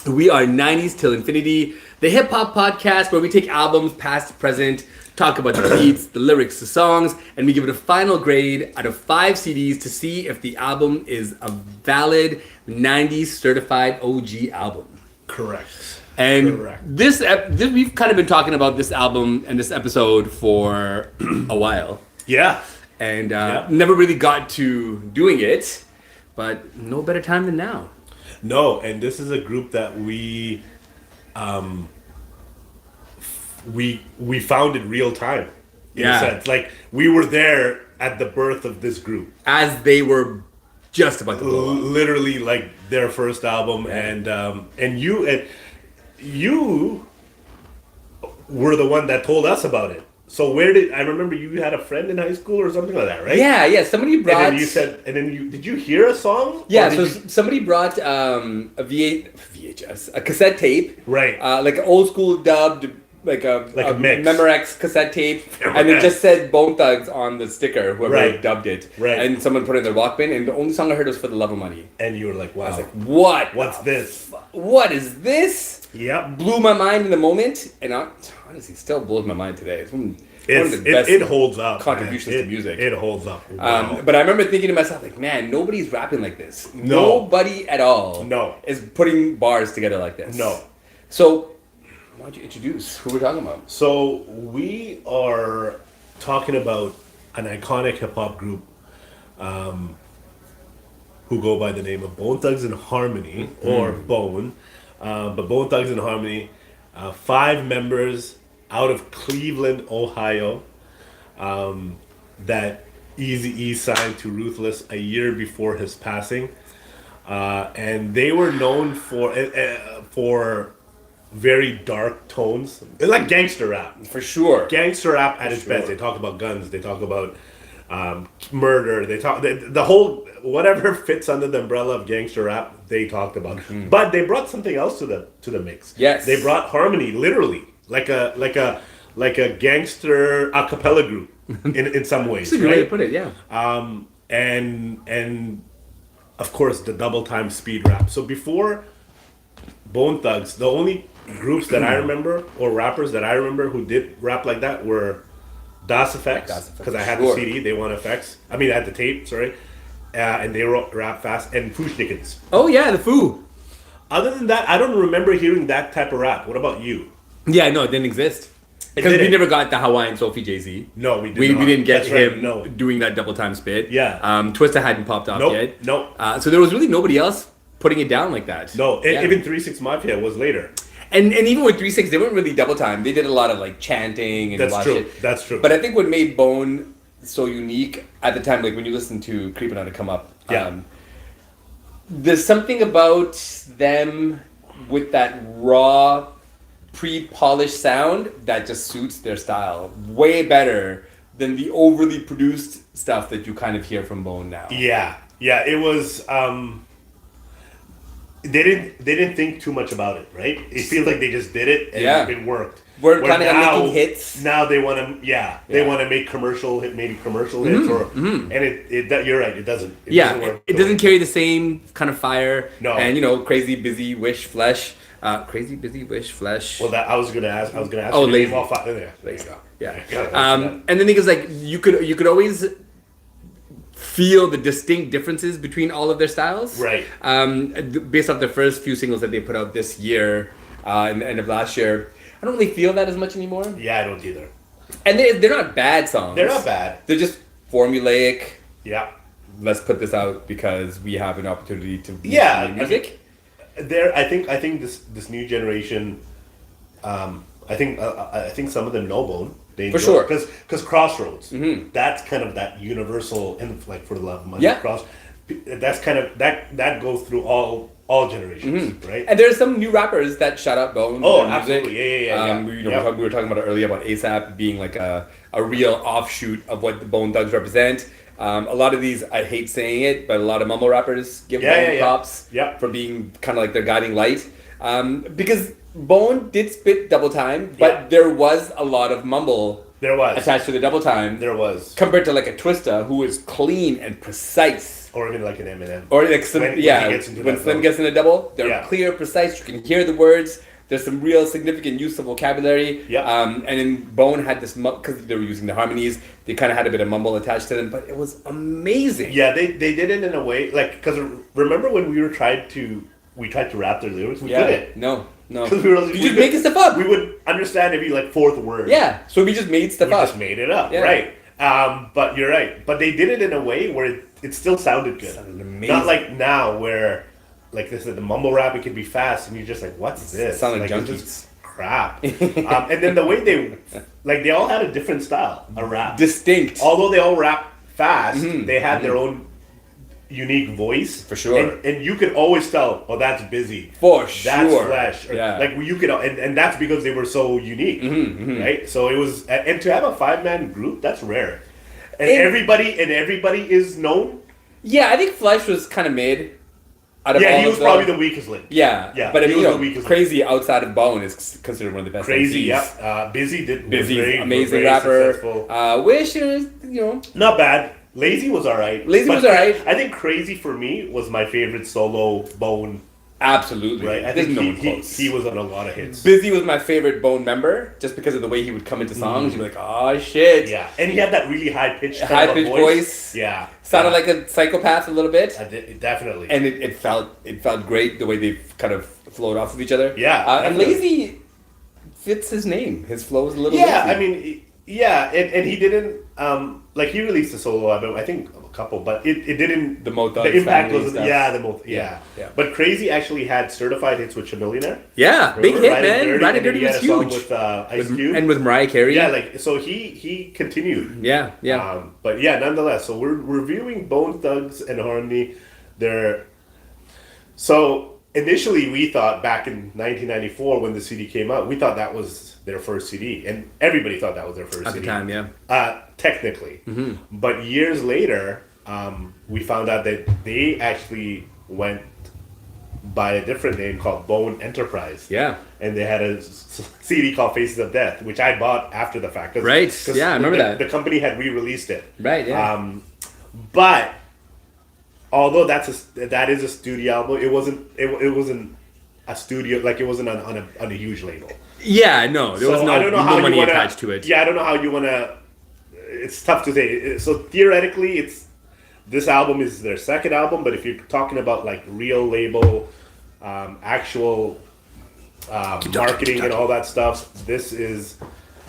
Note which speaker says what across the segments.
Speaker 1: We are 90s Till Infinity, the hip hop podcast where we take albums past, present, talk about the beats, the lyrics, the songs, and we give it a final grade out of 5 CDs to see if the album is a valid 90s certified OG album.
Speaker 2: Correct.
Speaker 1: And
Speaker 2: Correct.
Speaker 1: This we've kind of been talking about this album and this episode for a while.
Speaker 2: Yeah.
Speaker 1: And never really got to doing it, but no better time than now.
Speaker 2: No, and this is a group that we founded real time. In a sense. Like we were there at the birth of this group.
Speaker 1: As they were just about to blow up.
Speaker 2: Literally like their first album, and you were the one that told us about it. So I remember you had a friend in high school or something like that, right?
Speaker 1: Yeah. Somebody brought.
Speaker 2: And then you said, did you hear a song?
Speaker 1: Yeah. So somebody brought a VHS, a cassette tape,
Speaker 2: right?
Speaker 1: Like an old school dubbed, like a
Speaker 2: mix.
Speaker 1: Memorex cassette tape, and it just said Bone Thugs on the sticker. Whoever dubbed it,
Speaker 2: right?
Speaker 1: And someone put it in their Walkman, and the only song I heard was "For the Love of Money."
Speaker 2: And you were like, "Wow!"
Speaker 1: I was like, "What?
Speaker 2: What's this?
Speaker 1: What is this?"
Speaker 2: Yep.
Speaker 1: Blew my mind in the moment, and honestly still blows my mind today. It's one of the best
Speaker 2: it holds up.
Speaker 1: contributions to music.
Speaker 2: It holds up. Wow.
Speaker 1: But I remember thinking to myself, like, man, nobody's rapping like this. Nobody at all is putting bars together like this.
Speaker 2: No.
Speaker 1: So, why don't you introduce who we're talking about?
Speaker 2: So, we are talking about an iconic hip-hop group who go by the name of Bone Thugs and Harmony, or Bone. But Bone Thugs and Harmony, 5 members out of Cleveland, Ohio, that Eazy-E signed to Ruthless a year before his passing. And they were known for very dark tones. It's like gangster rap.
Speaker 1: For sure.
Speaker 2: Gangster rap at its best. They talk about guns, they talk about murder, the whole, whatever fits under the umbrella of gangster rap, they talked about. But they brought something else to the mix.
Speaker 1: Yes.
Speaker 2: They brought harmony, literally. Like a gangster a cappella group in some ways.
Speaker 1: That's a good way to put it, yeah.
Speaker 2: And of course the double time speed rap. So before Bone Thugs, the only groups that I remember or rappers that I remember who did rap like that were Das Effects, because I had the CD, they want effects. I mean I had the tape, sorry. And they rap fast, and Fushnikins.
Speaker 1: Oh yeah, the Foo.
Speaker 2: Other than that, I don't remember hearing that type of rap. What about you?
Speaker 1: Yeah, no, it didn't exist. Because we never got the Hawaiian Sophie Jay-Z.
Speaker 2: No, we didn't.
Speaker 1: We didn't get him doing that double time spit.
Speaker 2: Yeah.
Speaker 1: Twista hadn't popped off yet.
Speaker 2: Nope.
Speaker 1: So there was really nobody else putting it down like that.
Speaker 2: No, even 3 6 Mafia was later.
Speaker 1: And even with 3 6, they weren't really double time. They did a lot of like chanting and shit.
Speaker 2: That's true.
Speaker 1: But I think what made Bone so unique at the time, like when you listen to Creepin on to Come Up, there's something about them with that raw, pre-polished sound that just suits their style way better than the overly produced stuff that you kind of hear from Bone now.
Speaker 2: Yeah, it was. They didn't think too much about it, right? It feels like they just did it and it worked.
Speaker 1: We're kind of making hits.
Speaker 2: Now they want to, they want to make commercial hits, and you're right, it doesn't. It doesn't work.
Speaker 1: It doesn't carry the same kind of fire.
Speaker 2: No,
Speaker 1: and Crazy Busy Wish Flesh. Crazy Busy Wish Flesh.
Speaker 2: Well, I was gonna ask.
Speaker 1: Oh, Lazy.
Speaker 2: Lazy.
Speaker 1: Yeah. And the thing is, like, you could always feel the distinct differences between all of their styles.
Speaker 2: Right.
Speaker 1: Based off the first few singles that they put out this year, and the end of last year, I don't really feel that as much anymore.
Speaker 2: Yeah, I don't either.
Speaker 1: And they're not bad songs.
Speaker 2: They're not bad.
Speaker 1: They're just formulaic.
Speaker 2: Yeah.
Speaker 1: Let's put this out because we have an opportunity to
Speaker 2: make
Speaker 1: music.
Speaker 2: I think this new generation, I think some of them know Bone. They
Speaker 1: for sure,
Speaker 2: because Crossroads. That's kind of that universal, and like For the Love of Money.
Speaker 1: Yeah.
Speaker 2: That's kind of that goes through all generations, right?
Speaker 1: And there's some new rappers that shut up Bone.
Speaker 2: Oh, absolutely, yeah.
Speaker 1: We were talking about it earlier about ASAP being like a real offshoot of what the Bone Thugs represent. A lot of these, I hate saying it, but a lot of mumble rappers give Bone props for being kind of like their guiding light. Because Bone did spit double time, but there was a lot of mumble
Speaker 2: There was.
Speaker 1: attached to the double time.
Speaker 2: There was.
Speaker 1: Compared to like a Twista, who is clean and precise.
Speaker 2: Or even like an Eminem.
Speaker 1: Or like Slim, when Slim gets in a double, they're clear, precise. You can hear the words. There's some real significant use of vocabulary.
Speaker 2: Yeah.
Speaker 1: And then Bone had this, because they were using the harmonies, they kind of had a bit of mumble attached to them, but it was amazing.
Speaker 2: Yeah, they did it in a way, like, because remember when we tried to rap their lyrics? We couldn't.
Speaker 1: No.
Speaker 2: Because
Speaker 1: you just making stuff up.
Speaker 2: We would understand every like fourth word.
Speaker 1: Yeah, so we just made stuff up.
Speaker 2: We just made it up, right? But you're right. But they did it in a way where it still sounded good.
Speaker 1: Sounded amazing.
Speaker 2: Not like now where, like this, the mumble rap, it can be fast, and you're just like, what's this?
Speaker 1: It sounded like
Speaker 2: junkies.
Speaker 1: junkies.
Speaker 2: Just crap. And then the way they all had a different style of rap.
Speaker 1: Distinct.
Speaker 2: Although they all rap fast, they had their own unique voice.
Speaker 1: For sure.
Speaker 2: And you could always tell, oh, that's Busy.
Speaker 1: For sure.
Speaker 2: That's Flesh.
Speaker 1: Yeah.
Speaker 2: Like, you could, and that's because they were so unique, right? So it was, and to have a 5-man group, that's rare. And everybody is known.
Speaker 1: Yeah, I think Flesh was kind of made out of all
Speaker 2: he was probably the weakest link.
Speaker 1: Yeah. But I mean, Crazy outside of Bone is considered one of the best.
Speaker 2: Crazy,
Speaker 1: MCs.
Speaker 2: Busy,
Speaker 1: amazing rapper. Wish,
Speaker 2: not bad. Lazy was alright. I think Crazy for me was my favorite solo Bone.
Speaker 1: Absolutely.
Speaker 2: Right. I think he was on a lot of hits.
Speaker 1: Busy was my favorite Bone member just because of the way he would come into songs. You'd be like, oh shit.
Speaker 2: Yeah. And he had that really high pitched
Speaker 1: voice.
Speaker 2: Yeah.
Speaker 1: Sounded like a psychopath a little bit.
Speaker 2: Definitely.
Speaker 1: And it felt great the way they kind of flowed off of each other.
Speaker 2: Yeah.
Speaker 1: And Lazy fits his name. His flow is a little
Speaker 2: lazy.
Speaker 1: I
Speaker 2: mean, and he didn't like he released a solo album, I think a couple, but it didn't.
Speaker 1: The
Speaker 2: impact was
Speaker 1: stuff.
Speaker 2: Yeah. But Crazy actually had certified hits with Chamillionaire.
Speaker 1: Yeah, big hit, man. Riding Dirty was huge.
Speaker 2: With Ice Cube
Speaker 1: and with Mariah Carey.
Speaker 2: Yeah, like so he continued.
Speaker 1: Yeah.
Speaker 2: But yeah, nonetheless, so we're reviewing Bone Thugs and Harmony. So initially we thought back in 1994 when the CD came out, we thought that was their first CD, and everybody thought that was their first
Speaker 1: CD. At the time,
Speaker 2: yeah. Technically. But years later, we found out that they actually went by a different name called Bone Enterprise.
Speaker 1: Yeah.
Speaker 2: And they had a CD called Faces of Death, which I bought after the fact.
Speaker 1: Right, yeah, I remember that.
Speaker 2: The company had re-released it.
Speaker 1: Right, yeah.
Speaker 2: But although that is a studio album, it wasn't a studio, like it wasn't on a huge label.
Speaker 1: Yeah, no, there was no money attached to it.
Speaker 2: Yeah, I don't know how you want to. It's tough to say. So theoretically, this album is their second album, but if you're talking about like real label, actual marketing and all that stuff, this is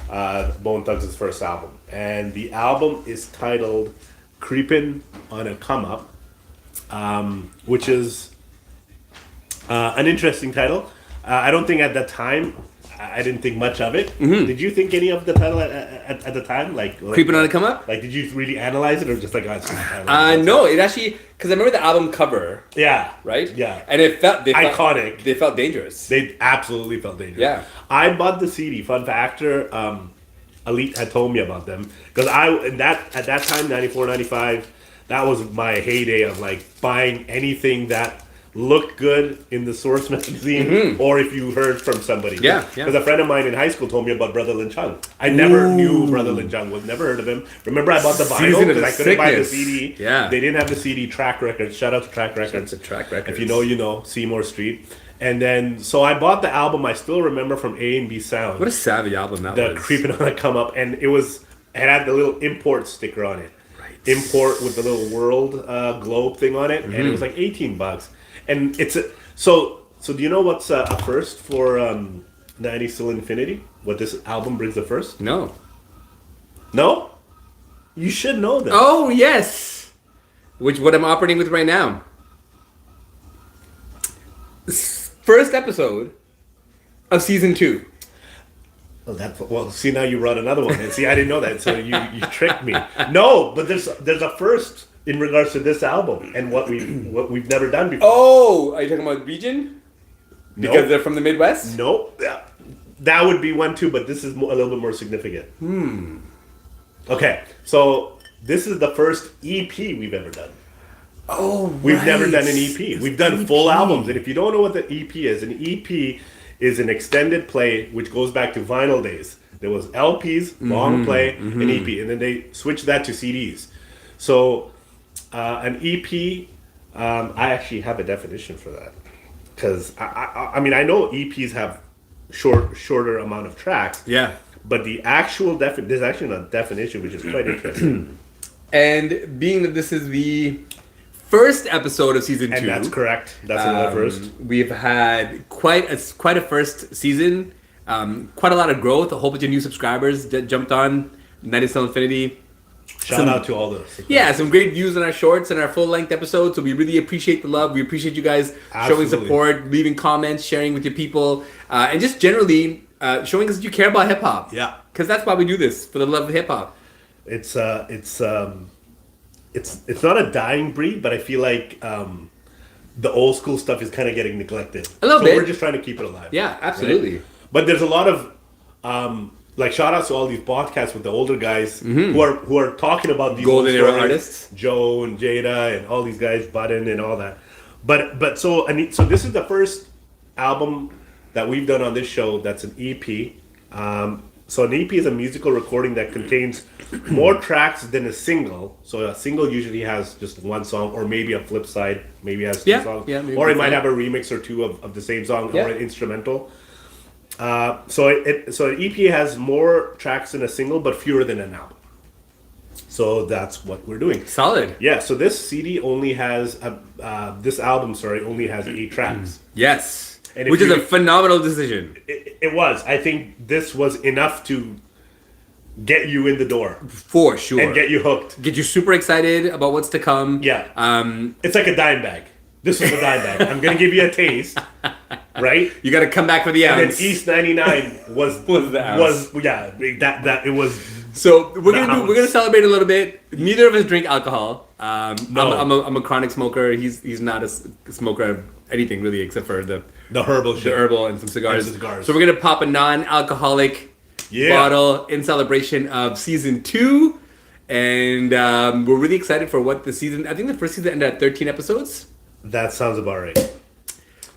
Speaker 2: Bone Thugs' first album, and the album is titled "Creepin on a Come Up," which is an interesting title. I don't think at that time. I didn't think much of it. Did you think any of the title at the time? Like
Speaker 1: Creepin' on a Come Up?
Speaker 2: Like, did you really analyze it, or just like, oh, it's just a
Speaker 1: title? No, it actually, because I remember the album cover.
Speaker 2: Yeah.
Speaker 1: Right?
Speaker 2: Yeah.
Speaker 1: And
Speaker 2: iconic.
Speaker 1: They felt dangerous.
Speaker 2: They absolutely felt dangerous.
Speaker 1: Yeah.
Speaker 2: I bought the CD. Fun factor, Elite had told me about them. Because at that time, 94, 95, that was my heyday of like buying anything that looked good in the Source magazine, or if you heard from somebody.
Speaker 1: Yeah.
Speaker 2: Because a friend of mine in high school told me about Brother Lin Chung. I never knew Brother Lin Chung. Never heard of him. Remember, I bought the vinyl because I couldn't buy the CD.
Speaker 1: Yeah.
Speaker 2: They didn't have the CD. Track Records. Shout out to Track Records.
Speaker 1: Track Records.
Speaker 2: If you know, you know. Seymour Street. And then, so I bought the album. I still remember from A and B Sound.
Speaker 1: What a savage album that was.
Speaker 2: The Creepin' on a Come Up, and it had the little import sticker on it.
Speaker 1: Right.
Speaker 2: Import with the little world globe thing on it, and it was like $18. And so do you know what's a first for 90 Still Infinity? What this album brings a first?
Speaker 1: No.
Speaker 2: No? You should know that.
Speaker 1: Oh, yes. What I'm operating with right now. First episode of season 2.
Speaker 2: Well, see, now you brought another one. And see, I didn't know that, so you tricked me. No, but there's a first in regards to this album and what we've never done before.
Speaker 1: Oh, are you talking about region? Because they're from the Midwest?
Speaker 2: Nope. That would be one too, but this is a little bit more significant. Okay, so this is the first EP we've ever done.
Speaker 1: Oh,
Speaker 2: We've never done an EP. We've done full albums, and if you don't know what the EP is, an EP is an extended play which goes back to vinyl days. there was LPs, long play, and EP, and then they switched that to CDs. So an EP, I actually have a definition for that, because I mean I know EPs have shorter amount of tracks.
Speaker 1: Yeah.
Speaker 2: But the actual there's actually a definition which is quite interesting.
Speaker 1: And being that this is the first episode of season 2,
Speaker 2: And that's correct. That's another first.
Speaker 1: We've had quite a first season. Quite a lot of growth. A whole bunch of new subscribers that jumped on 90 Still Infinity.
Speaker 2: Shout out to all those.
Speaker 1: Yeah, some great views on our shorts and our full-length episodes. So we really appreciate the love. We appreciate you guys showing support, leaving comments, sharing with your people, and just generally showing us that you care about hip hop.
Speaker 2: Yeah,
Speaker 1: because that's why we do this, for the love of hip hop.
Speaker 2: It's not a dying breed, but I feel like the old school stuff is kind of getting neglected.
Speaker 1: A little bit.
Speaker 2: We're just trying to keep it alive.
Speaker 1: Yeah, absolutely.
Speaker 2: Right? But there's a lot of like shout outs to all these podcasts with the older guys who are talking about these
Speaker 1: golden era
Speaker 2: stories.
Speaker 1: artists,
Speaker 2: Joe and Jada and all these guys, Button and all that. But so this is the first album that we've done on this show that's an EP. So an EP is a musical recording that contains more tracks than a single. So a single usually has just one song, or maybe a flip side, maybe has two songs, or it might have a remix or two of the same song, or an instrumental. So an EP has more tracks than a single, but fewer than an album. So that's what we're doing.
Speaker 1: Solid.
Speaker 2: Yeah. So this CD only has this album, only has 8 tracks.
Speaker 1: Yes. Which is a phenomenal decision.
Speaker 2: It was. I think this was enough to get you in the door.
Speaker 1: For sure.
Speaker 2: And get you hooked.
Speaker 1: Get you super excited about what's to come.
Speaker 2: Yeah. It's like a dime bag. This was a dime bag. I'm going to give you a taste. Right?
Speaker 1: You got to come back for the ounce.
Speaker 2: And then East 99 was
Speaker 1: the ounce.
Speaker 2: That it was.
Speaker 1: So we're gonna celebrate a little bit. Neither of us drink alcohol.
Speaker 2: No.
Speaker 1: I'm a chronic smoker. He's not a smoker of anything really, except for the
Speaker 2: herbal shit.
Speaker 1: The herbal and some cigars.
Speaker 2: And cigars.
Speaker 1: So we're gonna pop a non-alcoholic bottle in celebration of season 2, and we're really excited for what the season. I think the first season ended at 13 episodes.
Speaker 2: That sounds about right.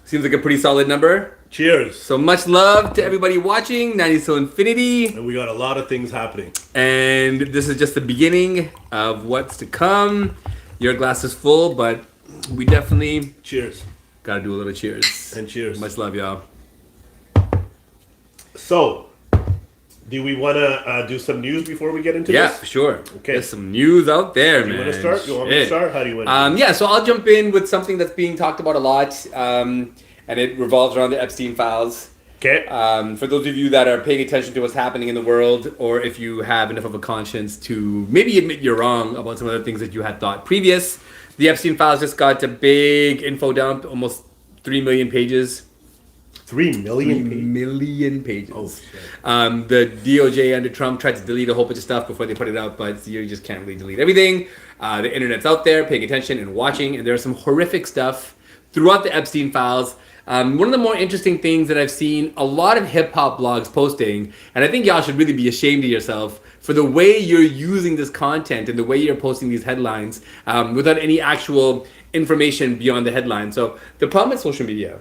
Speaker 1: Seems like a pretty solid number.
Speaker 2: Cheers.
Speaker 1: So much love to everybody watching 90 Still Infinity.
Speaker 2: And we got a lot of things happening.
Speaker 1: And this is just the beginning of what's to come. Your glass is full, but we definitely...
Speaker 2: Cheers.
Speaker 1: Gotta do a little cheers.
Speaker 2: And cheers.
Speaker 1: Much love, y'all.
Speaker 2: So, do we want to do some news before we get into this?
Speaker 1: Yeah, for sure.
Speaker 2: Okay.
Speaker 1: There's some news out there, man.
Speaker 2: You want to start? You want me to start? How do you want to
Speaker 1: Yeah, so I'll jump in with something that's being talked about a lot. And it revolves around the Epstein files.
Speaker 2: Okay.
Speaker 1: For those of you that are paying attention to what's happening in the world, or if you have enough of a conscience to maybe admit you're wrong about some of the things that you had thought previous, the Epstein files just got a big info dump, almost 3 million pages.
Speaker 2: 3 million?
Speaker 1: 3 million pages.
Speaker 2: Oh, shit.
Speaker 1: The DOJ under Trump tried to delete a whole bunch of stuff before they put it out, but you just can't really delete everything. The internet's out there paying attention and watching, and there's some horrific stuff throughout the Epstein files. One of the more interesting things that I've seen a lot of hip-hop blogs posting, and I think y'all should really be ashamed of yourself for the way you're using this content and the way you're posting these headlines without any actual information beyond the headline. So the problem with social media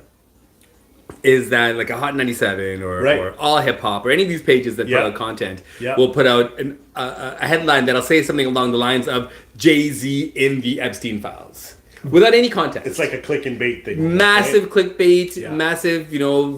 Speaker 1: is that like a Hot 97 or All Hip Hop or any of these pages that put out content will put out a headline that'll say something along the lines of Jay-Z in the Epstein files. Without any context.
Speaker 2: It's like a click and bait thing.
Speaker 1: Massive clickbait, massive,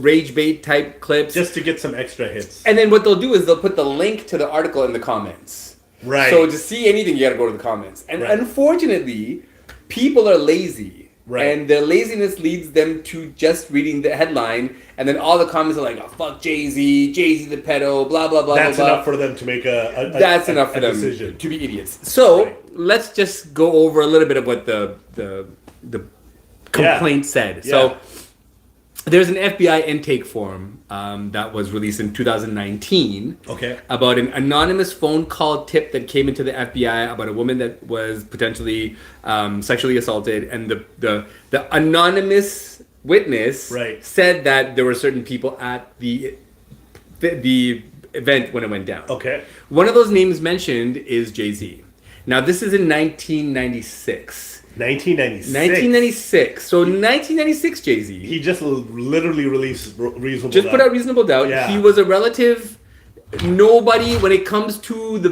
Speaker 1: rage bait type clips.
Speaker 2: Just to get some extra hits.
Speaker 1: And then what they'll do is they'll put the link to the article in the comments.
Speaker 2: Right.
Speaker 1: So to see anything, you gotta go to the comments. And unfortunately, people are lazy.
Speaker 2: Right.
Speaker 1: And their laziness leads them to just reading the headline, and then all the comments are like, "Oh, fuck Jay-Z, Jay-Z the pedo, blah blah blah."
Speaker 2: That's
Speaker 1: blah, blah.
Speaker 2: enough for them to make a
Speaker 1: enough for them
Speaker 2: decision.
Speaker 1: to be idiots. So let's just go over a little bit of what the complaint said.
Speaker 2: Yeah.
Speaker 1: So there's an FBI intake form that was released in 2019 about an anonymous phone call tip that came into the FBI about a woman that was potentially sexually assaulted, and the anonymous witness said that there were certain people at the event when it went down.
Speaker 2: Okay.
Speaker 1: One of those names mentioned is Jay-Z. Now this is in 1996.
Speaker 2: 1996.
Speaker 1: So 1996, Jay-Z.
Speaker 2: He just literally released Reasonable Doubt.
Speaker 1: Just put out Reasonable Doubt.
Speaker 2: Yeah.
Speaker 1: He was a relative nobody, when it comes to the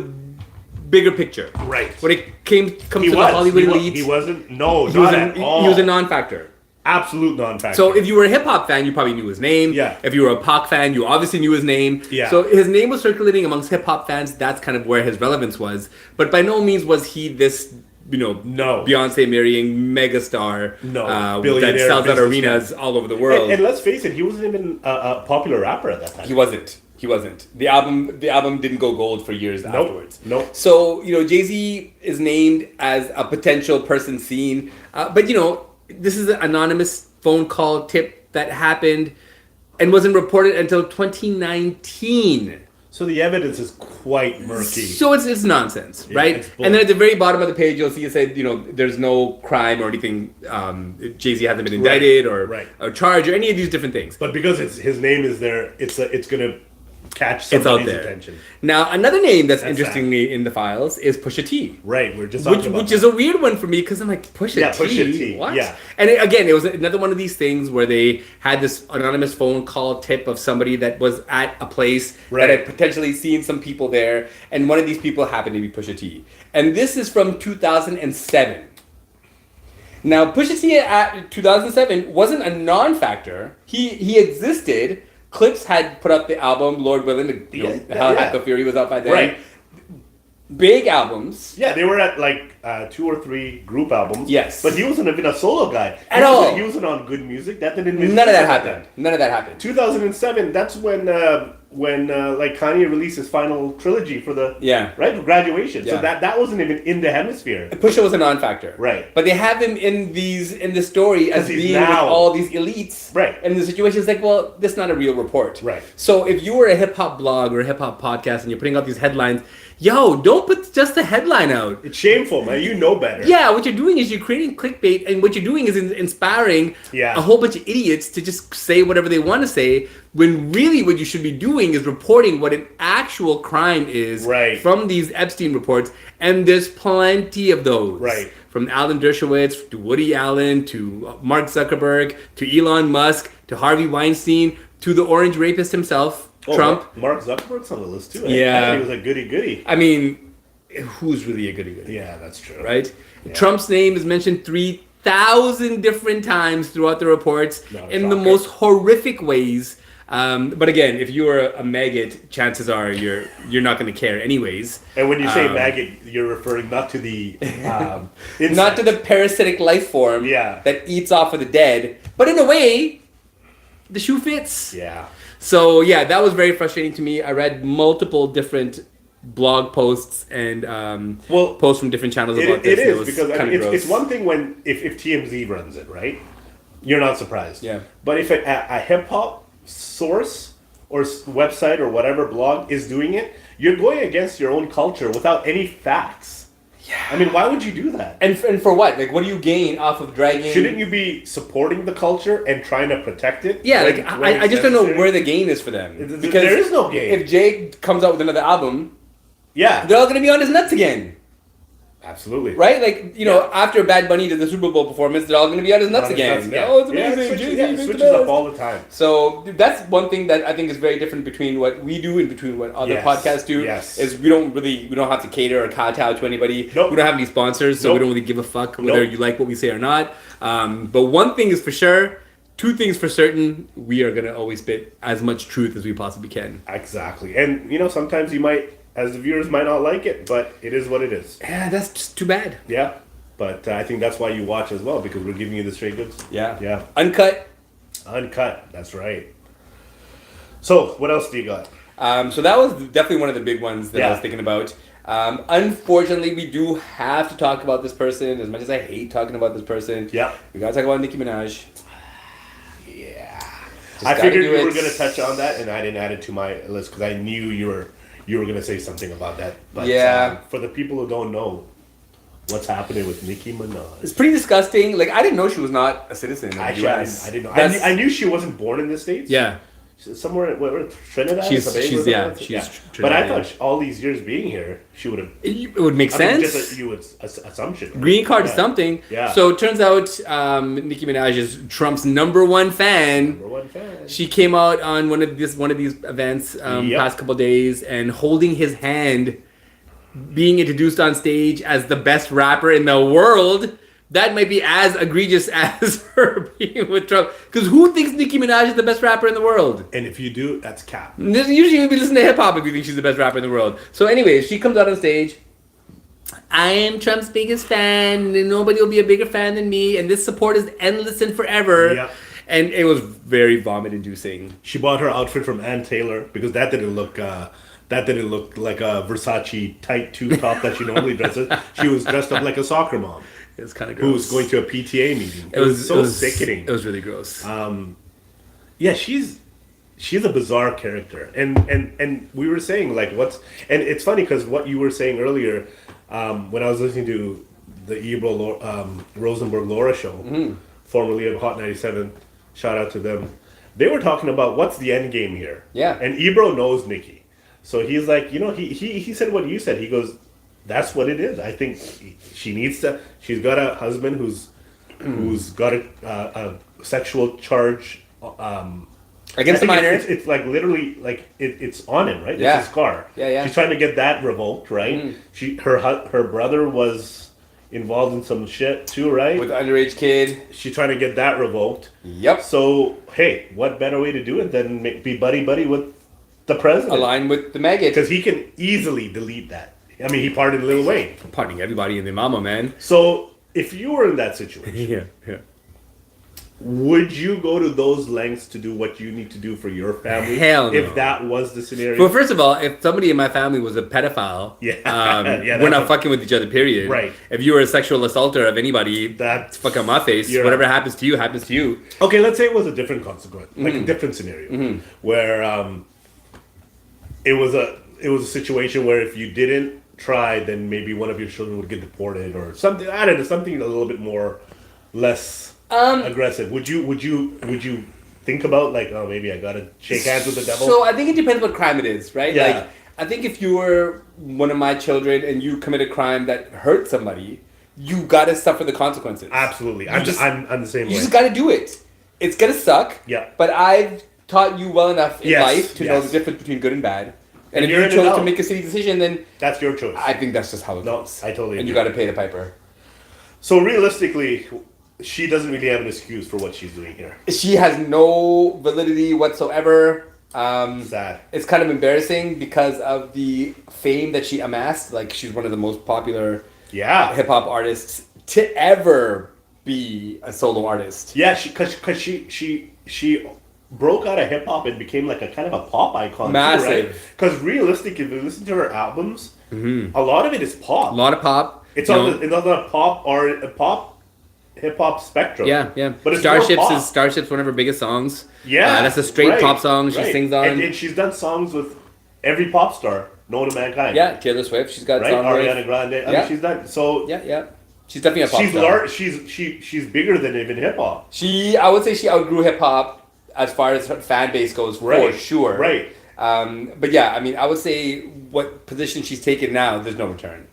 Speaker 1: bigger picture,
Speaker 2: Right.
Speaker 1: when it comes to the Hollywood elite,
Speaker 2: He wasn't. No,
Speaker 1: he was,
Speaker 2: not at all.
Speaker 1: he was a non-factor.
Speaker 2: Absolute non-factor.
Speaker 1: So if you were a hip hop fan, you probably knew his name.
Speaker 2: Yeah.
Speaker 1: If you were a Pac fan, you obviously knew his name.
Speaker 2: Yeah.
Speaker 1: So his name was circulating amongst hip hop fans. That's kind of where his relevance was. But by no means was he this,
Speaker 2: No.
Speaker 1: Beyonce marrying megastar.
Speaker 2: No.
Speaker 1: That
Speaker 2: Billionaire
Speaker 1: sells out
Speaker 2: businessman.
Speaker 1: arenas all over the world.
Speaker 2: And let's face it, he wasn't even a popular rapper at that time.
Speaker 1: He wasn't. The album didn't go gold for years afterwards.
Speaker 2: Nope.
Speaker 1: So Jay-Z is named as a potential person seen, but this is an anonymous phone call tip that happened and wasn't reported until 2019.
Speaker 2: So the evidence is quite murky.
Speaker 1: So it's nonsense,
Speaker 2: Yeah,
Speaker 1: right?
Speaker 2: it's bull.
Speaker 1: And then at the very bottom of the page, you'll see it said, there's no crime or anything. Jay-Z hasn't been indicted or charged or any of these different things.
Speaker 2: But because his name is there, it's gonna catch
Speaker 1: It's out
Speaker 2: somebody's
Speaker 1: there.
Speaker 2: attention.
Speaker 1: Now, another name that's
Speaker 2: That's
Speaker 1: interestingly in the files is Pusha T.
Speaker 2: Right, we're just talking about
Speaker 1: Which is a weird one for me because I'm like, Pusha T?
Speaker 2: Pusha T,
Speaker 1: What?
Speaker 2: yeah.
Speaker 1: And again, it was another one of these things where they had this anonymous phone call tip of somebody that was at a place that had potentially seen some people there, and one of these people happened to be Pusha T. And this is from 2007. Now, Pusha T at 2007 wasn't a non-factor. He existed. Clips had put up the album Lord Willing. Hell Hath No Fury was out by then.
Speaker 2: Right.
Speaker 1: Big albums.
Speaker 2: Yeah, they were at like 2 or 3 group albums.
Speaker 1: Yes.
Speaker 2: But he wasn't even a solo guy.
Speaker 1: At all.
Speaker 2: He wasn't on Good Music. That didn't.
Speaker 1: None of that happened. None of that happened.
Speaker 2: 2007. That's when like Kanye released his final trilogy for the for graduation.
Speaker 1: Yeah.
Speaker 2: So that wasn't even in the hemisphere.
Speaker 1: Pusha was a non-factor.
Speaker 2: Right.
Speaker 1: But they have him in the story as
Speaker 2: he's
Speaker 1: being
Speaker 2: now-
Speaker 1: with all these elites.
Speaker 2: Right.
Speaker 1: And the situation is like, well, that's not a real report.
Speaker 2: Right.
Speaker 1: So if you were a hip hop blog or a hip hop podcast and you're putting out these headlines, don't put just the headline out.
Speaker 2: It's shameful, man. You know better.
Speaker 1: Yeah, what you're doing is you're creating clickbait, and what you're doing is inspiring a whole bunch of idiots to just say whatever they want to say, when really what you should be doing is reporting what an actual crime is from these Epstein reports, and there's plenty of those.
Speaker 2: Right.
Speaker 1: From Alan Dershowitz to Woody Allen to Mark Zuckerberg to Elon Musk to Harvey Weinstein to the orange rapist himself, Trump.
Speaker 2: Mark Zuckerberg's on the list too.
Speaker 1: Yeah.
Speaker 2: He was a goody-goody.
Speaker 1: I mean, who's really a goody-goody?
Speaker 2: Yeah, that's true.
Speaker 1: Right?
Speaker 2: Yeah.
Speaker 1: Trump's name is mentioned 3,000 different times throughout the reports in the most horrific ways. But again, if you're a maggot, chances are you're not going to care anyways.
Speaker 2: And when you say maggot, you're referring not to the
Speaker 1: not to the parasitic life form that eats off of the dead, but in a way, the shoe fits.
Speaker 2: Yeah.
Speaker 1: So that was very frustrating to me. I read multiple different blog posts and posts from different channels about this.
Speaker 2: It is because I mean, it's one thing when if TMZ runs it, right? You're not surprised.
Speaker 1: Yeah.
Speaker 2: But if a hip hop source or website or whatever blog is doing it, you're going against your own culture without any facts. Yeah. I mean, why would you do that?
Speaker 1: And for what? Like, what do you gain off of dragging?
Speaker 2: Shouldn't you be supporting the culture and trying to protect it?
Speaker 1: Yeah, I just don't know where the gain is for them. Because
Speaker 2: there is no gain.
Speaker 1: If Jay comes out with another album,
Speaker 2: they're
Speaker 1: all going to be on his nuts again.
Speaker 2: Absolutely.
Speaker 1: Right? Like, after Bad Bunny did the Super Bowl performance, they're all going to be on his nuts again. Oh, it's amazing.
Speaker 2: It switches up all the time.
Speaker 1: So that's one thing that I think is very different between what we do and between what other podcasts do.
Speaker 2: Yes.
Speaker 1: Is we don't have to cater or kowtow to anybody.
Speaker 2: Nope.
Speaker 1: We don't have any sponsors, so we don't really give a fuck whether you like what we say or not. But one thing is for sure, two things for certain, we are going to always spit as much truth as we possibly can.
Speaker 2: Exactly. And, sometimes you might, as the viewers, might not like it, but it is what it is.
Speaker 1: Yeah, that's just too bad.
Speaker 2: Yeah. But I think that's why you watch as well, because we're giving you the straight goods.
Speaker 1: Yeah.
Speaker 2: Yeah.
Speaker 1: Uncut.
Speaker 2: That's right. So, what else do you got?
Speaker 1: So that was definitely one of the big ones that I was thinking about. Unfortunately, we do have to talk about this person. As much as I hate talking about this person, we gotta talk about Nicki Minaj.
Speaker 2: I figured you were going to touch on that, and I didn't add it to my list because I knew you were going to say something about that. But for the people who don't know, what's happening with Nicki Minaj?
Speaker 1: It's pretty disgusting. Like, I didn't know she was not a citizen of the US.
Speaker 2: I didn't know. I knew she wasn't born in the States.
Speaker 1: Yeah.
Speaker 2: somewhere where Trinidad.
Speaker 1: She's
Speaker 2: Tobago, But I
Speaker 1: Trinidadian.
Speaker 2: thought all these years being here, she would have.
Speaker 1: It would make sense.
Speaker 2: Just assumption. Right?
Speaker 1: Green card is something.
Speaker 2: Yeah.
Speaker 1: So it turns out Nicki Minaj is Trump's number one fan.
Speaker 2: Number one fan.
Speaker 1: She came out on one of these events past couple days and holding his hand, being introduced on stage as the best rapper in the world. That might be as egregious as her being with Trump. Because who thinks Nicki Minaj is the best rapper in the world?
Speaker 2: And if you do, that's cap.
Speaker 1: Usually you'd be listening to hip hop if you think she's the best rapper in the world. So anyway, she comes out on stage. I am Trump's biggest fan, and nobody will be a bigger fan than me, and this support is endless and forever.
Speaker 2: Yep.
Speaker 1: And it was very vomit-inducing.
Speaker 2: She bought her outfit from Ann Taylor because that didn't look like a Versace tight tube top that she normally dresses. She was dressed up like a soccer mom.
Speaker 1: It was kind of gross.
Speaker 2: Who was going to a PTA meeting. It was sickening.
Speaker 1: It was really gross.
Speaker 2: Yeah, she's a bizarre character, and we were saying like and it's funny because what you were saying earlier when I was listening to the Ebro Rosenberg Laura show, formerly of Hot 97, shout out to them. They were talking about what's the end game here.
Speaker 1: Yeah, and
Speaker 2: Ebro knows Nicki, so he's like, he said what you said. He goes, that's what it is. I think she needs to. She's got a husband who's got a sexual charge
Speaker 1: against the minor.
Speaker 2: It's like literally like it's on him, right?
Speaker 1: Yeah.
Speaker 2: It's a scar.
Speaker 1: Yeah.
Speaker 2: She's trying to get that revoked, right? Her brother was involved in some shit too, right?
Speaker 1: With an underage kid.
Speaker 2: She's trying to get that revoked.
Speaker 1: Yep.
Speaker 2: So hey, what better way to do it than be buddy with the president?
Speaker 1: Align with the maggot.
Speaker 2: Because he can easily delete that. I mean, he pardoned Lil Wayne.
Speaker 1: Pardoning everybody in the mama, man.
Speaker 2: So, if you were in that situation,
Speaker 1: yeah,
Speaker 2: would you go to those lengths to do what you need to do for your family?
Speaker 1: Hell no.
Speaker 2: If that was the scenario?
Speaker 1: Well, first of all, if somebody in my family was a pedophile, we're not fucking with each other, period.
Speaker 2: Right.
Speaker 1: If you were a sexual assaulter of anybody, that's fuck on my face. Whatever happens to you, happens to you.
Speaker 2: Okay, let's say it was a different consequence, like a different scenario, where it was a situation where if you didn't try, then maybe one of your children would get deported or something. I don't know, something a little bit less aggressive. Would you think about like, oh, maybe I gotta shake hands with the devil?
Speaker 1: So I think it depends what crime it is, right?
Speaker 2: Yeah.
Speaker 1: Like, I think if you were one of my children and you commit a crime that hurt somebody, you gotta suffer the consequences.
Speaker 2: Absolutely, I'm the same way.
Speaker 1: You just gotta do it. It's gonna suck.
Speaker 2: Yeah.
Speaker 1: But I've taught you well enough in life to know the difference between good and bad. And if you chose to make a city decision, then
Speaker 2: that's your choice.
Speaker 1: I think that's just how it goes.
Speaker 2: I totally agree.
Speaker 1: And you got to pay the piper.
Speaker 2: So realistically, she doesn't really have an excuse for what she's doing here.
Speaker 1: She has no validity whatsoever.
Speaker 2: Sad.
Speaker 1: It's kind of embarrassing because of the fame that she amassed. Like, she's one of the most popular hip hop artists to ever be a solo artist.
Speaker 2: Yeah, because she broke out of hip hop and became like a kind of a pop icon.
Speaker 1: Massive.
Speaker 2: Because right? Realistically, if you listen to her albums, a lot of it is pop.
Speaker 1: A lot of pop.
Speaker 2: It's on the pop or a pop hip hop spectrum.
Speaker 1: Yeah.
Speaker 2: But it's
Speaker 1: Starship's one of her biggest songs.
Speaker 2: Yeah,
Speaker 1: that's a straight pop song she sings on.
Speaker 2: And she's done songs with every pop star known to mankind.
Speaker 1: Yeah, Taylor Swift. She's got songs
Speaker 2: Ariana Grande. I mean, she's done so.
Speaker 1: Yeah. She's definitely a pop star.
Speaker 2: She's bigger than even hip hop.
Speaker 1: I would say she outgrew hip hop as far as her fan base goes, for sure.
Speaker 2: Right.
Speaker 1: But yeah, I mean, I would say what position she's taken now, there's no return.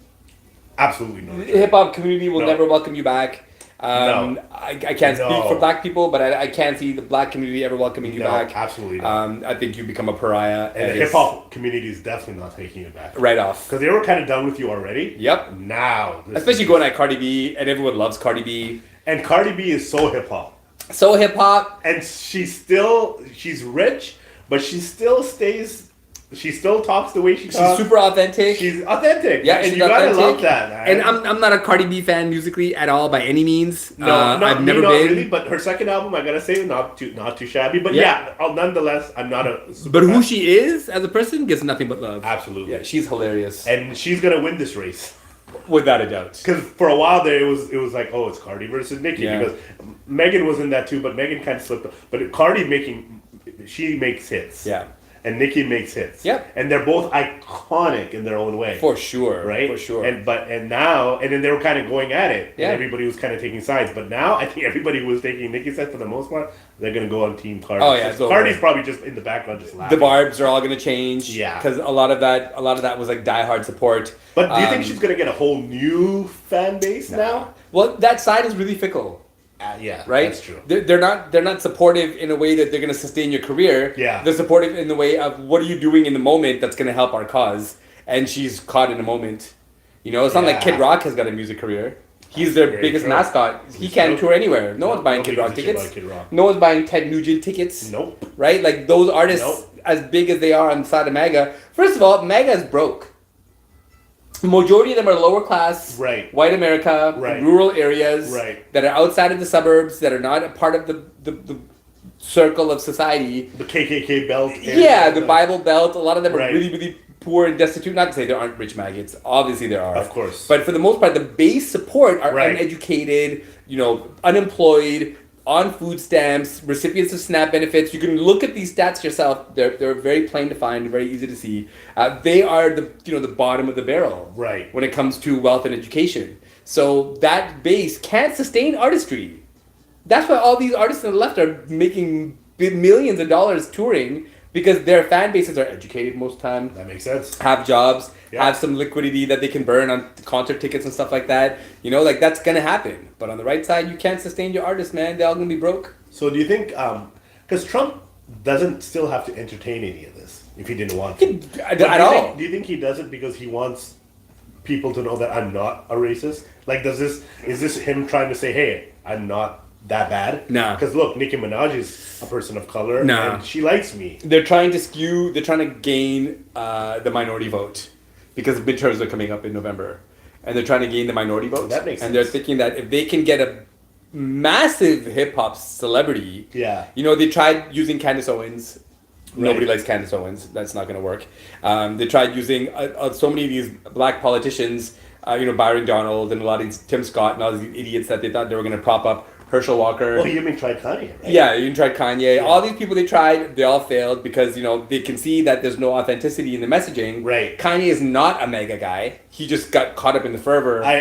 Speaker 2: Absolutely no return.
Speaker 1: The hip hop community will never welcome you back.
Speaker 2: No.
Speaker 1: I can't speak for black people, but I can't see the black community ever welcoming you back.
Speaker 2: Absolutely not.
Speaker 1: I think you become a pariah.
Speaker 2: And the hip hop community is definitely not taking it back.
Speaker 1: Right off.
Speaker 2: Because they were kind of done with you already.
Speaker 1: Yep.
Speaker 2: Now.
Speaker 1: Especially going at Cardi B, and everyone loves Cardi B.
Speaker 2: And Cardi B is so hip hop.
Speaker 1: So hip hop.
Speaker 2: And she's rich, but she still talks the way she talks.
Speaker 1: She's super authentic.
Speaker 2: She's authentic.
Speaker 1: Yeah,
Speaker 2: and you gotta love that, man.
Speaker 1: And I'm not a Cardi B fan musically at all by any means.
Speaker 2: No,
Speaker 1: I've never been.
Speaker 2: Really, but her second album, I gotta say, not too shabby. But nonetheless, I'm not a super
Speaker 1: But who
Speaker 2: fan.
Speaker 1: she is as a person gets nothing but love.
Speaker 2: Absolutely.
Speaker 1: Yeah, she's hilarious.
Speaker 2: And she's gonna win this race.
Speaker 1: Without a doubt.
Speaker 2: Because for a while there, it was like, oh, it's Cardi versus Nicki.
Speaker 1: Yeah.
Speaker 2: Because Megan was in that too, but Megan kind of slipped. But Cardi she makes hits.
Speaker 1: Yeah.
Speaker 2: and Nicki makes hits.
Speaker 1: Yep.
Speaker 2: And they're both iconic in their own way.
Speaker 1: For sure.
Speaker 2: Right?
Speaker 1: For sure.
Speaker 2: And then they were kind of going at it.
Speaker 1: Yeah.
Speaker 2: And everybody was kind of taking sides. But now I think everybody was taking Nicki's side for the most part. They're going to go on Team Cardi.
Speaker 1: Oh, yeah. So
Speaker 2: Cardi's probably just in the background just laughing.
Speaker 1: The barbs are all going to change.
Speaker 2: Yeah.
Speaker 1: Because a lot of that was like diehard support.
Speaker 2: But do you think she's going to get a whole new fan base now?
Speaker 1: Well, that side is really fickle.
Speaker 2: Yeah,
Speaker 1: right?
Speaker 2: That's true.
Speaker 1: They're not supportive in a way that they're going to sustain your career.
Speaker 2: Yeah.
Speaker 1: They're supportive in the way of what are you doing in the moment that's going to help our cause. And she's caught in a moment. You know, it's not like Kid Rock has got a music career. He's their biggest mascot. He can't tour anywhere. No one's buying Kid Rock tickets. No one's buying Ted Nugent tickets.
Speaker 2: Nope.
Speaker 1: Right? Like those artists, as big as they are on the side of MAGA. First of all, MAGA is broke. Majority of them are lower class, white America, rural areas that are outside of the suburbs, that are not a part of the circle of society.
Speaker 2: The KKK belt.
Speaker 1: Yeah, the Bible Belt. A lot of them are really, really poor and destitute. Not to say there aren't rich maggots. Obviously there are.
Speaker 2: Of course.
Speaker 1: But for the most part, the base support are uneducated, unemployed, on food stamps, recipients of SNAP benefits. You can look at these stats yourself. They're very plain to find, very easy to see. They are the bottom of the barrel when it comes to wealth and education. So that base can't sustain artistry. That's why all these artists on the left are making millions of dollars touring, because their fan bases are educated most of the time.
Speaker 2: That makes sense.
Speaker 1: Have jobs, have some liquidity that they can burn on concert tickets and stuff like that. That's going to happen. But on the right side, you can't sustain your artists, man. They're all going to be broke.
Speaker 2: So do you think, because Trump doesn't still have to entertain any of this if he didn't want to?
Speaker 1: At all.
Speaker 2: Do you think he does it because he wants people to know that I'm not a racist? Like, is this him trying to say, hey, I'm not that bad?
Speaker 1: No.
Speaker 2: Because look, Nicki Minaj is a person of color and she likes me.
Speaker 1: They're trying to gain the minority vote, because midterms are coming up in November. And they're trying to gain the minority vote.
Speaker 2: That makes sense.
Speaker 1: And they're thinking that if they can get a massive hip-hop celebrity...
Speaker 2: Yeah.
Speaker 1: They tried using Candace Owens. Nobody likes Candace Owens. That's not going to work. They tried using so many of these black politicians, Byron Donald and a lot of these, Tim Scott and all these idiots that they thought they were going to prop up. Herschel Walker.
Speaker 2: Well, you even tried Kanye, right?
Speaker 1: Yeah, you even tried Kanye. Yeah. All these people they tried, they all failed because, they can see that there's no authenticity in the messaging.
Speaker 2: Right.
Speaker 1: Kanye is not a mega guy. He just got caught up in the fervor.
Speaker 2: I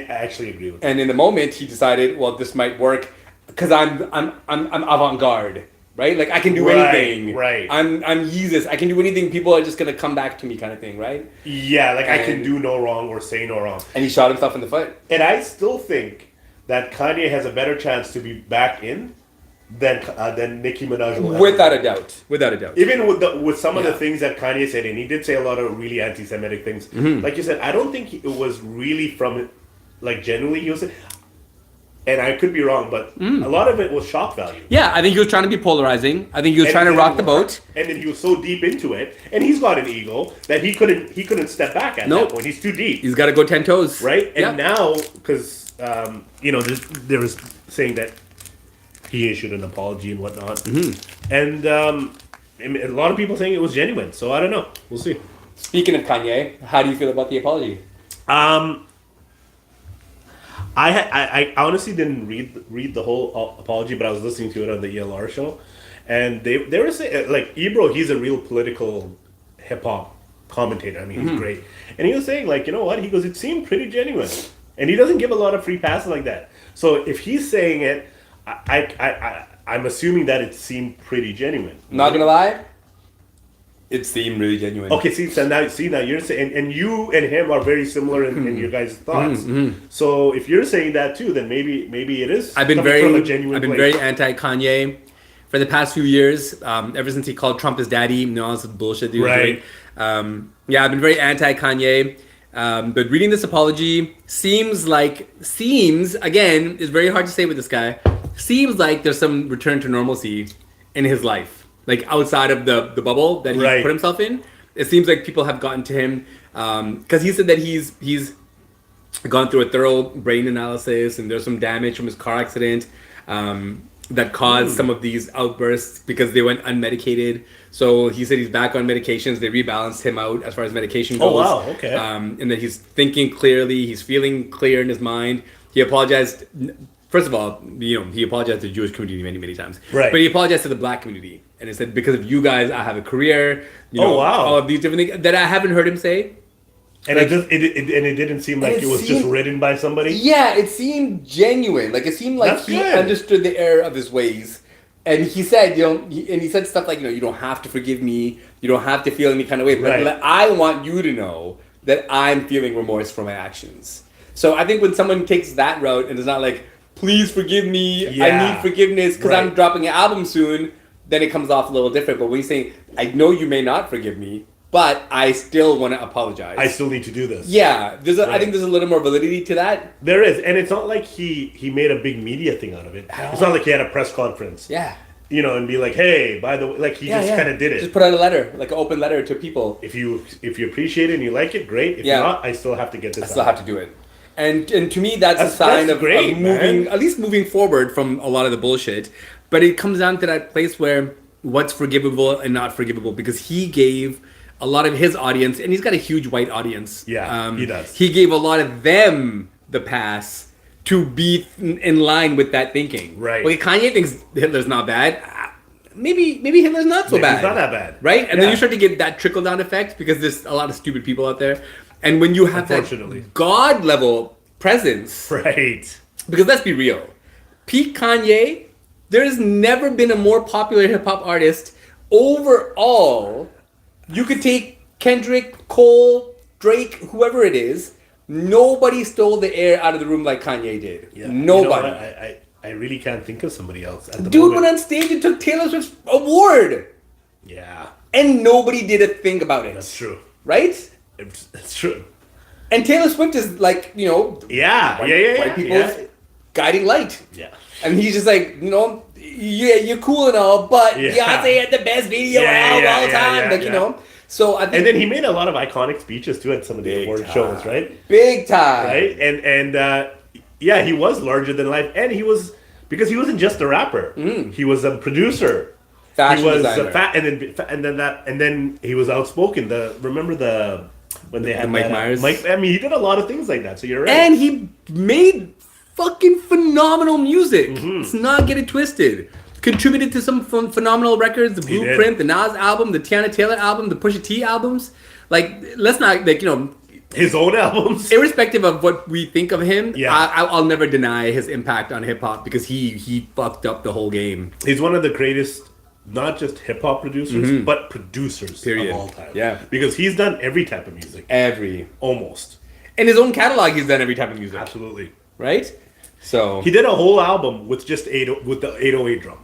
Speaker 2: actually agree with that.
Speaker 1: And in the moment, he decided, well, this might work because I'm avant-garde, right? Like, I can do anything.
Speaker 2: Right.
Speaker 1: I'm Yeezus. I can do anything. People are just going to come back to me kind of thing, right?
Speaker 2: Yeah, like I can do no wrong or say no wrong.
Speaker 1: And he shot himself in the foot.
Speaker 2: And I still think that Kanye has a better chance to be back in than Nicki Minaj will.
Speaker 1: Without a doubt.
Speaker 2: Even with some of the things that Kanye said, and he did say a lot of really anti-Semitic things. Mm-hmm. Like you said, I don't think it was really from, like, genuinely he was, and I could be wrong, but a lot of it was shock value.
Speaker 1: Yeah, I think he was trying to be polarizing. I think he was trying to rock the boat.
Speaker 2: And then he was so deep into it, and he's got an ego that he couldn't step back at that point. He's too deep.
Speaker 1: He's got to go 10 toes.
Speaker 2: Right? And now, because there was saying that he issued an apology and whatnot, and a lot of people saying it was genuine. So I don't know. We'll see.
Speaker 1: Speaking of Kanye, how do you feel about the apology?
Speaker 2: I honestly didn't read the whole apology, but I was listening to it on the ELR show, and they were saying, like, Ebro, he's a real political hip hop commentator. I mean, he's great, and he was saying, like, you know what? He goes, it seemed pretty genuine. And he doesn't give a lot of free passes like that. So if he's saying it, I'm assuming that it seemed pretty genuine.
Speaker 1: Not gonna lie, it seemed really genuine.
Speaker 2: Okay, now you're saying, and you and him are very similar in your guys' thoughts. So if you're saying that too, then maybe it is.
Speaker 1: I've been very anti-Kanye for the past few years. Ever since he called Trump his daddy, all this bullshit he was doing. I've been very anti-Kanye. But reading this apology seems, again, it's very hard to say with this guy, seems like there's some return to normalcy in his life. Like, outside of the bubble that he put himself in. It seems like people have gotten to him. Because he said that he's gone through a thorough brain analysis, and there's some damage from his car accident that caused some of these outbursts because they went unmedicated. So he said he's back on medications. They rebalanced him out as far as medication goes.
Speaker 2: Oh, wow. Okay.
Speaker 1: And that he's thinking clearly. He's feeling clear in his mind. He apologized. First of all, he apologized to the Jewish community many, many times.
Speaker 2: Right.
Speaker 1: But he apologized to the black community. And it said, because of you guys, I have a career. You
Speaker 2: Oh,
Speaker 1: know,
Speaker 2: wow.
Speaker 1: all of these different things that I haven't heard him say.
Speaker 2: And it didn't seem like it was just written by somebody.
Speaker 1: Yeah, it seemed genuine. Like, it seemed like
Speaker 2: That's
Speaker 1: he
Speaker 2: good.
Speaker 1: understood the error of his ways. And he said, he said stuff like, you don't have to forgive me. You don't have to feel any kind of way. But
Speaker 2: Right.
Speaker 1: I want you to know that I'm feeling remorse for my actions. So I think when someone takes that route and is not like, please forgive me, I need forgiveness because I'm dropping an album soon, then it comes off a little different. But when you say, I know you may not forgive me, but I still want to apologize.
Speaker 2: I still need to do this.
Speaker 1: Yeah, I think there's a little more validity to that.
Speaker 2: There is, and it's not like he made a big media thing out of it. It's not like he had a press conference.
Speaker 1: Yeah.
Speaker 2: You know, and be like, hey, by the way, like he just kind of did it.
Speaker 1: Just put out a letter, like an open letter to people.
Speaker 2: If you appreciate it and you like it, great. If not, I still have to get this out.
Speaker 1: I still have to do it. And to me, that's a sign of moving, man. At least moving forward from a lot of the bullshit. But it comes down to that place where what's forgivable and not forgivable, because he gave a lot of his audience, and he's got a huge white audience.
Speaker 2: Yeah, he does.
Speaker 1: He gave a lot of them the pass to be in line with that thinking.
Speaker 2: Right.
Speaker 1: Well, Kanye thinks Hitler's not bad. Maybe Hitler's not so bad.
Speaker 2: He's not that bad.
Speaker 1: Right? And then you start to get that trickle-down effect because there's a lot of stupid people out there. And when you have that God-level presence...
Speaker 2: Right.
Speaker 1: Because let's be real. Peak Kanye, there has never been a more popular hip-hop artist overall. You could take Kendrick, Cole, Drake, whoever it is. Nobody stole the air out of the room like Kanye did.
Speaker 2: Yeah.
Speaker 1: Nobody.
Speaker 2: You know, I really can't think of somebody else at the
Speaker 1: Dude
Speaker 2: moment.
Speaker 1: went on stage and took Taylor Swift's award.
Speaker 2: Yeah.
Speaker 1: And nobody did a thing about it.
Speaker 2: That's true.
Speaker 1: Right?
Speaker 2: It's true.
Speaker 1: And Taylor Swift is like, white people's guiding light.
Speaker 2: Yeah.
Speaker 1: And he's just like, you're cool and all, but Beyonce had the best video of all time. So I think,
Speaker 2: and then he made a lot of iconic speeches too at some of the award shows, right?
Speaker 1: Big time.
Speaker 2: Right? And he was larger than life, and because he wasn't just a rapper. He was a producer.
Speaker 1: Fashion
Speaker 2: he was
Speaker 1: designer.
Speaker 2: and then he was outspoken. When they had
Speaker 1: Mike Myers.
Speaker 2: He did a lot of things like that. So you're right.
Speaker 1: And he made fucking phenomenal music. Let's not get it twisted. Contributed to some phenomenal records, the Blueprint, the Nas album, the Tiana Taylor album, the Pusha T albums. Like, let's not,
Speaker 2: his own albums.
Speaker 1: Irrespective of what we think of him, I'll never deny his impact on hip hop because he fucked up the whole game.
Speaker 2: He's one of the greatest, not just hip hop producers, but producers of all time.
Speaker 1: Yeah,
Speaker 2: because he's done every type of music. Almost.
Speaker 1: In his own catalog, he's done every type of music.
Speaker 2: Absolutely.
Speaker 1: Right. So
Speaker 2: he did a whole album with just with the 808 drum.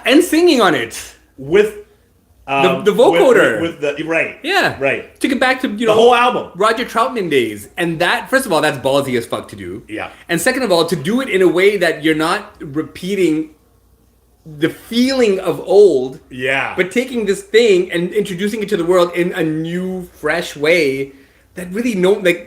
Speaker 1: And singing on it
Speaker 2: with
Speaker 1: the vocoder
Speaker 2: with the right.
Speaker 1: Took it back to
Speaker 2: the whole album,
Speaker 1: Roger Troutman days, and that, first of all, that's ballsy as fuck to do.
Speaker 2: Yeah.
Speaker 1: And second of all, to do it in a way that you're not repeating the feeling of old.
Speaker 2: Yeah.
Speaker 1: But taking this thing and introducing it to the world in a new, fresh way. That really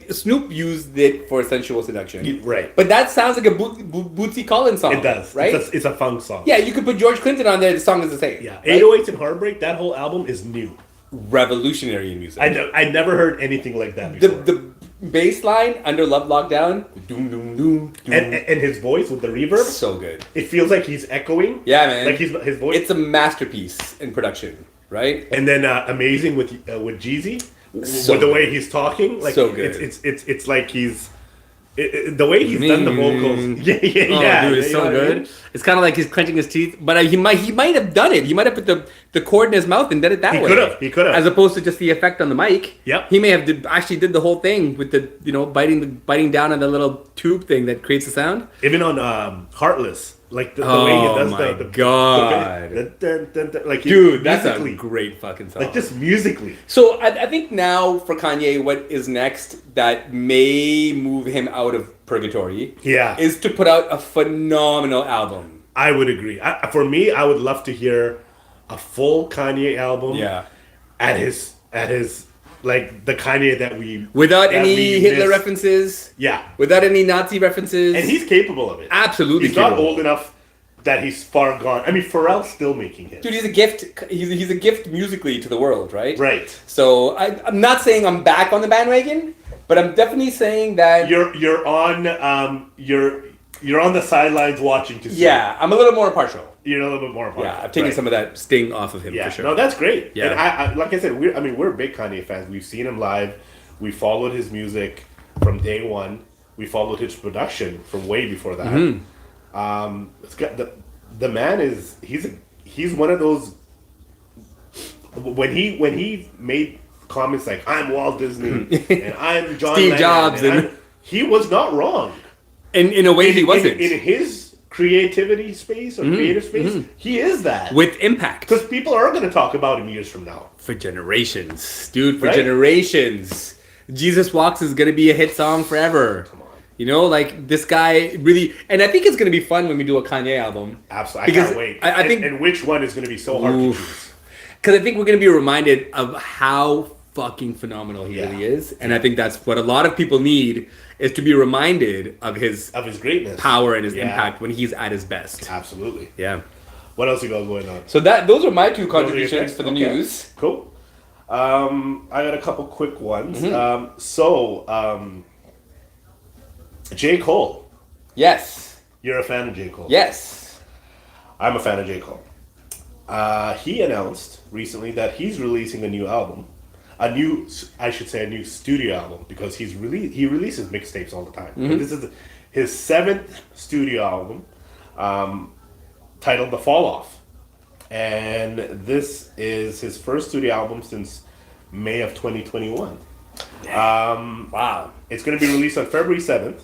Speaker 1: Snoop used it for sensual seduction.
Speaker 2: Right.
Speaker 1: But that sounds like a Bootsy Collins song.
Speaker 2: It does.
Speaker 1: Right?
Speaker 2: It's a funk song.
Speaker 1: Yeah, you could put George Clinton on there, the song is the same.
Speaker 2: Yeah. 808s and Heartbreak, that whole album is new.
Speaker 1: Revolutionary in music.
Speaker 2: I never heard anything like that before.
Speaker 1: The bass line under Love Lockdown, doom, doom, doom, doom.
Speaker 2: And his voice with the reverb.
Speaker 1: So good.
Speaker 2: It feels like he's echoing.
Speaker 1: Yeah, man.
Speaker 2: Like his voice.
Speaker 1: It's a masterpiece in production, right?
Speaker 2: And then Amazing with Jeezy.
Speaker 1: So
Speaker 2: with the way he's talking, like
Speaker 1: so good.
Speaker 2: It's like he's the way he's done the vocals. Yeah,
Speaker 1: dude, it's so good. It's kind of like he's clenching his teeth, but he might have done it. He might have put the cord in his mouth and did it that way.
Speaker 2: He could have,
Speaker 1: as opposed to just the effect on the mic.
Speaker 2: Yep.
Speaker 1: He may have actually did the whole thing with the biting down on the little tube thing that creates the sound.
Speaker 2: Even on Heartless. Like the way he does the
Speaker 1: God.
Speaker 2: Like
Speaker 1: dude, that's a great fucking song.
Speaker 2: Like just musically.
Speaker 1: So I think now for Kanye, what is next that may move him out of purgatory is to put out a phenomenal album.
Speaker 2: I would agree. For me, I would love to hear a full Kanye album.
Speaker 1: Yeah.
Speaker 2: At his like the Kanye that we
Speaker 1: without any Hitler references.
Speaker 2: Yeah.
Speaker 1: Without any Nazi references.
Speaker 2: And he's capable of it.
Speaker 1: Absolutely.
Speaker 2: He's not old enough that he's far gone. I mean, Pharrell's still making hits.
Speaker 1: Dude, he's a gift. He's a gift musically to the world, right?
Speaker 2: Right.
Speaker 1: So I'm not saying I'm back on the bandwagon, but I'm definitely saying that
Speaker 2: you're on the sidelines watching to see.
Speaker 1: Yeah, I'm a little more partial.
Speaker 2: You're a little bit more of a
Speaker 1: Yeah, I've taken some of that sting off of him
Speaker 2: Yeah,
Speaker 1: for sure.
Speaker 2: no, that's great.
Speaker 1: Yeah.
Speaker 2: And I like I said, we're big Kanye fans. We've seen him live. We followed his music from day one. We followed his production from way before that. It's got the man is he's one of those. When he made comments like "I'm Walt Disney" and "I'm John
Speaker 1: Steve
Speaker 2: Lennon,"
Speaker 1: Jobs, and
Speaker 2: he was not wrong.
Speaker 1: in a way he wasn't.
Speaker 2: In his creativity space or creative space, he is that.
Speaker 1: With impact.
Speaker 2: Because people are going to talk about him years from now.
Speaker 1: For generations. Dude, for
Speaker 2: Right?
Speaker 1: generations. Jesus Walks is going to be a hit song forever.
Speaker 2: Come on.
Speaker 1: You know, like, this guy really... And I think it's going to be fun when we do a Kanye album.
Speaker 2: Absolutely. I
Speaker 1: Because
Speaker 2: can't wait.
Speaker 1: I think...
Speaker 2: And which one is going to be so hard to choose?
Speaker 1: Because I think we're going to be reminded of how fucking phenomenal he really is. And I think that's what a lot of people need, is to be reminded of his
Speaker 2: greatness,
Speaker 1: power and his impact when he's at his best.
Speaker 2: Absolutely.
Speaker 1: Yeah.
Speaker 2: What else you got going on?
Speaker 1: So those are my two contributions for the news.
Speaker 2: Cool. I got a couple quick ones. J. Cole.
Speaker 1: Yes.
Speaker 2: You're a fan of J. Cole.
Speaker 1: Yes.
Speaker 2: I'm a fan of J. Cole. He announced recently that he's releasing a new album. A new studio album, because he releases mixtapes all the time. But this is his 7th studio album, titled The Fall Off. And this is his first studio album since May of 2021.
Speaker 1: Wow.
Speaker 2: It's going to be released on February 7th,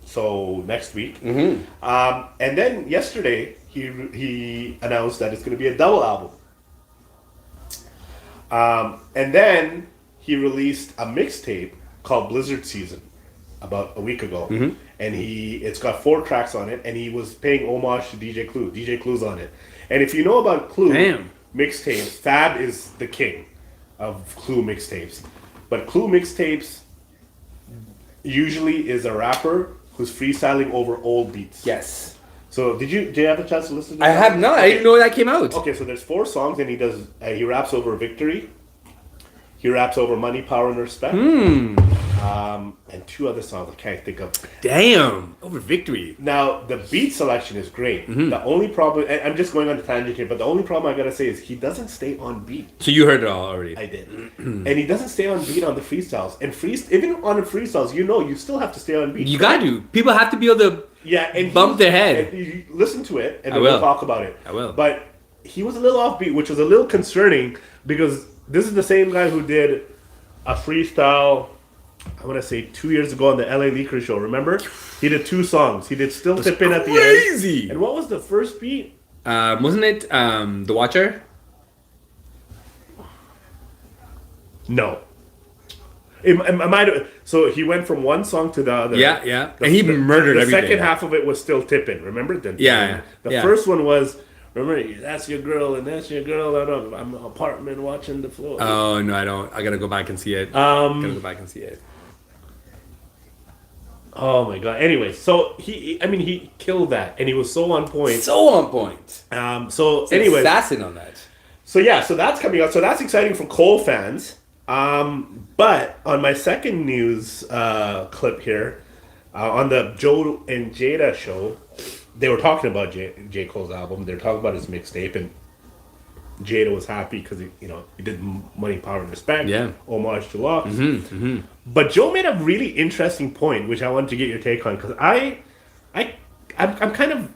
Speaker 2: so next week. And then yesterday, he announced that it's going to be a double album. And then he released a mixtape called Blizzard Season about a week ago. And it's got 4 tracks on it, and he was paying homage to DJ Clue. DJ Clue's on it. And if you know about Clue mixtapes, Fab is the king of Clue mixtapes. But Clue mixtapes usually is a rapper who's freestyling over old beats.
Speaker 1: Yes.
Speaker 2: So did you have a chance to listen to
Speaker 1: I
Speaker 2: that?
Speaker 1: have not. I didn't know that came out.
Speaker 2: Okay, so there's 4 songs, and he raps over Victory. He raps over Money, Power, and Respect. And 2 other songs I can't think of.
Speaker 1: Damn. Over Victory.
Speaker 2: Now, the beat selection is great. The only problem, and I'm just going on a tangent here, but the only problem I gotta say is he doesn't stay on beat.
Speaker 1: So you heard it all already.
Speaker 2: I did. And he doesn't stay on beat on the freestyles. And even on the freestyles, you still have to stay on beat.
Speaker 1: You got to. People have to be able to
Speaker 2: and
Speaker 1: bump their head.
Speaker 2: And you listen to it, and
Speaker 1: I
Speaker 2: then
Speaker 1: will.
Speaker 2: we'll talk about it.
Speaker 1: I will.
Speaker 2: But he was a little offbeat, which was a little concerning, because this is the same guy who did a freestyle, I want to say 2 years ago on the LA Leaker show. Remember? He did 2 songs. He did Still Tippin' at the end.
Speaker 1: Crazy.
Speaker 2: And what was the first beat?
Speaker 1: Wasn't it The Watcher?
Speaker 2: No. It might have, so he went from one song to the other.
Speaker 1: Yeah. And he murdered
Speaker 2: the
Speaker 1: everything.
Speaker 2: The second half of it was Still Tippin'. Remember? The first one was, remember, that's your girl and that's your girl. I'm in an apartment watching the floor.
Speaker 1: Oh, no, I don't. I got to go back and see it.
Speaker 2: Oh my god. Anyway, so he killed that, and he was so on point. Anyway,
Speaker 1: assassin on that.
Speaker 2: So that's coming out. So that's exciting for Cole fans. But on my second news clip here, on the Joe and Jada show, they were talking about J. Cole's album. They were talking about his mixtape, and Jada was happy because he did Money, Power, and Respect.
Speaker 1: Yeah.
Speaker 2: Homage to Locks. But Joe made a really interesting point, which I wanted to get your take on, because I'm kind of,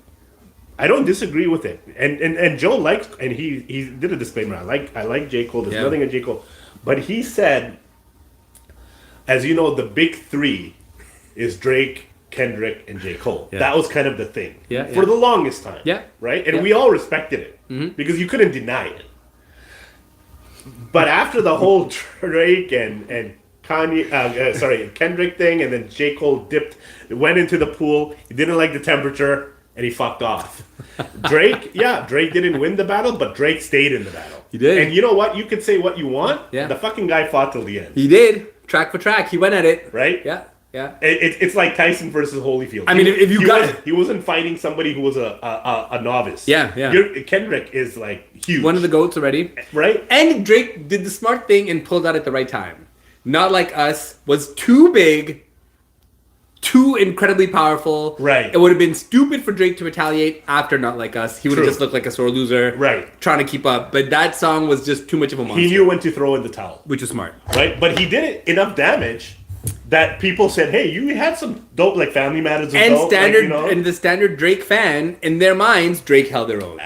Speaker 2: I don't disagree with it. And Joe likes, and he did a disclaimer. I like J. Cole. There's nothing against J. Cole. But he said, as you know, the big 3 is Drake, Kendrick, and J. Cole. Yeah. That was kind of the thing. For the longest time.
Speaker 1: Yeah.
Speaker 2: Right? And we all respected it. Because you couldn't deny it. But after the whole Drake and Kendrick thing, and then J. Cole went into the pool, he didn't like the temperature, and he fucked off. Drake didn't win the battle, but Drake stayed in the battle.
Speaker 1: He did.
Speaker 2: And you know what? You could say what you want.
Speaker 1: Yeah.
Speaker 2: The fucking guy fought till the end.
Speaker 1: He did. Track for track. He went at it.
Speaker 2: Right?
Speaker 1: Yeah.
Speaker 2: It's like Tyson versus Holyfield.
Speaker 1: I mean,
Speaker 2: he wasn't fighting somebody who was a novice.
Speaker 1: Yeah.
Speaker 2: Kendrick is like huge.
Speaker 1: One of the GOATs already.
Speaker 2: Right?
Speaker 1: And Drake did the smart thing and pulled out at the right time. Not like us, was too big too incredibly powerful.
Speaker 2: Right.
Speaker 1: It would have been stupid for Drake to retaliate after Not Like Us. He would have
Speaker 2: True.
Speaker 1: just looked like a sore loser.
Speaker 2: Right.
Speaker 1: Trying to keep up. But that song was just too much of a monster.
Speaker 2: He knew when to throw in the towel.
Speaker 1: Which was smart.
Speaker 2: Right? But he did it enough damage that people said, hey, you had some dope, like Family Matters
Speaker 1: And
Speaker 2: dope.
Speaker 1: standard,
Speaker 2: like,
Speaker 1: and the standard Drake fan, in their minds, Drake held their own.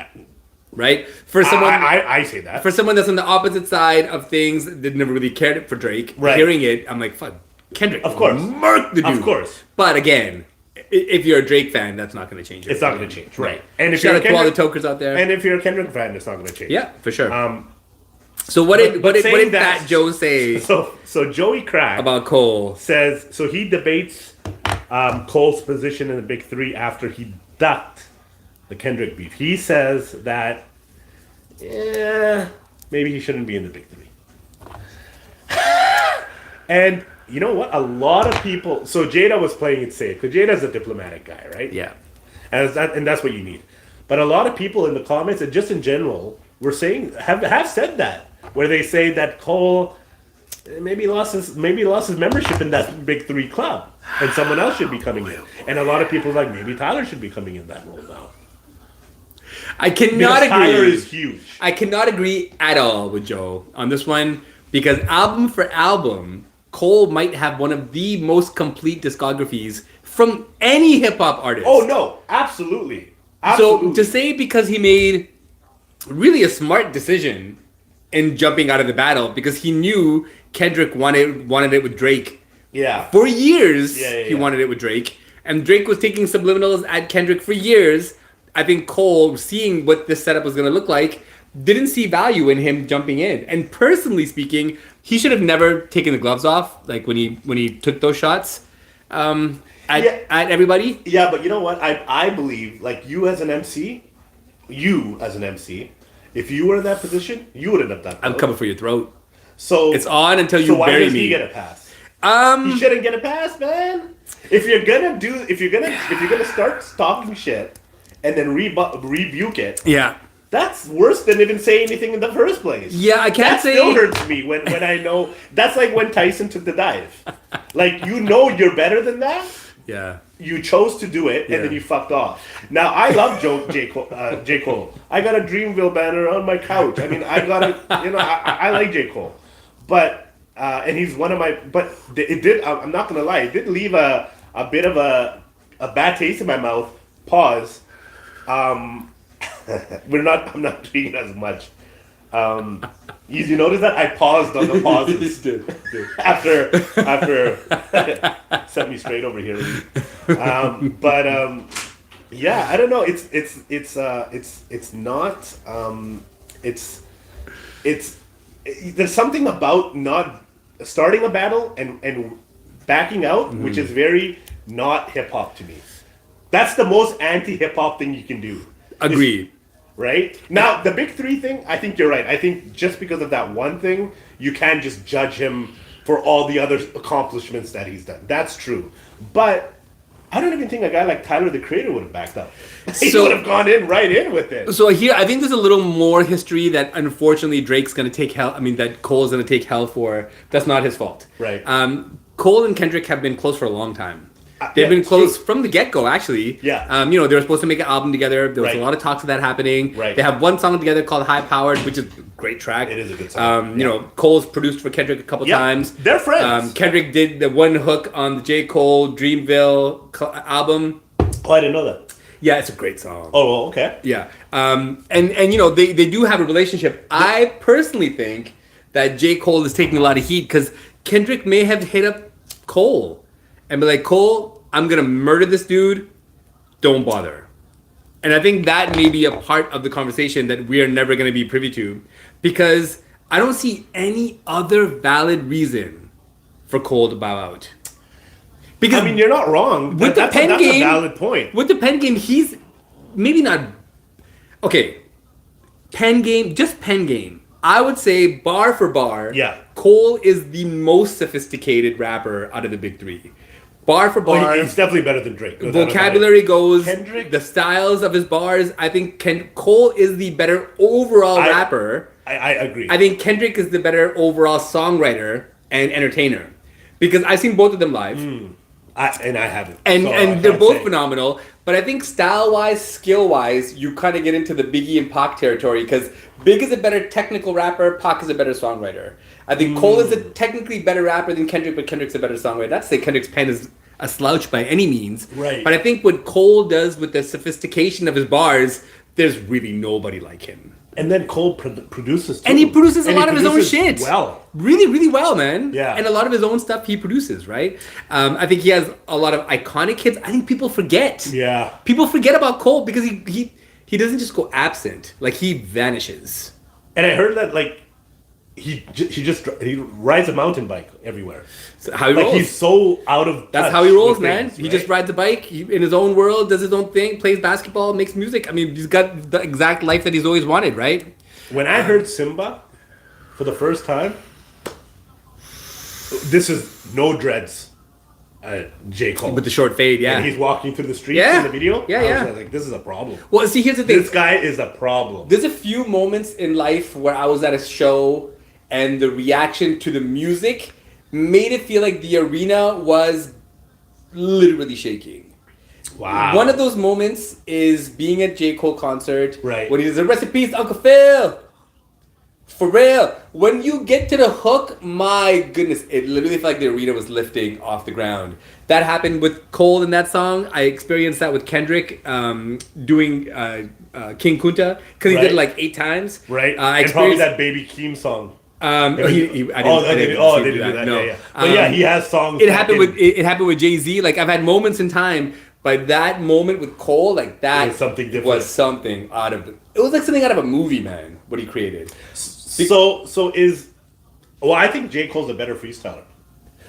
Speaker 1: Right? For someone...
Speaker 2: I say that.
Speaker 1: For someone that's on the opposite side of things, that never really cared for Drake, hearing it, I'm like, fuck, Kendrick.
Speaker 2: Of course.
Speaker 1: Murk the dude.
Speaker 2: Of course.
Speaker 1: But again, if you're a Drake fan, that's not going to change it.
Speaker 2: It's not going to change. Right.
Speaker 1: And if you're all the tokers out there.
Speaker 2: And if you're a Kendrick fan, it's not going to change.
Speaker 1: Yeah, for sure. So what did Fat Joe say
Speaker 2: So Joey Crack
Speaker 1: about Cole?
Speaker 2: Says, so he debates Cole's position in the Big Three after he ducked the Kendrick beef. He says that maybe he shouldn't be in the Big Three. And you know what? A lot of people... So Jada was playing it safe, because Jada's a diplomatic guy, right?
Speaker 1: Yeah.
Speaker 2: And that's what you need. But a lot of people in the comments, and just in general, were saying... Have said that. Where they say that Cole maybe lost his membership in that Big Three club. And someone else should be coming in. And a lot of people are like, maybe Tyler should be coming in that role now.
Speaker 1: I cannot
Speaker 2: because
Speaker 1: agree.
Speaker 2: Tyler is huge.
Speaker 1: I cannot agree at all with Joe on this one, because album for album, Cole might have one of the most complete discographies from any hip-hop artist.
Speaker 2: Oh, no. Absolutely.
Speaker 1: So to say because he made really a smart decision in jumping out of the battle, because he knew Kendrick wanted it with Drake.
Speaker 2: Yeah.
Speaker 1: For years,
Speaker 2: he
Speaker 1: wanted it with Drake. And Drake was taking subliminals at Kendrick for years. I think Cole, seeing what this setup was going to look like, didn't see value in him jumping in. And personally speaking, he should have never taken the gloves off, like when he took those shots at everybody.
Speaker 2: Yeah, but you know what? I believe, like, you as an MC, if you were in that position, you wouldn't have done that.
Speaker 1: I'm coming for your throat.
Speaker 2: So
Speaker 1: it's on until you bury me.
Speaker 2: So why does he get a pass? He shouldn't get a pass, man. If you're gonna start talking shit and then rebuke it, that's worse than even saying anything in the first place.
Speaker 1: Yeah, I can't say.
Speaker 2: That still hurts me when I know. That's like when Tyson took the dive. Like, you know you're better than that.
Speaker 1: Yeah.
Speaker 2: You chose to do it, and then you fucked off. Now, I love J. Cole. I got a Dreamville banner on my couch. I mean, I like J. Cole. But, and he's one of my, but it did, I'm not going to lie, it did leave a bit of a bad taste in my mouth. Pause. I'm not doing it as much. You notice that I paused on the pauses after set me straight over here. Yeah, I don't know. There's something about not starting a battle and backing out, which is very not hip hop to me. That's the most anti-hip hop thing you can do.
Speaker 1: Agreed.
Speaker 2: Right? Now, the Big Three thing, I think you're right. I think just because of that one thing, you can't just judge him for all the other accomplishments that he's done. That's true. But I don't even think a guy like Tyler, the Creator, would have backed up. He would have gone right in with it.
Speaker 1: So here, I think there's a little more history that unfortunately Drake's going to take hell. I mean, that Cole's going to take hell for. That's not his fault.
Speaker 2: Right.
Speaker 1: Cole and Kendrick have been close for a long time. They've been close from the get-go, actually.
Speaker 2: Yeah.
Speaker 1: They were supposed to make an album together. There was a lot of talks of that happening.
Speaker 2: Right.
Speaker 1: They have one song together called High Powered, which is a great track.
Speaker 2: It is a good song.
Speaker 1: Cole's produced for Kendrick a couple times.
Speaker 2: They're friends.
Speaker 1: Kendrick did the one hook on the J. Cole Dreamville album.
Speaker 2: Oh, I didn't know that.
Speaker 1: Yeah, it's a great song.
Speaker 2: Oh, okay.
Speaker 1: Yeah. They do have a relationship. I personally think that J. Cole is taking a lot of heat because Kendrick may have hit up Cole and be like, Cole, I'm going to murder this dude. Don't bother. And I think that may be a part of the conversation that we are never going to be privy to, because I don't see any other valid reason for Cole to bow out. Because
Speaker 2: you're not wrong.
Speaker 1: With the pen game,
Speaker 2: that's a valid point.
Speaker 1: With the pen game, he's maybe not... Okay, pen game. I would say bar for bar, Cole is the most sophisticated rapper out of the big three. Bar for bar.
Speaker 2: He's definitely better than Drake.
Speaker 1: Vocabulary goes,
Speaker 2: Kendrick.
Speaker 1: The styles of his bars. I think Cole is the better overall rapper.
Speaker 2: I agree.
Speaker 1: I think Kendrick is the better overall songwriter and entertainer. Because I've seen both of them live.
Speaker 2: I haven't.
Speaker 1: And
Speaker 2: so
Speaker 1: and
Speaker 2: I
Speaker 1: they're
Speaker 2: can't
Speaker 1: both
Speaker 2: say.
Speaker 1: phenomenal. But I think style-wise, skill-wise, you kind of get into the Biggie and Pac territory because Big is a better technical rapper, Pac is a better songwriter. I think Cole is a technically better rapper than Kendrick, but Kendrick's a better songwriter. Not to say Kendrick's pen is a slouch by any means.
Speaker 2: Right.
Speaker 1: But I think what Cole does with the sophistication of his bars, there's really nobody like him.
Speaker 2: And then Cole produces too.
Speaker 1: And he produces a
Speaker 2: And
Speaker 1: lot of his own
Speaker 2: produces
Speaker 1: shit.
Speaker 2: well.
Speaker 1: Really, really well, man.
Speaker 2: Yeah.
Speaker 1: And a lot of his own stuff he produces, right? I think he has a lot of iconic hits. I think people forget.
Speaker 2: Yeah.
Speaker 1: People forget about Cole because he doesn't just go absent. Like, he vanishes.
Speaker 2: And I heard that, like, he rides a mountain bike everywhere.
Speaker 1: So how he
Speaker 2: Like,
Speaker 1: rolls.
Speaker 2: he's so out of
Speaker 1: That's
Speaker 2: touch
Speaker 1: how he rolls,
Speaker 2: with
Speaker 1: man.
Speaker 2: things,
Speaker 1: He
Speaker 2: right?
Speaker 1: just rides a bike in his own world, does his own thing, plays basketball, makes music. I mean, he's got the exact life that he's always wanted, right?
Speaker 2: When I heard Simba for the first time, this is no dreads, J. Cole.
Speaker 1: With the short fade, yeah.
Speaker 2: And he's walking through the streets
Speaker 1: Yeah.
Speaker 2: in the video.
Speaker 1: Yeah,
Speaker 2: I was
Speaker 1: yeah.
Speaker 2: like, this is a problem.
Speaker 1: Well, see, here's the thing.
Speaker 2: This guy is a problem.
Speaker 1: There's a few moments in life where I was at a show and the reaction to the music made it feel like the arena was literally shaking.
Speaker 2: Wow.
Speaker 1: One of those moments is being at J. Cole concert.
Speaker 2: Right.
Speaker 1: When he says, "Rest in peace, Uncle Phil." For real. When you get to the hook, my goodness, it literally felt like the arena was lifting off the ground. That happened with Cole in that song. I experienced that with Kendrick doing King Kunta because he did it like 8 times.
Speaker 2: Right.
Speaker 1: I
Speaker 2: And probably
Speaker 1: experienced
Speaker 2: that Baby Keem song.
Speaker 1: I
Speaker 2: they didn't
Speaker 1: didn't
Speaker 2: do that.
Speaker 1: no.
Speaker 2: Yeah, yeah. But yeah, he has songs.
Speaker 1: It happened with Jay-Z. Like, I've had moments in time, but that moment with Cole, like, that
Speaker 2: It was something different.
Speaker 1: was something out of it was like something out of a movie, man, what he created.
Speaker 2: I think J. Cole's a better freestyler.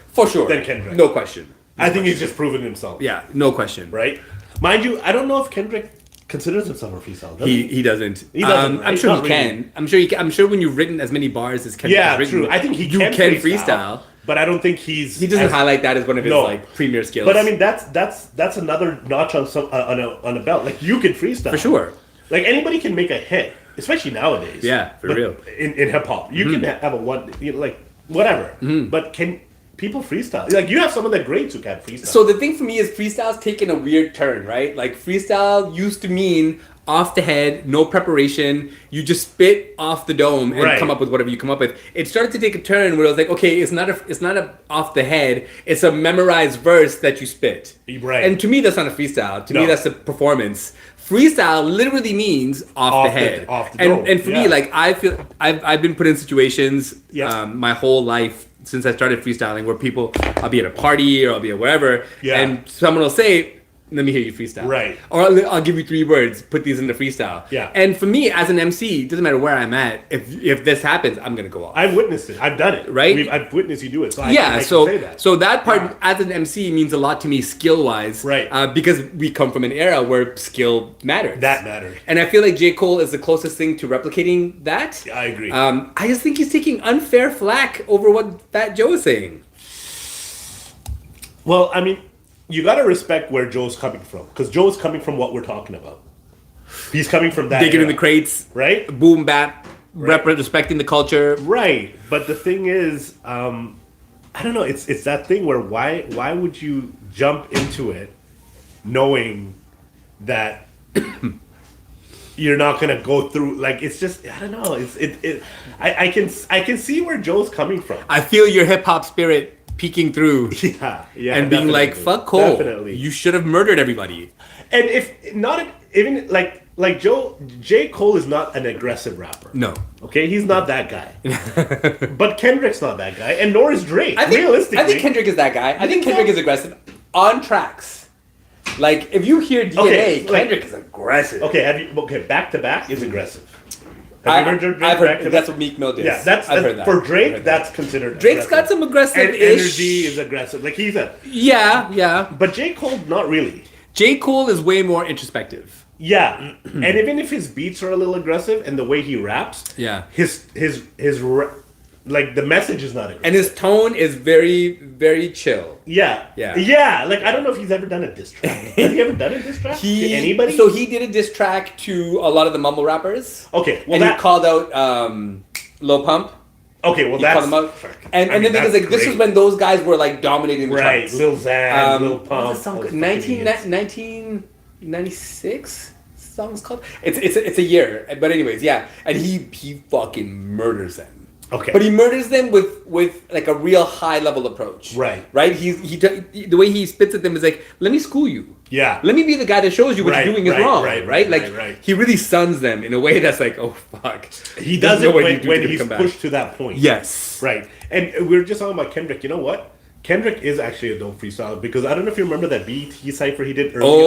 Speaker 1: For sure.
Speaker 2: Than Kendrick.
Speaker 1: No question.
Speaker 2: I think he's just proven himself.
Speaker 1: Yeah, no question.
Speaker 2: Right? Mind you, I don't know if Kendrick considers himself a freestyler. Does
Speaker 1: He doesn't.
Speaker 2: He doesn't,
Speaker 1: I'm
Speaker 2: right?
Speaker 1: sure he
Speaker 2: Not really.
Speaker 1: can. I'm sure when you've written as many bars as Kendrick
Speaker 2: Yeah,
Speaker 1: has written,
Speaker 2: true. I think
Speaker 1: you can freestyle.
Speaker 2: But I don't think he
Speaker 1: doesn't highlight that as one of his like premier skills.
Speaker 2: But I mean, that's another notch on a belt. Like, you can freestyle
Speaker 1: for sure.
Speaker 2: Like, anybody can make a hit, especially nowadays.
Speaker 1: Yeah, for real.
Speaker 2: In hip hop, you can have a one, like, whatever. But can people freestyle? Like, you have some of the greats who can freestyle.
Speaker 1: So the thing for me is freestyle's taken a weird turn, right? Like, freestyle used to mean off the head, no preparation. You just spit off the dome and come up with whatever you come up with. It started to take a turn where it was like, okay, it's not a off the head. It's a memorized verse that you spit.
Speaker 2: Right.
Speaker 1: And to me, that's not a freestyle. To me, that's a performance. Freestyle literally means off the head.
Speaker 2: Off the dome.
Speaker 1: And for me, like, I feel I've been put in situations
Speaker 2: Yeah.
Speaker 1: my whole life since I started freestyling where I'll be at a party or I'll be at wherever, and someone will say, "Let me hear you freestyle."
Speaker 2: Right.
Speaker 1: Or I'll give you 3 words, put these into freestyle.
Speaker 2: Yeah.
Speaker 1: And for me, as an MC, it doesn't matter where I'm at. If this happens, I'm gonna go off.
Speaker 2: I've witnessed it. I've done it.
Speaker 1: Right?
Speaker 2: I've witnessed you do it. So I
Speaker 1: Yeah,
Speaker 2: can
Speaker 1: so
Speaker 2: say that.
Speaker 1: so that part as an MC means a lot to me skill wise,
Speaker 2: Right.
Speaker 1: Because we come from an era where skill matters.
Speaker 2: That matters.
Speaker 1: And I feel like J. Cole is the closest thing to replicating that.
Speaker 2: I agree.
Speaker 1: I just think he's taking unfair flack over what Fat Joe is saying.
Speaker 2: Well, I mean, you got to respect where Joe's coming from, because Joe's coming from what we're talking about. He's coming from that
Speaker 1: Digging
Speaker 2: era,
Speaker 1: in the crates,
Speaker 2: right?
Speaker 1: Boom bap, respecting the culture.
Speaker 2: Right. But the thing is, I don't know. It's that thing where why would you jump into it knowing that you're not gonna go through, like, it's just, I don't know. I can see where Joe's coming from.
Speaker 1: I feel your hip hop spirit peeking through.
Speaker 2: Yeah,
Speaker 1: And being like,
Speaker 2: definitely.
Speaker 1: fuck Cole.
Speaker 2: Definitely.
Speaker 1: You should have murdered everybody.
Speaker 2: And if not, even like J. Cole is not an aggressive rapper.
Speaker 1: No.
Speaker 2: Okay, he's not that guy. But Kendrick's not that guy, and nor is Drake.
Speaker 1: I think Kendrick is that guy. I think
Speaker 2: think
Speaker 1: Kendrick
Speaker 2: so?
Speaker 1: is aggressive on tracks. Like, if you hear DNA,
Speaker 2: Okay, like-
Speaker 1: Kendrick is aggressive.
Speaker 2: Okay, back to back is aggressive. Have you heard Drake
Speaker 1: I've
Speaker 2: back to
Speaker 1: heard that's
Speaker 2: back?
Speaker 1: what Meek Mill did.
Speaker 2: Yeah, that's
Speaker 1: I've heard that.
Speaker 2: for
Speaker 1: I've heard
Speaker 2: Drake.
Speaker 1: that.
Speaker 2: That's considered.
Speaker 1: Drake's got
Speaker 2: aggressive.
Speaker 1: some aggressive
Speaker 2: And energy is aggressive. Like, he's a.
Speaker 1: Yeah.
Speaker 2: But J. Cole, not really.
Speaker 1: J. Cole is way more introspective.
Speaker 2: Yeah, and even if his beats are a little aggressive and the way he raps,
Speaker 1: Yeah.
Speaker 2: his like, the message is not aggressive.
Speaker 1: And his tone is very, very chill.
Speaker 2: Yeah. Like, I don't know if he's ever done a diss track. Has he ever done a diss track to anybody?
Speaker 1: So he did a diss track to a lot of the mumble rappers.
Speaker 2: Okay, well,
Speaker 1: And he called out Lil Pump.
Speaker 2: Okay, well
Speaker 1: He called
Speaker 2: that's
Speaker 1: them out. And the thing is, like, this was when those guys were like dominating the
Speaker 2: right.
Speaker 1: charts.
Speaker 2: Lil Xan, Lil
Speaker 1: What
Speaker 2: Pump,
Speaker 1: was the song?
Speaker 2: all those
Speaker 1: 1996. Song's called. It's a year. But anyways, yeah. And he fucking murders them.
Speaker 2: Okay.
Speaker 1: But he murders them with like a real high level approach.
Speaker 2: Right.
Speaker 1: Right. The way he spits at them is like, let me school you.
Speaker 2: Yeah.
Speaker 1: Let me be the guy that shows you what you're doing is wrong. Right. Like he really stuns them in a way that's like, oh fuck.
Speaker 2: He does it when he's pushed to that point.
Speaker 1: Yes.
Speaker 2: Right. And we were just talking about Kendrick. You know what? Kendrick is actually a dope freestyler because I don't know if you remember that BET cypher he did early on in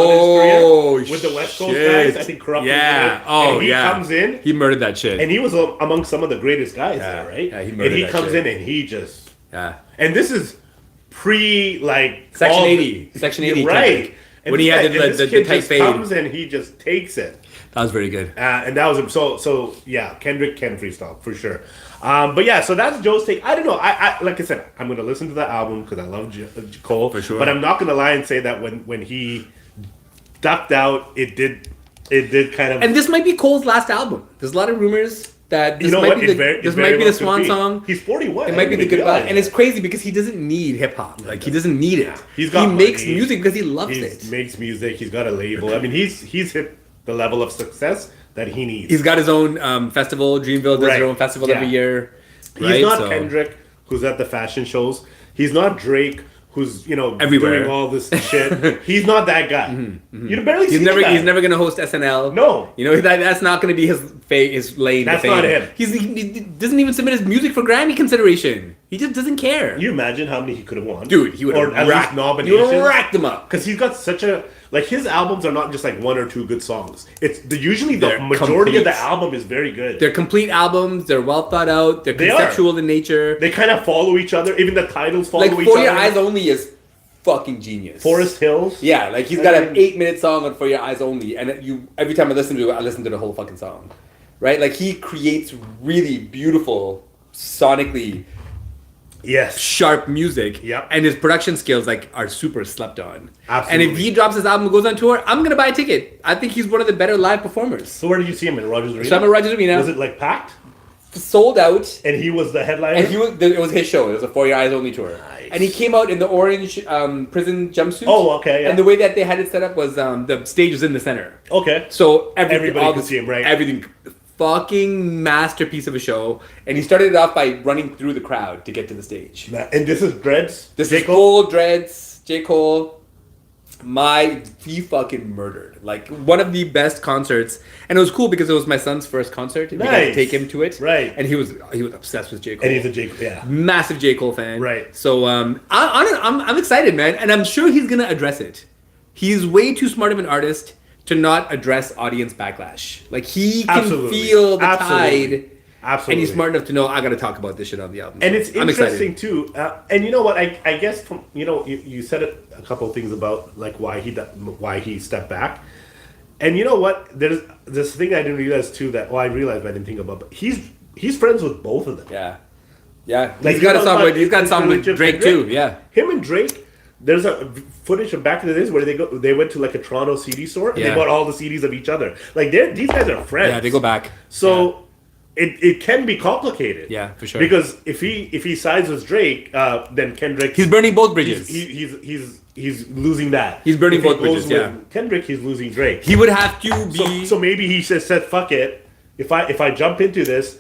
Speaker 2: his career with the West Coast guys. I think Corrupt.
Speaker 1: Yeah.
Speaker 2: And he comes in.
Speaker 1: He murdered that shit.
Speaker 2: And he was among some of the greatest guys there, right?
Speaker 1: Yeah, he murdered
Speaker 2: and he
Speaker 1: that
Speaker 2: comes
Speaker 1: shit.
Speaker 2: in and he just.
Speaker 1: Yeah.
Speaker 2: And this is
Speaker 1: Section 80. Section 80.
Speaker 2: Right.
Speaker 1: Kendrick. When he had the tight fade.
Speaker 2: Comes and he just takes it.
Speaker 1: That was very good.
Speaker 2: And that was so yeah, Kendrick can freestyle for sure. But yeah, so that's Joe's take. I don't know. I like I said, I'm gonna listen to the album because I love Cole
Speaker 1: for sure.
Speaker 2: But I'm not gonna lie and say that when he ducked out, it did kind of.
Speaker 1: And this might be Cole's last album. There's a lot of rumors that this might be the swan song.
Speaker 2: He's 41.
Speaker 1: It might be the goodbye. And it's crazy because he doesn't need hip hop. Like he doesn't need it. He makes music because he loves it.
Speaker 2: He makes music. He's got a label. I mean, he's hit the level of success that he needs.
Speaker 1: He's got his own festival. Dreamville does their own festival every year.
Speaker 2: He's not Kendrick, who's at the fashion shows. He's not Drake, who's
Speaker 1: everywhere
Speaker 2: doing all this shit. He's not that guy. You barely see
Speaker 1: He's never
Speaker 2: that.
Speaker 1: He's never gonna host SNL.
Speaker 2: No,
Speaker 1: that's not gonna be his lane.
Speaker 2: That's not him.
Speaker 1: He doesn't even submit his music for Grammy consideration. He just doesn't care.
Speaker 2: Can you imagine how many he could have won?
Speaker 1: Dude, he would have
Speaker 2: at least nominations.
Speaker 1: He would have racked them up.
Speaker 2: Because he's got such a his albums are not just like one or two good songs. Usually the majority of the album is very good.
Speaker 1: They're complete albums. They're well thought out. They're conceptual in nature.
Speaker 2: They kind of follow each other. Even the titles follow each other.
Speaker 1: For Your Eyes Only is fucking genius.
Speaker 2: Forest Hills.
Speaker 1: Yeah, like he's got an 8-minute song on For Your Eyes Only, and every time I listen to it, I listen to the whole fucking song. Right? Like he creates really beautiful, sonically sharp music.
Speaker 2: Yep.
Speaker 1: And his production skills are super slept on.
Speaker 2: Absolutely.
Speaker 1: And if he drops his album and goes on tour, I'm gonna buy a ticket. I think he's one of the better live performers.
Speaker 2: So where did you see him in Rogers Arena?
Speaker 1: So I'm at Rogers Arena.
Speaker 2: Was it packed?
Speaker 1: Sold out.
Speaker 2: And he was the headliner?
Speaker 1: And it was his show. It was a For Your Eyes Only tour.
Speaker 2: Nice.
Speaker 1: And he came out in the orange prison jumpsuit.
Speaker 2: Oh, okay, yeah.
Speaker 1: And the way that they had it set up was the stage was in the center.
Speaker 2: Okay.
Speaker 1: So
Speaker 2: everybody could see him, right?
Speaker 1: Everything. Fucking masterpiece of a show. And he started it off by running through the crowd to get to the stage.
Speaker 2: And this is Dreads?
Speaker 1: This is full Dreads, J. Cole. He fucking murdered. Like one of the best concerts. And it was cool because it was my son's first concert. And we got to take him to it.
Speaker 2: Right.
Speaker 1: And he was obsessed with J. Cole.
Speaker 2: And he's a J. Cole, yeah.
Speaker 1: Massive J. Cole fan.
Speaker 2: Right.
Speaker 1: So I'm excited, man. And I'm sure he's gonna address it. He's way too smart of an artist to not address audience backlash. Like he can feel the tide.
Speaker 2: Absolutely.
Speaker 1: And he's smart enough to know I got to talk about this shit on the album.
Speaker 2: And it's interesting too. And you know what? I guess from you said a couple of things about like why he stepped back. And you know what? There's this thing I didn't realize too that I realized but I didn't think about. But he's friends with both of them.
Speaker 1: Yeah. Yeah.
Speaker 2: Like
Speaker 1: he's got a song with Drake too. Yeah.
Speaker 2: Him and Drake. There's a footage of back in the days where they went to like a Toronto CD store and they bought all the CDs of each other. Like these guys are friends.
Speaker 1: Yeah, they go back.
Speaker 2: So it can be complicated.
Speaker 1: Yeah, for sure.
Speaker 2: Because if he sides with Drake, then Kendrick
Speaker 1: he's burning both bridges.
Speaker 2: He's losing that.
Speaker 1: He's burning both bridges. Yeah.
Speaker 2: Kendrick, he's losing Drake.
Speaker 1: He would have to be.
Speaker 2: So maybe he just said, "Fuck it. If I jump into this,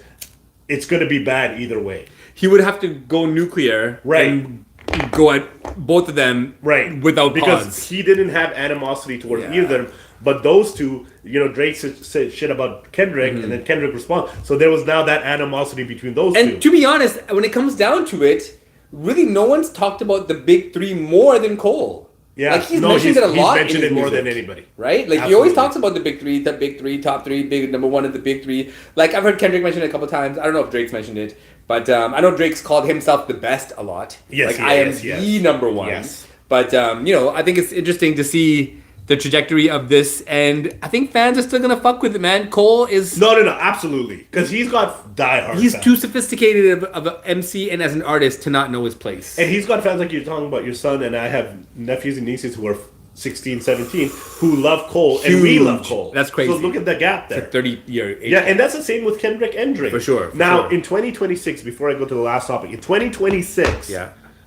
Speaker 2: it's gonna be bad either way."
Speaker 1: He would have to go nuclear.
Speaker 2: Right.
Speaker 1: And go at both of them without
Speaker 2: because
Speaker 1: pause.
Speaker 2: He didn't have animosity towards either of them. But those two, Drake said shit about Kendrick, and then Kendrick responded. So there was now that animosity between those two.
Speaker 1: And to be honest, when it comes down to it, really no one's talked about the big three more than Cole.
Speaker 2: Yeah,
Speaker 1: like he's mentioned it a lot.
Speaker 2: He's mentioned
Speaker 1: in
Speaker 2: it more
Speaker 1: music,
Speaker 2: than anybody.
Speaker 1: Right? Like he always talks about the big three, top three, big number one of the big three. Like I've heard Kendrick mention it a couple times. I don't know if Drake's mentioned it, but I know Drake's called himself the best a lot.
Speaker 2: Yes,
Speaker 1: like I am the number one.
Speaker 2: Yes.
Speaker 1: But I think it's interesting to see the trajectory of this, and I think fans are still gonna fuck with it, man. Cole is
Speaker 2: no, absolutely, because he's got diehard.
Speaker 1: He's
Speaker 2: fans.
Speaker 1: too sophisticated of an MC and as an artist to not know his place.
Speaker 2: And he's got fans like you're talking about your son, and I have nephews and nieces who are 16, 17 who love Cole and we love Cole.
Speaker 1: That's crazy.
Speaker 2: So look at the gap there.
Speaker 1: It's a 30-year age.
Speaker 2: Yeah, and that's the same with Kendrick and Drake.
Speaker 1: For sure.
Speaker 2: Now, in 2026, before I go to the last topic, in 2026,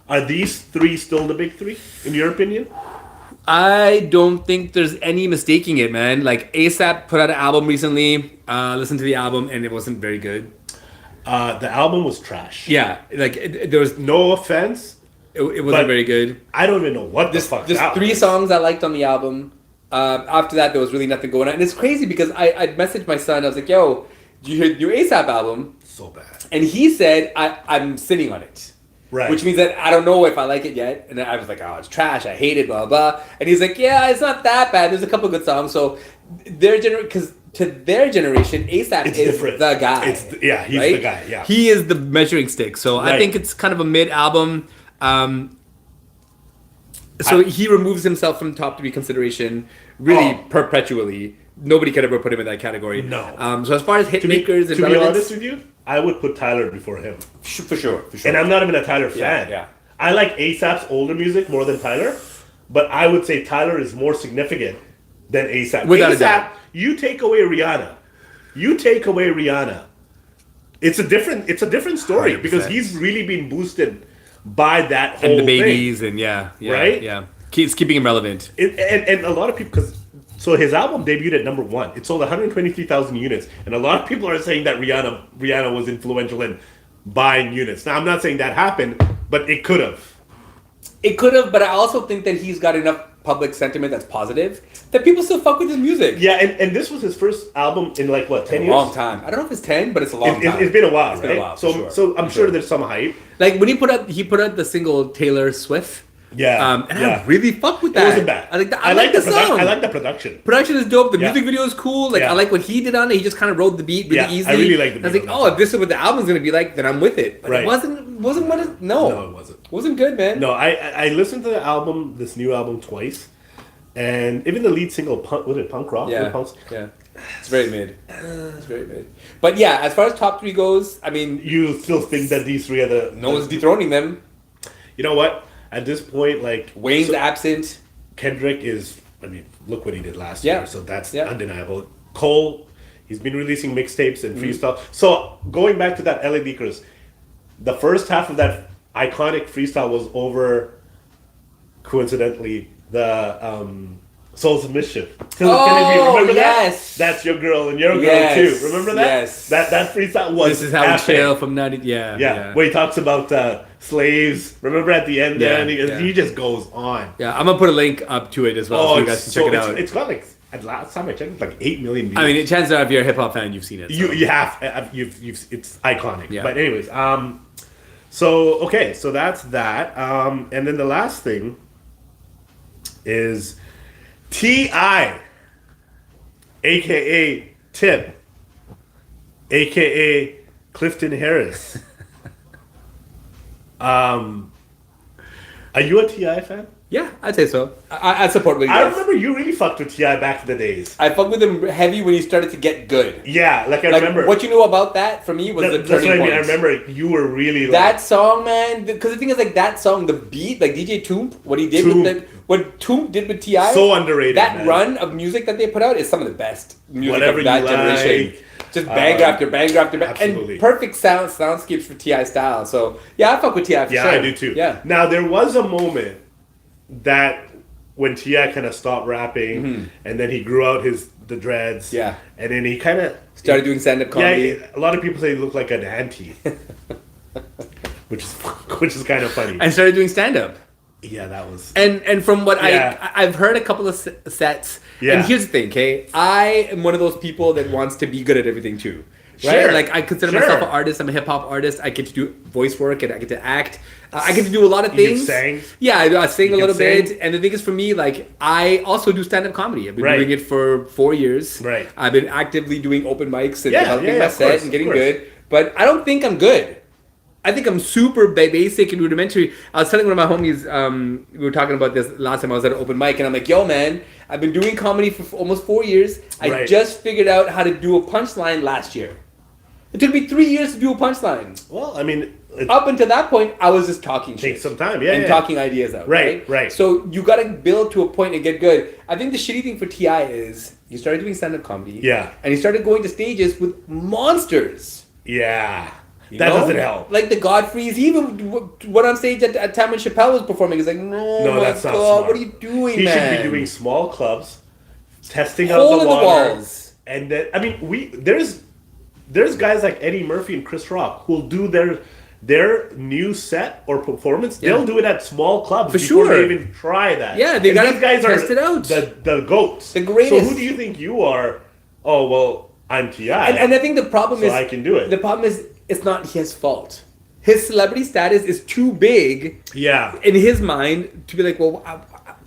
Speaker 2: are these three still the big three, in your opinion?
Speaker 1: I don't think there's any mistaking it, man. Like, ASAP put out an album recently, listened to the album, and it wasn't very good.
Speaker 2: The album was trash.
Speaker 1: Yeah, like, there was...
Speaker 2: No offense.
Speaker 1: It wasn't very good.
Speaker 2: I don't even know what the fuck
Speaker 1: There's
Speaker 2: that
Speaker 1: three
Speaker 2: was.
Speaker 1: songs I liked on the album. After that, there was really nothing going on. And it's crazy because I'd messaged my son. I was like, yo, did you hear the new ASAP album?
Speaker 2: So bad.
Speaker 1: And he said, I'm sitting on it.
Speaker 2: Right.
Speaker 1: Which means that I don't know if I like it yet. And I was like, oh, it's trash. I hate it, blah, blah. And he's like, yeah, it's not that bad. There's a couple of good songs. So because to their generation, ASAP is different. The guy.
Speaker 2: He's the guy, yeah.
Speaker 1: He is the measuring stick. So I think it's kind of a mid-album. He removes himself from top 3 consideration really perpetually. Nobody could ever put him in that category.
Speaker 2: No.
Speaker 1: So as far as hit makers and
Speaker 2: to be honest with you, I would put Tyler before him.
Speaker 1: For sure.
Speaker 2: And I'm not even a Tyler fan.
Speaker 1: Yeah.
Speaker 2: I like ASAP's older music more than Tyler, but I would say Tyler is more significant than ASAP.
Speaker 1: Without a doubt.
Speaker 2: You take away Rihanna. It's a different story
Speaker 1: 100%.
Speaker 2: Because he's really been boosted by that whole
Speaker 1: and the
Speaker 2: thing.
Speaker 1: babies and
Speaker 2: right?
Speaker 1: Yeah. It's keeping him relevant.
Speaker 2: And a lot of people, so his album debuted at number 1. It sold 123,000 units, and a lot of people are saying that Rihanna was influential in buying units. Now, I'm not saying that happened, but it could have.
Speaker 1: It could have, but I also think that he's got enough public sentiment that's positive that people still fuck with his music.
Speaker 2: Yeah, and this was his first album in 10 years?
Speaker 1: A long time. I don't know if it's 10, but it's a long time.
Speaker 2: It's been a while,
Speaker 1: It's
Speaker 2: right?
Speaker 1: been a while,
Speaker 2: So I'm sure there's some hype.
Speaker 1: Like when he put out the single Taylor Swift.
Speaker 2: Yeah.
Speaker 1: I really fuck with that.
Speaker 2: It wasn't bad.
Speaker 1: I like the song.
Speaker 2: I like the production.
Speaker 1: Production is dope. The music video is cool. Like I like what he did on it. He just kind of rode the beat really easily.
Speaker 2: I really like the beat.
Speaker 1: I was like, oh, if this is what the album's gonna be like, then I'm with it. But it wasn't what it. No,
Speaker 2: it wasn't.
Speaker 1: It wasn't good, man.
Speaker 2: No, I listened to the album, this new album, twice, and even the lead single, Punk Rock?
Speaker 1: Yeah. It's very mid. It's very mid. But yeah, as far as top 3 goes, I mean,
Speaker 2: you still think that these three are the?
Speaker 1: No one's dethroning them.
Speaker 2: You know what? At this point,
Speaker 1: Wayne's absent.
Speaker 2: Kendrick is. I mean, look what he did last year. So that's undeniable. Cole, he's been releasing mixtapes and freestyle. So going back to that LA Leakers, the first half of that iconic freestyle was over. Coincidentally, the Souls of Mischief. Remember
Speaker 1: yes.
Speaker 2: that? That's your girl and your girl too. Remember that?
Speaker 1: Yes.
Speaker 2: That freestyle was.
Speaker 1: This is how we chill from 90. Yeah.
Speaker 2: Where he talks about slaves. Remember at the end there, and he just goes on.
Speaker 1: Yeah, I'm gonna put a link up to it as well, so you guys can check it out.
Speaker 2: It's got at last time I checked, it's 8 million views.
Speaker 1: I mean, chances are if you're a hip hop fan, you've seen it. So.
Speaker 2: You have. It's iconic.
Speaker 1: Yeah.
Speaker 2: But anyways, so that's that. And then the last thing is T.I., a.k.a. Tip, a.k.a. Clifton Harris. Are you a T.I. fan?
Speaker 1: Yeah, I'd say so. I support what he does.
Speaker 2: I remember you really fucked with T.I. back in the days.
Speaker 1: I fucked with him heavy when he started to get good.
Speaker 2: Yeah, I remember.
Speaker 1: What you knew about that for me was the turning point.
Speaker 2: I remember you were really
Speaker 1: that song, man. Because the thing is, that song, the beat, DJ Toomp, what he did what Toomp did with T.I.
Speaker 2: So underrated.
Speaker 1: That run of music that they put out is some of the best music of that generation. Just banger after banger after banger. And perfect soundscapes for T.I. style. So, yeah, I fuck with T.I. for sure.
Speaker 2: Yeah, I do too.
Speaker 1: Yeah.
Speaker 2: Now, there was a moment that when T.I. kind of stopped rapping, and then he grew out the dreads.
Speaker 1: Yeah.
Speaker 2: And then he kind of
Speaker 1: started doing stand-up comedy.
Speaker 2: Yeah, a lot of people say he looked like an auntie. which is kind of funny.
Speaker 1: And started doing stand-up.
Speaker 2: Yeah, that was...
Speaker 1: And from what I've heard a couple of sets. Yeah. And here's the thing, okay? I am one of those people that wants to be good at everything too. Right?
Speaker 2: Sure.
Speaker 1: I consider myself an artist. I'm a hip-hop artist. I get to do voice work and I get to act. I get to do a lot of things.
Speaker 2: You sing?
Speaker 1: Yeah, I sing a little bit. And the thing is, for me, I also do stand-up comedy. I've been doing it for 4 years.
Speaker 2: Right.
Speaker 1: I've been actively doing open mics and developing my set and getting good. But I don't think I'm good. I think I'm super basic and rudimentary. I was telling one of my homies, we were talking about this last time I was at an open mic, and I'm like, yo, man, I've been doing comedy for almost 4 years. I just figured out how to do a punchline last year. It took me 3 years to do a punchline.
Speaker 2: Well, I mean, it
Speaker 1: Up until that point, I was just talking shit.
Speaker 2: takes some time. Yeah,
Speaker 1: And
Speaker 2: yeah.
Speaker 1: talking ideas out.
Speaker 2: Right.
Speaker 1: So you got to build to a point and get good. I think the shitty thing for T.I. is he started doing stand-up comedy.
Speaker 2: Yeah.
Speaker 1: And he started going to stages with monsters.
Speaker 2: Yeah.
Speaker 1: You
Speaker 2: That
Speaker 1: know?
Speaker 2: doesn't help.
Speaker 1: Like the Godfreys, he even went on stage at time when Chappelle was performing. He's like, no,
Speaker 2: that's not
Speaker 1: God,
Speaker 2: smart.
Speaker 1: what are you doing,
Speaker 2: He
Speaker 1: man?
Speaker 2: should be doing small clubs, testing out
Speaker 1: Hole
Speaker 2: the
Speaker 1: in the
Speaker 2: water.
Speaker 1: walls.
Speaker 2: And then, I mean, there's guys like Eddie Murphy and Chris Rock who'll do their new set or performance.
Speaker 1: Yeah.
Speaker 2: They'll do it at small clubs
Speaker 1: For
Speaker 2: before
Speaker 1: sure.
Speaker 2: they even try that.
Speaker 1: Yeah, they
Speaker 2: And
Speaker 1: gotta
Speaker 2: these guys
Speaker 1: test
Speaker 2: are
Speaker 1: it out.
Speaker 2: The goats.
Speaker 1: The greatest.
Speaker 2: So who do you think you are? Oh well, I'm T.I.
Speaker 1: And I think the problem
Speaker 2: So
Speaker 1: is
Speaker 2: I can do it.
Speaker 1: The problem is it's not his fault. His celebrity status is too big
Speaker 2: Yeah.
Speaker 1: in his mind to be like, well,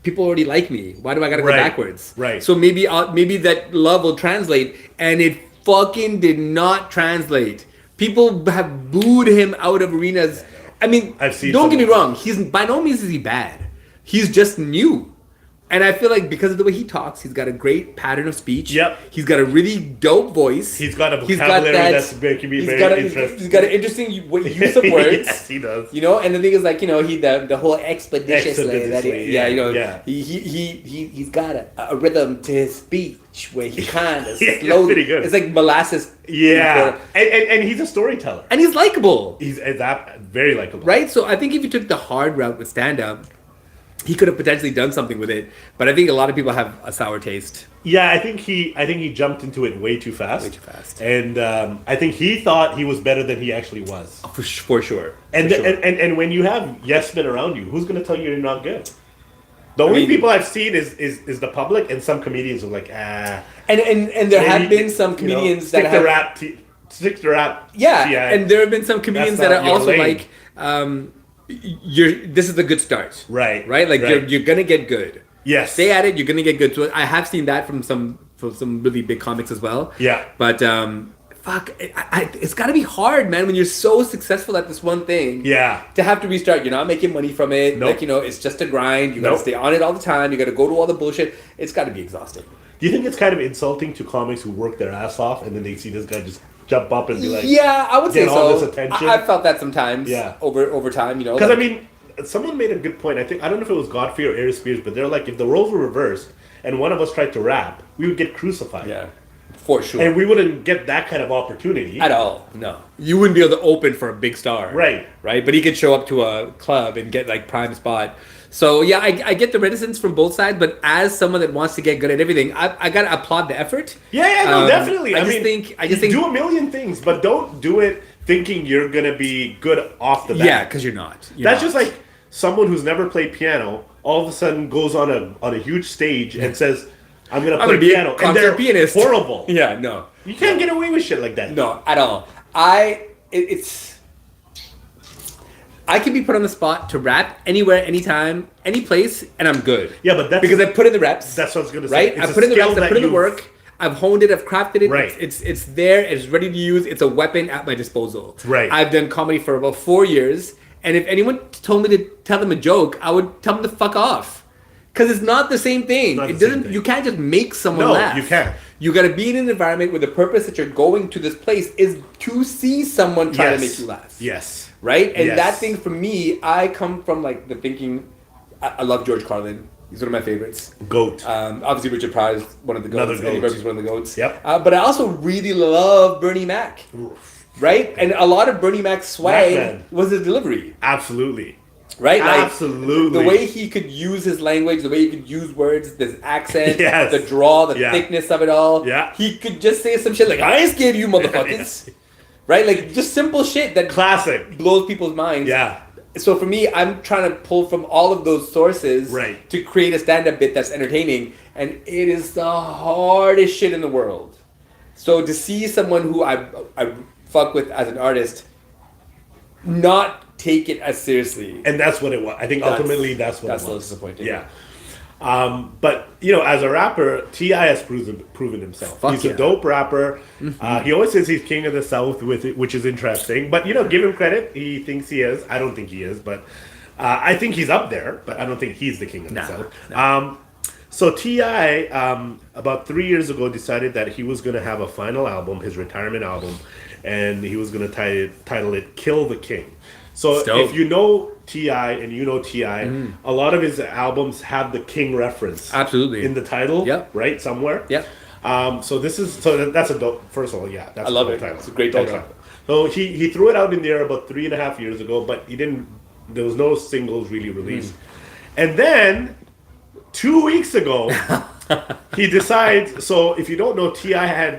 Speaker 1: people already like me. Why do I gotta go
Speaker 2: Right.
Speaker 1: backwards?
Speaker 2: Right.
Speaker 1: So maybe that love will translate, and it fucking did not translate. People have booed him out of arenas. I mean,
Speaker 2: I've seen
Speaker 1: don't get me
Speaker 2: some of
Speaker 1: wrong. He's by no means is he bad. He's just new. And I feel like because of the way he talks, he's got a great pattern of speech.
Speaker 2: Yep.
Speaker 1: He's got a really dope voice.
Speaker 2: He's got a vocabulary that's making me very interesting.
Speaker 1: He's got an interesting use of words.
Speaker 2: Yes, he does.
Speaker 1: You know, and the thing is, like, you know, the whole expeditiously that
Speaker 2: yeah.
Speaker 1: he's got a rhythm to his speech where he kind of
Speaker 2: Yeah,
Speaker 1: slowly.
Speaker 2: pretty good.
Speaker 1: It's like molasses.
Speaker 2: Yeah, and he's a storyteller.
Speaker 1: and he's likable,
Speaker 2: He's that very likable.
Speaker 1: right? So I think if you took the hard route with stand up, he could have potentially done something with it. But I think a lot of people have a sour taste.
Speaker 2: Yeah, I think he jumped into it way too fast.
Speaker 1: Way too fast.
Speaker 2: And I think he thought he was better than he actually was.
Speaker 1: For sure.
Speaker 2: And
Speaker 1: For sure.
Speaker 2: and when you have yes men around you, who's going to tell you you're not good? The only
Speaker 1: mean-
Speaker 2: people I've seen is the public, and some comedians are like,
Speaker 1: and there have
Speaker 2: maybe,
Speaker 1: been some
Speaker 2: you know,
Speaker 1: comedians
Speaker 2: stick
Speaker 1: that
Speaker 2: to
Speaker 1: have
Speaker 2: rap. Stick to rap.
Speaker 1: Yeah,
Speaker 2: TI.
Speaker 1: and there have been some comedians
Speaker 2: That's
Speaker 1: that
Speaker 2: not
Speaker 1: are
Speaker 2: your
Speaker 1: also
Speaker 2: lane.
Speaker 1: like, this is a good start.
Speaker 2: Right,
Speaker 1: Right? Like
Speaker 2: right.
Speaker 1: you're gonna get good.
Speaker 2: Yes.
Speaker 1: Stay at it, you're gonna get good. So I have seen that from some really big comics as well.
Speaker 2: Yeah.
Speaker 1: But fuck, it's gotta be hard, man, when you're so successful at this one thing.
Speaker 2: Yeah.
Speaker 1: To have to restart, you're not making money from it.
Speaker 2: Nope.
Speaker 1: Like, you know, it's just a grind. You gotta
Speaker 2: Nope.
Speaker 1: stay on it all the time. You gotta go to all the bullshit. It's gotta be exhausting.
Speaker 2: Do you think it's kind of insulting to comics who work their ass off and then they see this guy just jump up and be like,
Speaker 1: Yeah, I would say
Speaker 2: get all
Speaker 1: so.
Speaker 2: this attention?
Speaker 1: I felt that sometimes.
Speaker 2: Yeah.
Speaker 1: Over time, you know.
Speaker 2: Because
Speaker 1: like-
Speaker 2: I mean, someone made a good point. I don't know if it was Godfrey or Aries Spears, but they're like, if the roles were reversed and one of us tried to rap, we would get crucified.
Speaker 1: Yeah, for sure.
Speaker 2: And we wouldn't get that kind of opportunity.
Speaker 1: At all, no. You wouldn't be able to open for a big star.
Speaker 2: Right.
Speaker 1: Right? But he could show up to a club and get like prime spot. So yeah, I get the reticence from both sides, but as someone that wants to get good at everything, I gotta applaud the effort.
Speaker 2: Yeah, no, definitely.
Speaker 1: I just think
Speaker 2: do a million things, but don't do it thinking you're gonna be good off the bat.
Speaker 1: yeah, because you're not.
Speaker 2: That's just like someone who's never played piano all of a sudden goes on a huge stage and says, "I'm gonna play
Speaker 1: be a
Speaker 2: piano," and
Speaker 1: concert
Speaker 2: they're
Speaker 1: pianist.
Speaker 2: horrible.
Speaker 1: Yeah, no.
Speaker 2: You can't get away with shit like that.
Speaker 1: No, at all. I can be put on the spot to rap anywhere, anytime, any place, and I'm good.
Speaker 2: Yeah, but that's
Speaker 1: because I put in the reps.
Speaker 2: That's what I was gonna say.
Speaker 1: Right?
Speaker 2: It's
Speaker 1: I
Speaker 2: a
Speaker 1: put in the
Speaker 2: skill
Speaker 1: reps. I
Speaker 2: that
Speaker 1: put in the
Speaker 2: you've-
Speaker 1: work. I've honed it. I've crafted it.
Speaker 2: Right.
Speaker 1: It's there. It's ready to use. It's a weapon at my disposal.
Speaker 2: Right.
Speaker 1: I've done comedy for about 4 years, and if anyone told me to tell them a joke, I would tell them to fuck off, because it's not the same thing.
Speaker 2: Not
Speaker 1: It
Speaker 2: the same
Speaker 1: doesn't.
Speaker 2: thing.
Speaker 1: You can't just make someone
Speaker 2: No,
Speaker 1: laugh.
Speaker 2: you can't.
Speaker 1: You got to be in an environment where the purpose that you're going to this place is to see someone try to make you laugh.
Speaker 2: Yes.
Speaker 1: Right? And
Speaker 2: Yes.
Speaker 1: that thing for me, I come from like the thinking, I love George Carlin. He's one of my favorites.
Speaker 2: Goat.
Speaker 1: Obviously, Richard Pryor is one of the goats.
Speaker 2: Another
Speaker 1: Eddie
Speaker 2: goat.
Speaker 1: Murphy's one of the goats.
Speaker 2: Yep.
Speaker 1: But I also really love Bernie Mac. Right? And a lot of Bernie Mac's swag
Speaker 2: Macman.
Speaker 1: was his delivery.
Speaker 2: Absolutely.
Speaker 1: Right? Like,
Speaker 2: Absolutely.
Speaker 1: the way he could use his language, the way he could use words, this accent,
Speaker 2: Yes.
Speaker 1: the draw, the
Speaker 2: Yeah.
Speaker 1: thickness of it all.
Speaker 2: Yeah.
Speaker 1: He could just say some shit like, I ain't scared of you motherfuckers. Right? Like, just simple shit that
Speaker 2: Classic.
Speaker 1: blows people's minds.
Speaker 2: Yeah.
Speaker 1: So for me, I'm trying to pull from all of those sources
Speaker 2: Right.
Speaker 1: to create a stand-up bit that's entertaining, and it is the hardest shit in the world. So to see someone who I fuck with as an artist not take it as seriously,
Speaker 2: And that's what it was. I think ultimately that's what it
Speaker 1: so
Speaker 2: was.
Speaker 1: disappointing.
Speaker 2: Yeah. But you know, as a rapper, T.I. has proven himself.
Speaker 1: Fuck
Speaker 2: He's
Speaker 1: yeah.
Speaker 2: a dope rapper. He always says he's king of the South, with it, which is interesting. But you know, give him credit. He thinks he is. I don't think he is, but I think he's up there. But I don't think he's the king of the South. So T.I. About 3 years ago decided that he was going to have a final album, his retirement album, and he was going to title it "Kill the King." So
Speaker 1: Dope.
Speaker 2: if you know T.I. and you know T.I., a lot of his albums have the King reference
Speaker 1: Absolutely.
Speaker 2: in the title,
Speaker 1: Yep.
Speaker 2: right, somewhere.
Speaker 1: Yep.
Speaker 2: So that's a dope. First of all, yeah, that's
Speaker 1: I love
Speaker 2: a
Speaker 1: it.
Speaker 2: dope title.
Speaker 1: It's a great
Speaker 2: Dope
Speaker 1: title.
Speaker 2: So he threw it out in the air about 3.5 years ago, but he didn't. There was no singles really released, and then 2 weeks ago, he decides. So if you don't know, T.I. had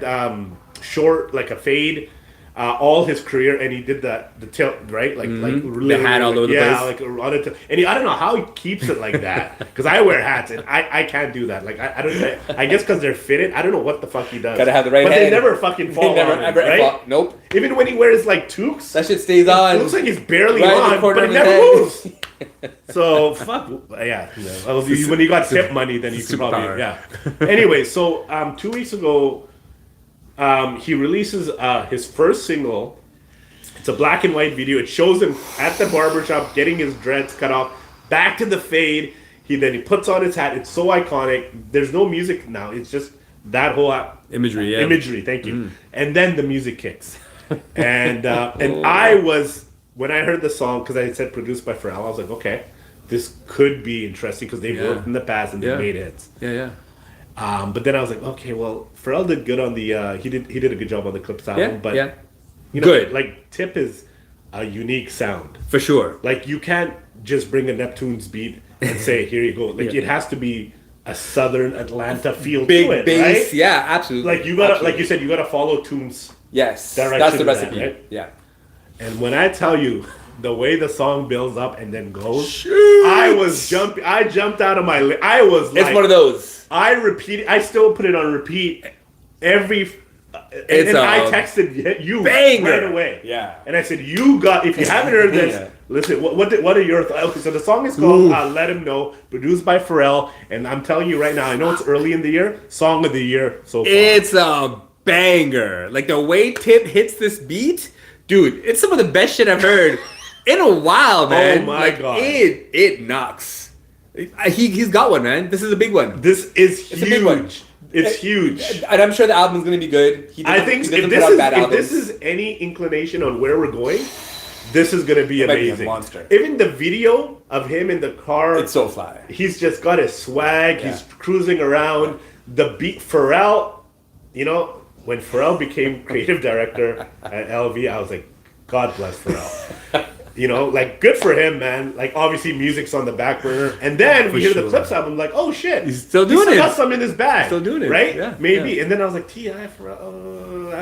Speaker 2: short, like a fade, all his career, and he did the tilt, right, like
Speaker 1: The hat all over the
Speaker 2: yeah,
Speaker 1: place.
Speaker 2: like a lot of and I don't know how he keeps it like that, because I wear hats and I can't do that. Like I don't. I guess because they're fitted. I don't know what the fuck he does.
Speaker 1: Gotta have the right
Speaker 2: but
Speaker 1: hand.
Speaker 2: they never fucking fall
Speaker 1: They never
Speaker 2: on him,
Speaker 1: ever
Speaker 2: right?
Speaker 1: fall. Nope.
Speaker 2: Even when he wears like toques,
Speaker 1: That shit stays
Speaker 2: it
Speaker 1: on.
Speaker 2: looks like he's barely
Speaker 1: Right in the
Speaker 2: on,
Speaker 1: corner
Speaker 2: but
Speaker 1: of
Speaker 2: it
Speaker 1: his
Speaker 2: never
Speaker 1: head.
Speaker 2: moves. So fuck yeah. Well, when you got tip money, then you can probably Anyway, so 2 weeks ago, he releases his first single. It's a black and white video. It shows him at the barbershop getting his dreads cut off, back to the fade. He puts on his hat. It's so iconic. There's no music now. It's just that whole
Speaker 1: Imagery, yeah.
Speaker 2: imagery. Thank you. And then the music kicks, and I was, when I heard the song, because I said produced by Pharrell, I was like, okay, this could be interesting because they've worked in the past and they've made hits.
Speaker 1: Yeah.
Speaker 2: But then I was like, okay, well, Pharrell did good on the he did a good job on the Clips album, but you know,
Speaker 1: good.
Speaker 2: Like Tip is a unique sound.
Speaker 1: For sure.
Speaker 2: Like you can't just bring a Neptune's beat and say, here you go. Like it has to be a Southern Atlanta feel
Speaker 1: Big
Speaker 2: to it,
Speaker 1: bass.
Speaker 2: right?
Speaker 1: Yeah, absolutely.
Speaker 2: Like you gotta,
Speaker 1: Absolutely.
Speaker 2: like you said, you gotta follow Tune's
Speaker 1: Yes.
Speaker 2: direction
Speaker 1: That's the
Speaker 2: to that,
Speaker 1: recipe.
Speaker 2: right?
Speaker 1: Yeah.
Speaker 2: And when I tell you the way the song builds up and then goes, I jumped out of my I was like,
Speaker 1: It's one of those.
Speaker 2: I still put it on repeat every. And I texted you
Speaker 1: banger.
Speaker 2: right away.
Speaker 1: Yeah.
Speaker 2: And I said, if you haven't heard this, listen, what are your thoughts? Okay, so the song is called Let Him Know, produced by Pharrell. And I'm telling you right now, I know it's early in the year, song of the year so far.
Speaker 1: It's a banger. Like the way Tip hits this beat, dude, it's some of the best shit I've heard in a while, man.
Speaker 2: Oh my God.
Speaker 1: It knocks. He's got one, man. This is a big one.
Speaker 2: This is
Speaker 1: It's a big one.
Speaker 2: huge. It's huge.
Speaker 1: And I'm sure the album's gonna be good.
Speaker 2: I think if this is any inclination on where we're going, this is gonna be
Speaker 1: might be a
Speaker 2: amazing.
Speaker 1: monster.
Speaker 2: Even the video of him in the car,
Speaker 1: It's so fly.
Speaker 2: he's just got his swag.
Speaker 1: Yeah.
Speaker 2: He's cruising around. The beat, Pharrell, you know, when Pharrell became creative director at LV, I was like, God bless Pharrell. You know, like, good for him, man. Like, obviously, music's on the back burner. And then we hear the Clips album, like, oh, shit.
Speaker 1: He's still doing
Speaker 2: He
Speaker 1: it.
Speaker 2: got some in his bag.
Speaker 1: Still doing it.
Speaker 2: Right?
Speaker 1: Yeah,
Speaker 2: Maybe.
Speaker 1: yeah.
Speaker 2: And then I was like, T.I. for, I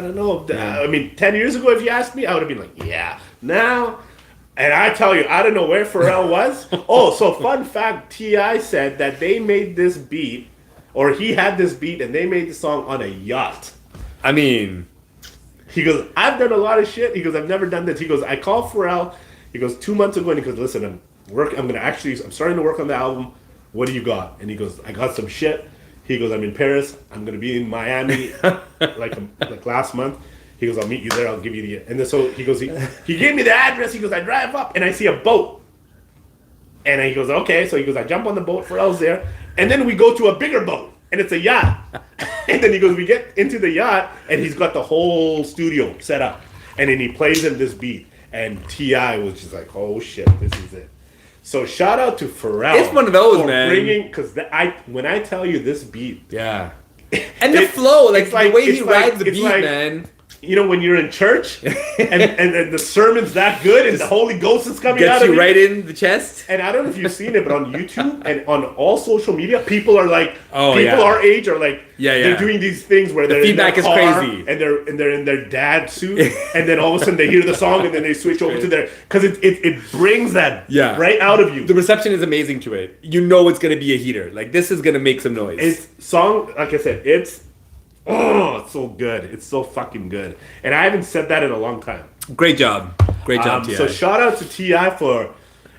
Speaker 2: don't know. I mean, 10 years ago, if you asked me, I would have been like, yeah. Now, and I tell you, I don't know where Pharrell was. Oh, so fun fact, T.I. said that they made this beat, or he had this beat, and they made the song on a yacht.
Speaker 1: I mean,
Speaker 2: He goes, I've done a lot of shit. He goes, I've never done this. He goes, I called Pharrell. He goes, 2 months ago, and he goes, listen, I'm starting to work on the album. What do you got? And he goes, I got some shit. He goes, I'm in Paris. I'm going to be in Miami like last month. He goes, I'll meet you there. I'll give you the... And then so he goes, he gave me the address. He goes, I drive up and I see a boat. And he goes, okay. So he goes, I jump on the boat. Pharrell's there. And then we go to a bigger boat. And it's a yacht. And then he goes, we get into the yacht. And he's got the whole studio set up. And then he plays him this beat. And T.I. was just like, oh shit, this is it. So shout out to Pharrell.
Speaker 1: It's one of those,
Speaker 2: for
Speaker 1: man.
Speaker 2: Because when I tell you this beat,
Speaker 1: yeah. And the flow, like the way he rides the beat, man.
Speaker 2: You know, when you're in church and the sermon's that good and the Holy Ghost is coming out
Speaker 1: Gets
Speaker 2: of
Speaker 1: you right in the chest.
Speaker 2: And I don't know if you've seen it, but on YouTube and on all social media, people are like,
Speaker 1: yeah.
Speaker 2: our age are like,
Speaker 1: Yeah.
Speaker 2: they're doing these things where they're
Speaker 1: feedback
Speaker 2: in their
Speaker 1: is
Speaker 2: car
Speaker 1: crazy.
Speaker 2: and they're in their dad suit, and then all of a sudden they hear the song and then they switch over to their, because it brings that right out of you.
Speaker 1: The reception is amazing to it. You know it's gonna be a heater. Like this is gonna make some noise.
Speaker 2: It's song, like I said, it's so good. It's so fucking good. And I haven't said that in a long time.
Speaker 1: Great job, T.I.
Speaker 2: So shout out to T.I. for,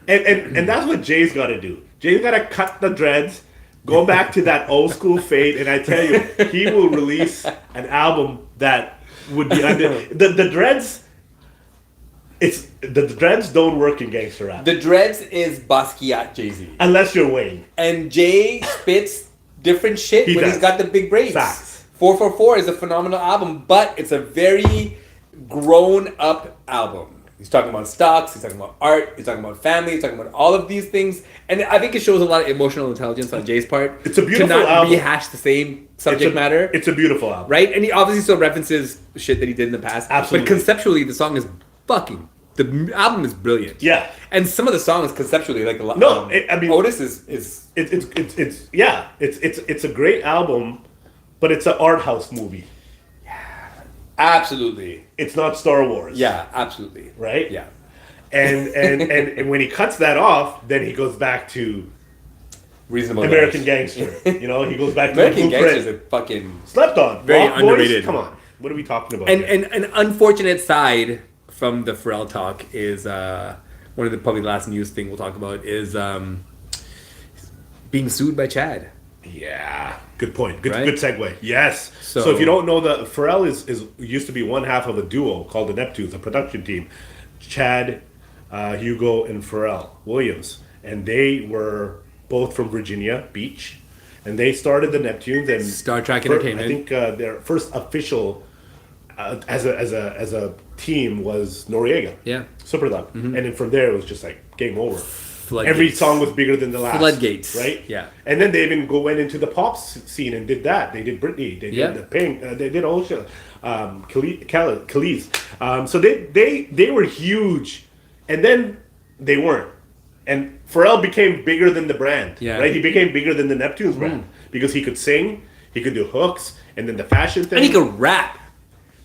Speaker 2: and that's what Jay's got to do. Jay's got to cut the dreads, go back to that old school fade, and I tell you, he will release an album that would be under the dreads. It's the dreads don't work in gangster rap.
Speaker 1: The dreads is Basquiat Jay-Z.
Speaker 2: Unless you're Wayne.
Speaker 1: And Jay spits different shit when he's got the big braids.
Speaker 2: Facts.
Speaker 1: 444 is a phenomenal album, but it's a very, grown up album. He's talking about stocks, he's talking about art, he's talking about family, he's talking about all of these things. And I think it shows a lot of emotional intelligence on Jay's part.
Speaker 2: It's a beautiful
Speaker 1: to not
Speaker 2: album.
Speaker 1: rehash the same subject matter.
Speaker 2: It's a beautiful album.
Speaker 1: Right? And he obviously still references shit that he did in the past.
Speaker 2: Absolutely.
Speaker 1: But conceptually, the song is fucking... The album is brilliant.
Speaker 2: Yeah.
Speaker 1: And some of the songs conceptually, like a lot...
Speaker 2: No, I mean...
Speaker 1: Otis is...
Speaker 2: It's a great album, but it's an art house movie.
Speaker 1: Absolutely.
Speaker 2: It's not Star Wars.
Speaker 1: Yeah, absolutely.
Speaker 2: Right?
Speaker 1: Yeah.
Speaker 2: And when he cuts that off, then he goes back to
Speaker 1: Reasonable
Speaker 2: American
Speaker 1: Doubt.
Speaker 2: Gangster. You know, he goes back to
Speaker 1: American
Speaker 2: the blueprint.
Speaker 1: Gangster is a fucking...
Speaker 2: Slept on.
Speaker 1: Very
Speaker 2: Rock
Speaker 1: underrated.
Speaker 2: Boys? Come on. What are we talking about
Speaker 1: And
Speaker 2: here?
Speaker 1: an unfortunate side from the Pharrell talk is one of the probably last news thing we'll talk about is being sued by Chad.
Speaker 2: Yeah, good point. Good
Speaker 1: Right?
Speaker 2: good segue. Yes.
Speaker 1: So-
Speaker 2: So if you don't know, Pharrell is used to be one half of a duo called the Neptunes, a production team. Chad, Hugo, and Pharrell Williams, and they were both from Virginia Beach, and they started the Neptunes and
Speaker 1: Star Trek Entertainment.
Speaker 2: I think their first official as a team was Noriega.
Speaker 1: Yeah.
Speaker 2: Super Thug. And then from there it was just like game over.
Speaker 1: Floodgates.
Speaker 2: Every song was bigger than the last.
Speaker 1: Floodgates.
Speaker 2: Right?
Speaker 1: Yeah.
Speaker 2: And then they even went into the pop scene and did that. They did Britney. They did
Speaker 1: Yeah.
Speaker 2: the Pink. They did all shit. Khalees. So they were huge. And then they weren't. And Pharrell became bigger than the brand.
Speaker 1: Yeah.
Speaker 2: Right? He became bigger than the Neptunes brand. Because he could sing, he could do hooks, and then the fashion thing.
Speaker 1: And he could rap.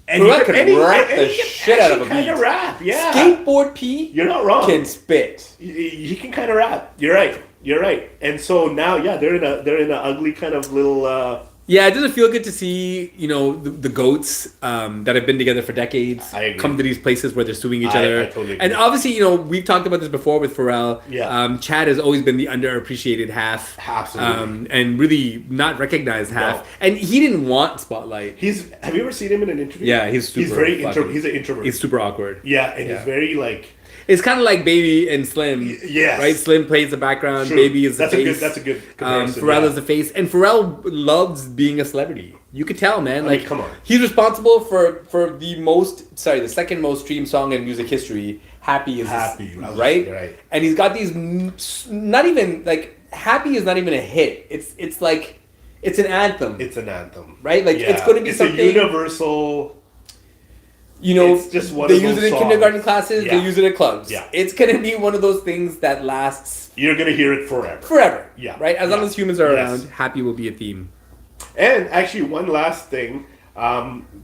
Speaker 2: And
Speaker 1: Pharrell could rap the
Speaker 2: he can
Speaker 1: shit out of a
Speaker 2: kind
Speaker 1: beat.
Speaker 2: of rap, yeah.
Speaker 1: Skateboard P
Speaker 2: You're not wrong.
Speaker 1: can spit.
Speaker 2: He can kind of rap. You're right. And so now, yeah, they're in a ugly kind of little.
Speaker 1: Yeah, it doesn't feel good to see, the goats that have been together for decades
Speaker 2: I agree.
Speaker 1: come to these places where they're suing each
Speaker 2: I
Speaker 1: other.
Speaker 2: totally agree.
Speaker 1: And obviously, we've talked about this before with Pharrell.
Speaker 2: Yeah.
Speaker 1: Chad has always been the underappreciated half.
Speaker 2: Absolutely.
Speaker 1: And really not recognized half.
Speaker 2: No.
Speaker 1: And he didn't want spotlight.
Speaker 2: Have you ever seen him in an interview?
Speaker 1: Yeah, he's super.
Speaker 2: He's very
Speaker 1: fucking-
Speaker 2: he's an introvert.
Speaker 1: He's super awkward.
Speaker 2: Yeah, and
Speaker 1: Yeah.
Speaker 2: he's very like.
Speaker 1: It's kind of like Baby and Slim.
Speaker 2: Yes.
Speaker 1: Right? Slim plays the background.
Speaker 2: True.
Speaker 1: Baby is the
Speaker 2: That's
Speaker 1: face.
Speaker 2: a good comparison.
Speaker 1: Pharrell
Speaker 2: yeah.
Speaker 1: is the face. And Pharrell loves being a celebrity. You could tell, man.
Speaker 2: I
Speaker 1: Like,
Speaker 2: mean, come on.
Speaker 1: He's responsible for the second most streamed song in music history. Happy is
Speaker 2: Happy,
Speaker 1: right?
Speaker 2: right.
Speaker 1: And he's got these not even like Happy is not even a hit. It's like it's an anthem.
Speaker 2: It's an anthem,
Speaker 1: Right? Like, it's gonna be
Speaker 2: it's
Speaker 1: something-
Speaker 2: a universal. It's just one
Speaker 1: they
Speaker 2: of
Speaker 1: use
Speaker 2: those
Speaker 1: it in
Speaker 2: songs.
Speaker 1: kindergarten classes.
Speaker 2: Yeah.
Speaker 1: They use it at clubs.
Speaker 2: Yeah.
Speaker 1: It's gonna be one of those things that lasts
Speaker 2: You're gonna hear it forever.
Speaker 1: forever.
Speaker 2: Yeah.
Speaker 1: Right? As long
Speaker 2: Yeah.
Speaker 1: as humans are
Speaker 2: Yes.
Speaker 1: around, Happy will be a theme.
Speaker 2: And actually, one last thing.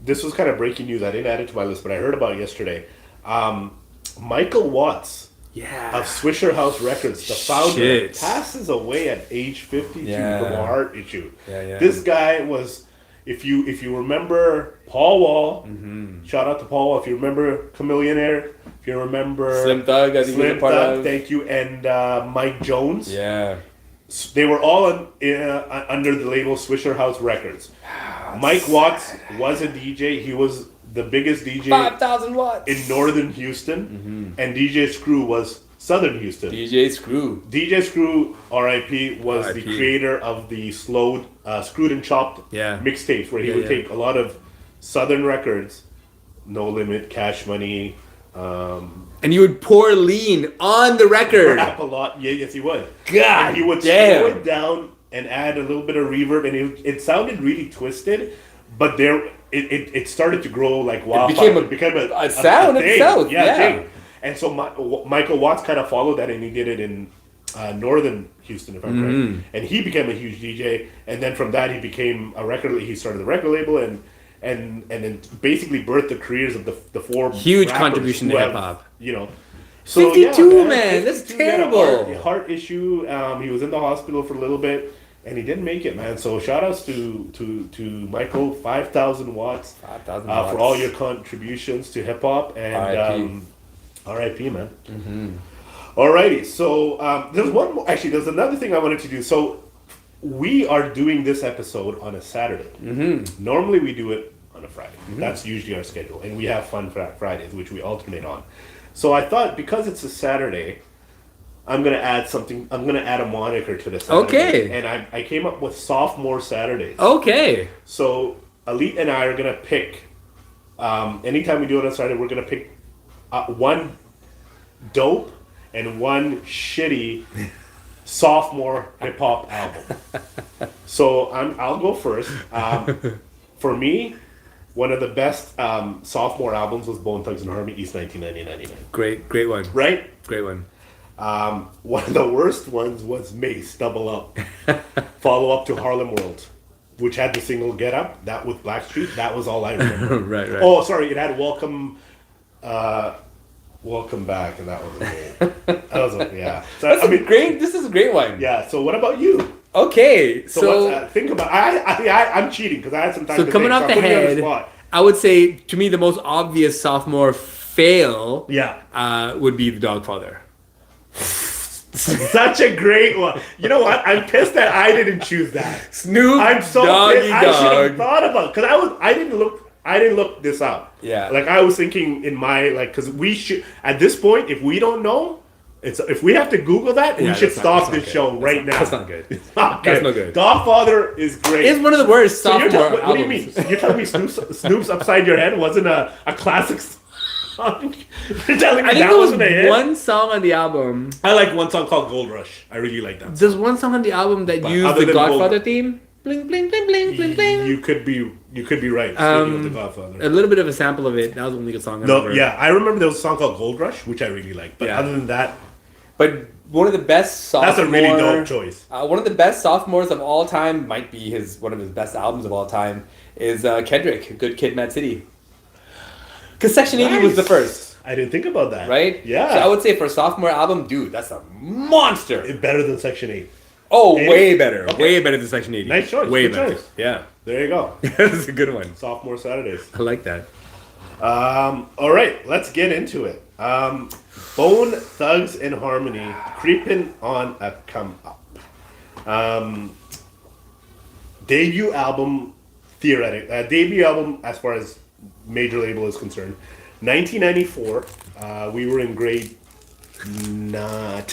Speaker 2: This was kind of breaking news. I didn't add it to my list, but I heard about it yesterday. Michael Watts
Speaker 1: Yeah.
Speaker 2: of Swisher House Records, the founder,
Speaker 1: Shit.
Speaker 2: passes away at age 52
Speaker 1: Yeah.
Speaker 2: from a heart issue.
Speaker 1: Yeah.
Speaker 2: This guy was, if you remember Paul Wall, shout out to Paul Wall. If you remember Chameleonaire, if you remember
Speaker 1: Slim Thug, I think he was a
Speaker 2: Slim
Speaker 1: part
Speaker 2: Thug,
Speaker 1: of.
Speaker 2: thank you, and Mike Jones.
Speaker 1: Yeah.
Speaker 2: They were all under the label Swisher House Records. Mike Watts was a DJ. He was the biggest DJ
Speaker 1: 5,000 watts.
Speaker 2: in northern Houston, and DJ Screw was southern Houston.
Speaker 1: DJ Screw.
Speaker 2: DJ Screw, R.I.P., was the
Speaker 1: R.I.P.
Speaker 2: creator of the Screwed and Chopped
Speaker 1: Yeah.
Speaker 2: mixtapes, where he
Speaker 1: Yeah,
Speaker 2: would
Speaker 1: yeah.
Speaker 2: take a lot of southern records, No Limit, Cash Money,
Speaker 1: And you would pour lean on the record.
Speaker 2: rap a lot. Yeah, yes, he would.
Speaker 1: God
Speaker 2: And he would
Speaker 1: damn.
Speaker 2: slow it down and add a little bit of reverb, and it sounded really twisted, but it started to grow like wildfire.
Speaker 1: became a sound
Speaker 2: thing.
Speaker 1: itself,
Speaker 2: Yeah,
Speaker 1: yeah.
Speaker 2: thing. And so Michael Watts kind of followed that, and he did it in northern Houston, if I'm right. And he became a huge DJ, and then from that he became a record. He started the record label, and then basically birthed the careers of the four
Speaker 1: Huge
Speaker 2: rappers
Speaker 1: contribution
Speaker 2: who
Speaker 1: to
Speaker 2: have,
Speaker 1: hip-hop.
Speaker 2: So
Speaker 1: 52, man, that's
Speaker 2: 52, he had a
Speaker 1: terrible.
Speaker 2: heart issue. He was in the hospital for a little bit, and he didn't make it, man. So shout outs to Michael, 5,000 watts,
Speaker 1: 5,000
Speaker 2: for all your contributions to hip hop, and R.I.P. Man. Alrighty, so there's one more. Actually, there's another thing I wanted to do. So we are doing this episode on a Saturday. Normally we do it on a Friday. That's usually our schedule, and we have fun Fridays, which we alternate on. So I thought, because it's a Saturday, I'm gonna add something. I'm gonna add a moniker to the Saturday.
Speaker 1: Okay.
Speaker 2: And I came up with Sophomore Saturdays.
Speaker 1: Okay.
Speaker 2: So Elite and I are gonna pick anytime we do it on Saturday, we're gonna pick one dope and one shitty sophomore hip hop album. So I'll go first. For me, one of the best sophomore albums was Bone Thugs and Harmony, East 1999.
Speaker 1: Great one.
Speaker 2: Right?
Speaker 1: Great one.
Speaker 2: One of the worst ones was Mace, Double Up. Follow up to Harlem World, which had the single Get Up, that with Blackstreet. That was all I remember.
Speaker 1: Right.
Speaker 2: Oh, sorry, it had Welcome Back, and that was great. That was yeah. So,
Speaker 1: Great. This is a great one.
Speaker 2: Yeah. So what about you?
Speaker 1: Okay,
Speaker 2: So let's think about. I'm cheating because I had some time.
Speaker 1: So
Speaker 2: to
Speaker 1: coming
Speaker 2: think,
Speaker 1: off the
Speaker 2: I'm putting you on
Speaker 1: head,
Speaker 2: spot.
Speaker 1: I would say to me the most obvious sophomore fail, would be the Dogfather.
Speaker 2: Such a great one. You know what? I'm pissed that I didn't choose that.
Speaker 1: Snoop,
Speaker 2: I'm so
Speaker 1: Doggy
Speaker 2: pissed. I should
Speaker 1: Dog.
Speaker 2: have thought about because I didn't look this up.
Speaker 1: Yeah.
Speaker 2: Like I was thinking in my because we should at this point if we don't know. If we have to Google that, we should stop this show right now.
Speaker 1: That's not good.
Speaker 2: It's not
Speaker 1: That's
Speaker 2: good.
Speaker 1: not good.
Speaker 2: Dogfather is great.
Speaker 1: It's one of the worst
Speaker 2: So
Speaker 1: sophomore
Speaker 2: what do you mean?
Speaker 1: albums.
Speaker 2: You're telling me Snoop's Upside Your Head wasn't a classic song? You're telling me
Speaker 1: I think
Speaker 2: that
Speaker 1: there was
Speaker 2: wasn't a hit?
Speaker 1: one song on the album.
Speaker 2: I like one song called Gold Rush. I really like that.
Speaker 1: There's one song on the album that used
Speaker 2: other
Speaker 1: the
Speaker 2: than
Speaker 1: Godfather theme. Bling bling bling bling bling bling.
Speaker 2: You could be right. Speaking of the Godfather.
Speaker 1: A little bit of a sample of it. That was the only good song I remember.
Speaker 2: I remember there was a song called Gold Rush, which I really liked. But other than that,
Speaker 1: But one of the best sophomore...
Speaker 2: that's a really dope choice.
Speaker 1: One of the best sophomores of all time, might be one of his best albums of all time, is Kendrick, Good Kid, Mad City. Because Section 80 was the first.
Speaker 2: I didn't think about that.
Speaker 1: Right?
Speaker 2: Yeah.
Speaker 1: So I would say for a sophomore album, dude, that's a monster.
Speaker 2: It's better than Section 8.
Speaker 1: Oh, way better. Okay. Way better than Section 80.
Speaker 2: Nice choice.
Speaker 1: Way
Speaker 2: Good
Speaker 1: better.
Speaker 2: choice.
Speaker 1: Yeah.
Speaker 2: There you go.
Speaker 1: That's a good one.
Speaker 2: Sophomore Saturdays.
Speaker 1: I like that.
Speaker 2: All right, let's get into it. Bone Thugs and Harmony, Creepin on a Come Up. Debut album, debut album as far as major label is concerned. 1994, we were in grade 10.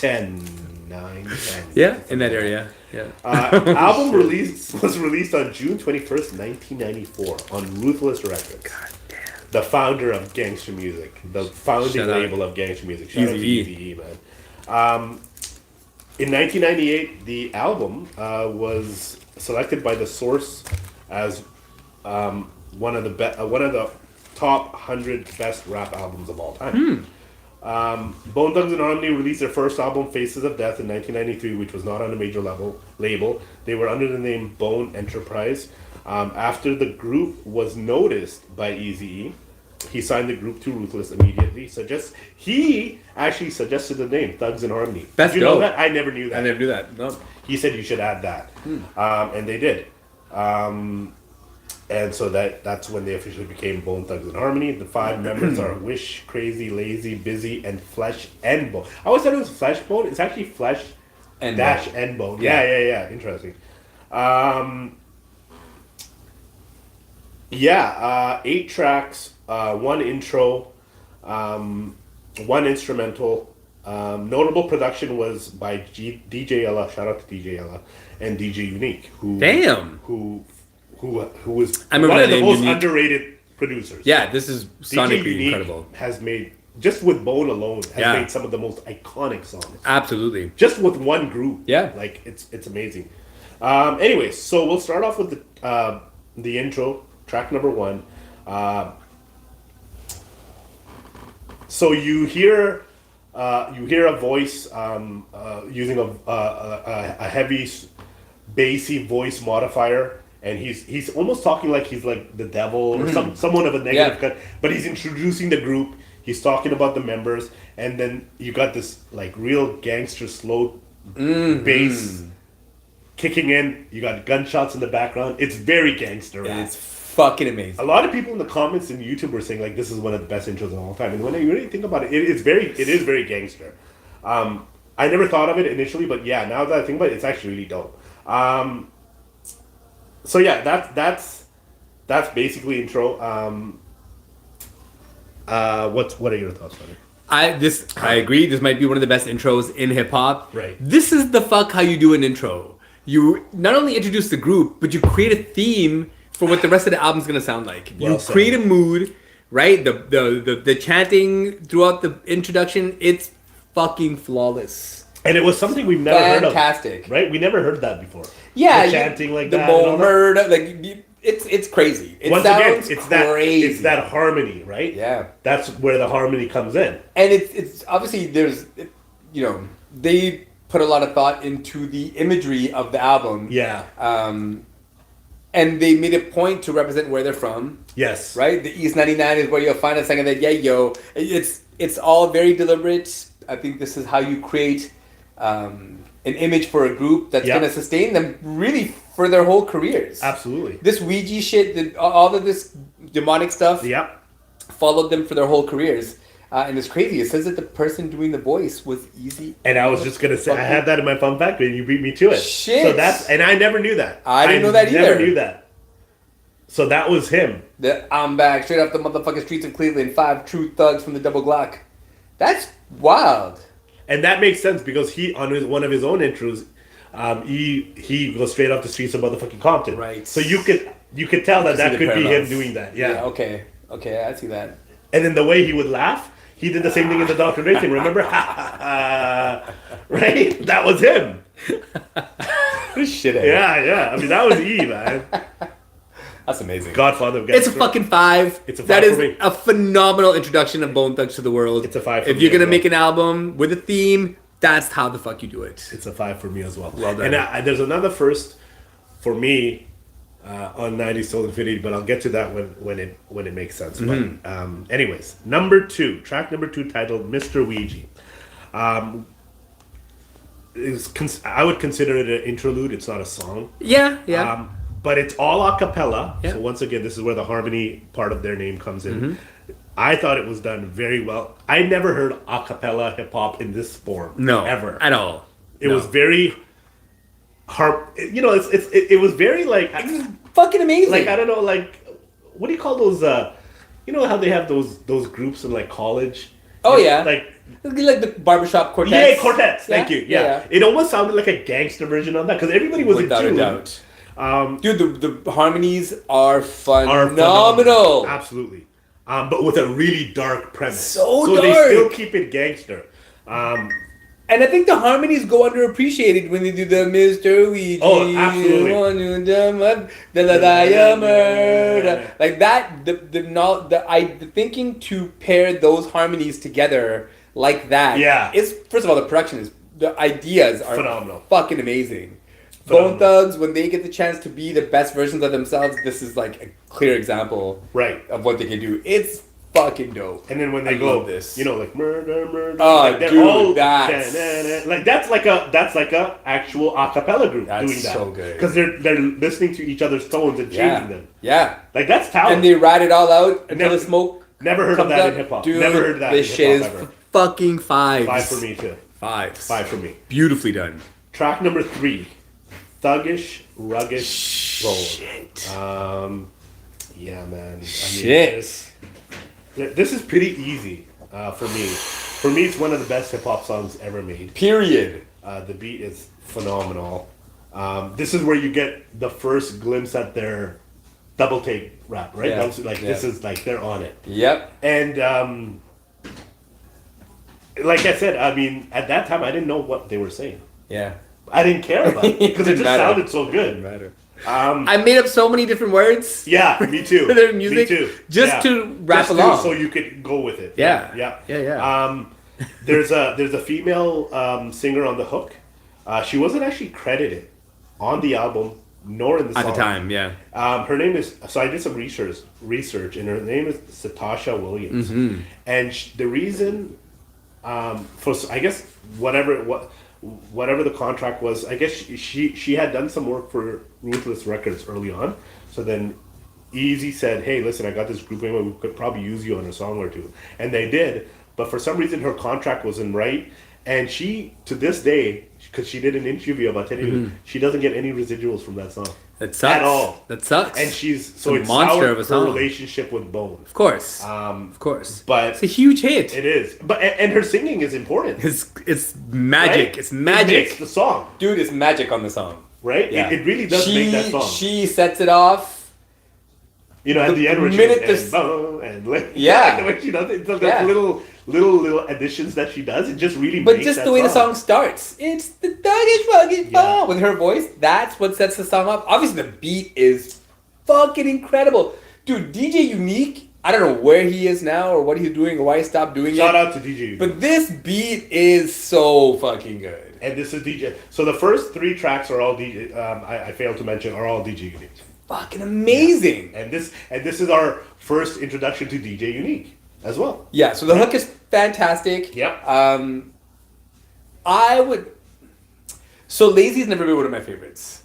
Speaker 1: Yeah, in that area. Yeah.
Speaker 2: Album was released on June 21st, 1994 on Ruthless Records.
Speaker 1: God damn.
Speaker 2: The founder of gangster music, the founding label of gangster music. Shout out to Eazy-E, man. In 1998, the album was selected by The Source as one of the top 100 best rap albums of all time. Bone Thugs and Harmony released their first album, Faces of Death, in 1993, which was not on a major label. They were under the name Bone Enterprise. After the group was noticed by Eazy-E, he signed the group to Ruthless immediately. He actually suggested the name Thugs and Harmony.
Speaker 1: That's
Speaker 2: Did you
Speaker 1: dope.
Speaker 2: know that? I never knew that.
Speaker 1: I never knew that. No.
Speaker 2: He said you should add that, and they did. And so that's when they officially became Bone Thugs and Harmony. The 5 members are Wish, Crazy, Lazy, Busy, and Flesh and Bone. I always thought it was Flesh Bone. It's actually Flesh and Dash Bone. And Bone. Yeah. Interesting. 8 tracks, 1 intro, 1 instrumental. Notable production was by DJ Ella. Shout out to DJ Ella and DJ Unique, who was
Speaker 1: I remember
Speaker 2: one of the
Speaker 1: name,
Speaker 2: most
Speaker 1: Unique.
Speaker 2: Underrated producers.
Speaker 1: Yeah, this is sonically
Speaker 2: DJ Unique
Speaker 1: incredible.
Speaker 2: has made, just with Bone alone, made some of the most iconic songs.
Speaker 1: Absolutely.
Speaker 2: Just with one group.
Speaker 1: Yeah.
Speaker 2: Like, it's amazing. Anyways, so we'll start off with the intro, track number 1. So you hear a voice using a heavy bassy voice modifier, and he's almost talking like he's like the devil or someone of a negative cut, but he's introducing the group. He's talking about the members, and then you got this like real gangster slow bass kicking in. You got gunshots in the background. It's very gangster rap.
Speaker 1: It's fucking amazing.
Speaker 2: A lot of people in the comments in YouTube were saying like this is one of the best intros of all time, and when you really think about it, it is very gangster. I never thought of it initially, but yeah, now that I think about it, it's actually really dope. So yeah, that's basically intro. What are your thoughts on it?
Speaker 1: I agree. This might be one of the best intros in hip hop.
Speaker 2: Right.
Speaker 1: This is the fuck how you do an intro. You not only introduce the group, but you create a theme for what the rest of the album's gonna sound like. You
Speaker 2: Well said.
Speaker 1: create a mood
Speaker 3: right? The chanting throughout the introduction, it's fucking flawless.
Speaker 2: And it was something we've never heard of.
Speaker 1: Fantastic.
Speaker 2: Right? We never heard that before.
Speaker 1: Yeah,
Speaker 2: the chanting like
Speaker 1: the
Speaker 2: that. And all that.
Speaker 1: murder, like it's crazy. It
Speaker 2: Once
Speaker 1: sounds
Speaker 2: again,
Speaker 1: crazy.
Speaker 2: it's that harmony, right?
Speaker 1: Yeah.
Speaker 2: That's where the harmony comes in.
Speaker 1: And it's obviously they put a lot of thought into the imagery of the album.
Speaker 2: Yeah.
Speaker 1: And they made a point to represent where they're from.
Speaker 2: Yes.
Speaker 1: Right? The East 99 is where you'll find a song of that, yeah, yo. It's all very deliberate. I think this is how you create an image for a group that's going to sustain them really for their whole careers.
Speaker 2: Absolutely.
Speaker 1: This Ouija shit, all of this demonic stuff followed them for their whole careers. And it's crazy. It says that the person doing the voice was Easy.
Speaker 2: And I was just going to say, I had that in my fun fact, and you beat me to it.
Speaker 1: Shit.
Speaker 2: So and I never knew that.
Speaker 1: I didn't know that either.
Speaker 2: Never knew that. So that was him.
Speaker 1: I'm back straight off the motherfucking streets of Cleveland. 5 true thugs from the double Glock. That's wild.
Speaker 2: And that makes sense because he, on one of his own intros, he goes straight off the streets of motherfucking Compton.
Speaker 1: Right.
Speaker 2: So you could tell that could be him doing that. Yeah.
Speaker 1: Okay, I see that.
Speaker 2: And then the way he would laugh, he did the same thing in the Dr. Dre thing. Remember? Right? That was him.
Speaker 1: Shit.
Speaker 2: Yeah. I mean, that was E, man.
Speaker 1: That's amazing.
Speaker 2: Godfather of
Speaker 3: It's a fucking 5.
Speaker 2: It's a 5
Speaker 3: That
Speaker 2: for
Speaker 3: is
Speaker 2: me.
Speaker 3: a phenomenal introduction of Bone Thugs to the world.
Speaker 2: It's a 5 for
Speaker 3: If
Speaker 2: me
Speaker 3: you're gonna
Speaker 2: as well.
Speaker 3: make an album with a theme, that's how the fuck you do it.
Speaker 2: It's a 5 for me as well.
Speaker 3: Well done.
Speaker 2: And there's another first for me on 90s Soul Infinity, but I'll get to that when it makes sense.
Speaker 3: Mm-hmm.
Speaker 2: But anyways, track number 2, titled Mr. Ouija. I would consider it an interlude. It's not a song.
Speaker 3: Yeah.
Speaker 2: But it's all a cappella.
Speaker 3: Yeah.
Speaker 2: So once again, this is where the harmony part of their name comes in.
Speaker 3: Mm-hmm.
Speaker 2: I thought it was done very well. I never heard a cappella hip hop in this form.
Speaker 3: No,
Speaker 2: ever
Speaker 3: at all.
Speaker 2: It was very it was very like
Speaker 1: Fucking amazing.
Speaker 2: like I don't know, like what do you call those you know how they have those groups in like college?
Speaker 1: Oh yeah.
Speaker 2: Like
Speaker 1: the barbershop quartets.
Speaker 2: Yeah, quartets. Thank you. Yeah. It almost sounded like a gangster version of that because everybody was
Speaker 1: Without
Speaker 2: in
Speaker 1: a
Speaker 2: tune.
Speaker 1: doubt. Dude, the harmonies are phenomenal.
Speaker 2: Phenomenal. Absolutely. But with a really dark premise.
Speaker 1: So
Speaker 2: they
Speaker 1: dark.
Speaker 2: still keep it gangster.
Speaker 1: And I think the harmonies go underappreciated when they do the Mr. Ouija.
Speaker 2: Oh, absolutely.
Speaker 1: Like that, the thinking to pair those harmonies together like that.
Speaker 2: Yeah.
Speaker 1: Is first of all, the production is, the ideas are
Speaker 2: Phenomenal.
Speaker 1: fucking amazing.
Speaker 2: Phenomenal.
Speaker 1: Bone Thugs, when they get the chance to be the best versions of themselves, this is like a clear example of what they can do. It's fucking dope.
Speaker 2: And then when they
Speaker 1: I
Speaker 2: go,
Speaker 1: love this.
Speaker 2: you know, like murder,
Speaker 1: Oh,
Speaker 2: like they're
Speaker 1: dude,
Speaker 2: all
Speaker 1: that's
Speaker 2: like that's like a actual a cappella group
Speaker 1: That's
Speaker 2: doing that.
Speaker 1: so good.
Speaker 2: Because they're listening to each other's tones and changing them.
Speaker 1: Yeah.
Speaker 2: Like that's talent.
Speaker 1: And they ride it all out until
Speaker 2: Never-
Speaker 1: the smoke.
Speaker 2: Never heard of
Speaker 1: comes
Speaker 2: that
Speaker 1: up.
Speaker 2: in hip hop.
Speaker 1: Dude,
Speaker 2: Never heard that
Speaker 1: this
Speaker 2: in
Speaker 1: shit
Speaker 2: hip
Speaker 1: is
Speaker 2: hop ever.
Speaker 3: Fucking 5s.
Speaker 2: 5 for me too.
Speaker 3: 5s.
Speaker 2: 5 for me.
Speaker 3: Beautifully done.
Speaker 2: Track number 3, Thuggish Ruggish Bone.
Speaker 3: Shit.
Speaker 2: Yeah, man. I mean,
Speaker 1: Shit.
Speaker 2: This is pretty easy for me. For me, it's one of the best hip hop songs ever made.
Speaker 1: Period.
Speaker 2: The beat is phenomenal. This is where you get the first glimpse at their double take rap, right?
Speaker 1: Yeah.
Speaker 2: That was this is like they're on it.
Speaker 1: Yep.
Speaker 2: And like I said, I mean, at that time I didn't know what they were saying.
Speaker 1: Yeah.
Speaker 2: I didn't care about it because it
Speaker 1: Didn't
Speaker 2: just
Speaker 1: matter.
Speaker 2: sounded so good.
Speaker 1: Doesn't matter.
Speaker 3: I made up so many different words.
Speaker 2: Yeah, me too.
Speaker 3: For their music,
Speaker 2: me too.
Speaker 3: just to rap along.
Speaker 2: so you could go with it.
Speaker 3: Yeah.
Speaker 2: Yeah. There's a female singer on the hook. She wasn't actually credited on the album nor in the song.
Speaker 3: At the time, yeah.
Speaker 2: Her name is, so I did some research, and her name is Satasha Williams.
Speaker 3: Mm-hmm.
Speaker 2: And the reason, for I guess whatever the contract was, I guess she had done some work for Ruthless Records early on. So then Easy said, "Hey, listen, I got this group name. We could probably use you on a song or two," and they did. But for some reason, her contract wasn't right, and she, to this day, because she did an interview about telling me, she doesn't get any residuals from that song.
Speaker 3: That sucks.
Speaker 2: At all.
Speaker 3: That sucks.
Speaker 2: And she's
Speaker 3: a
Speaker 2: it's
Speaker 3: monster
Speaker 2: soured
Speaker 3: of a
Speaker 2: her
Speaker 3: song.
Speaker 2: relationship with Bone.
Speaker 3: Of course.
Speaker 2: But
Speaker 3: It's a huge hit.
Speaker 2: it is. But and her singing is important.
Speaker 3: It's magic.
Speaker 2: right?
Speaker 3: It's
Speaker 2: It
Speaker 3: magic.
Speaker 2: makes the song,
Speaker 1: Dude, it's magic on the song.
Speaker 2: right?
Speaker 1: Yeah.
Speaker 2: It really does make that song.
Speaker 1: She sets it off
Speaker 2: You know, at the end, where she
Speaker 1: minute
Speaker 2: goes,
Speaker 1: this-
Speaker 2: and like,
Speaker 1: Yeah.
Speaker 2: the way she does it, it's like
Speaker 1: Yeah.
Speaker 2: little additions that she does. It just really
Speaker 1: But
Speaker 2: makes
Speaker 1: just
Speaker 2: that
Speaker 1: the way the song starts, it's the Thuggish Ruggish
Speaker 2: Yeah.
Speaker 1: Bone with her voice. That's what sets the song up. Obviously, the beat is fucking incredible, dude. DJ Unique. I don't know where he is now or what he's doing or why he stopped doing
Speaker 2: Shout
Speaker 1: it.
Speaker 2: out to DJ.
Speaker 1: But this beat is so fucking good.
Speaker 2: And this is DJ. So the first 3 tracks are all DJ. I failed to mention are all DJ Unique.
Speaker 1: Fucking amazing.
Speaker 2: And this is our first introduction to DJ Unique as well.
Speaker 1: Yeah. So the hook is fantastic.
Speaker 2: Yep.
Speaker 1: I would. So Lazy's never been one of my favorites.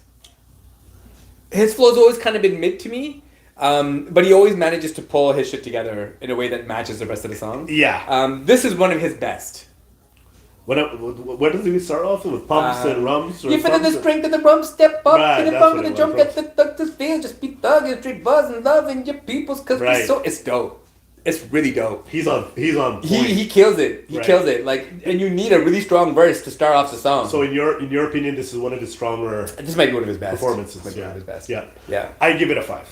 Speaker 1: His flow's always kind of been mid to me, but he always manages to pull his shit together in a way that matches the rest of the song.
Speaker 2: Yeah.
Speaker 1: This is one of his best.
Speaker 2: Where does we start off with pumps and rums? Or
Speaker 1: Give it the
Speaker 2: something?
Speaker 1: strength of the rum, step up
Speaker 2: Right,
Speaker 1: to the
Speaker 2: that's
Speaker 1: funk
Speaker 2: what
Speaker 1: of the
Speaker 2: it
Speaker 1: jump,
Speaker 2: was.
Speaker 1: get the thug to feel, just be thugging, street buzz and loving your peoples, cause
Speaker 2: Right.
Speaker 1: it's dope. It's really dope.
Speaker 2: He's on point.
Speaker 1: He kills it. He
Speaker 2: Right.
Speaker 1: kills it. Like, and you need a really strong verse to start off the song.
Speaker 2: So in your opinion, this is one of his stronger
Speaker 1: This might be one of his best
Speaker 2: performances.
Speaker 1: Might be one of his best.
Speaker 2: Yeah.
Speaker 1: Yeah.
Speaker 2: I give it a 5.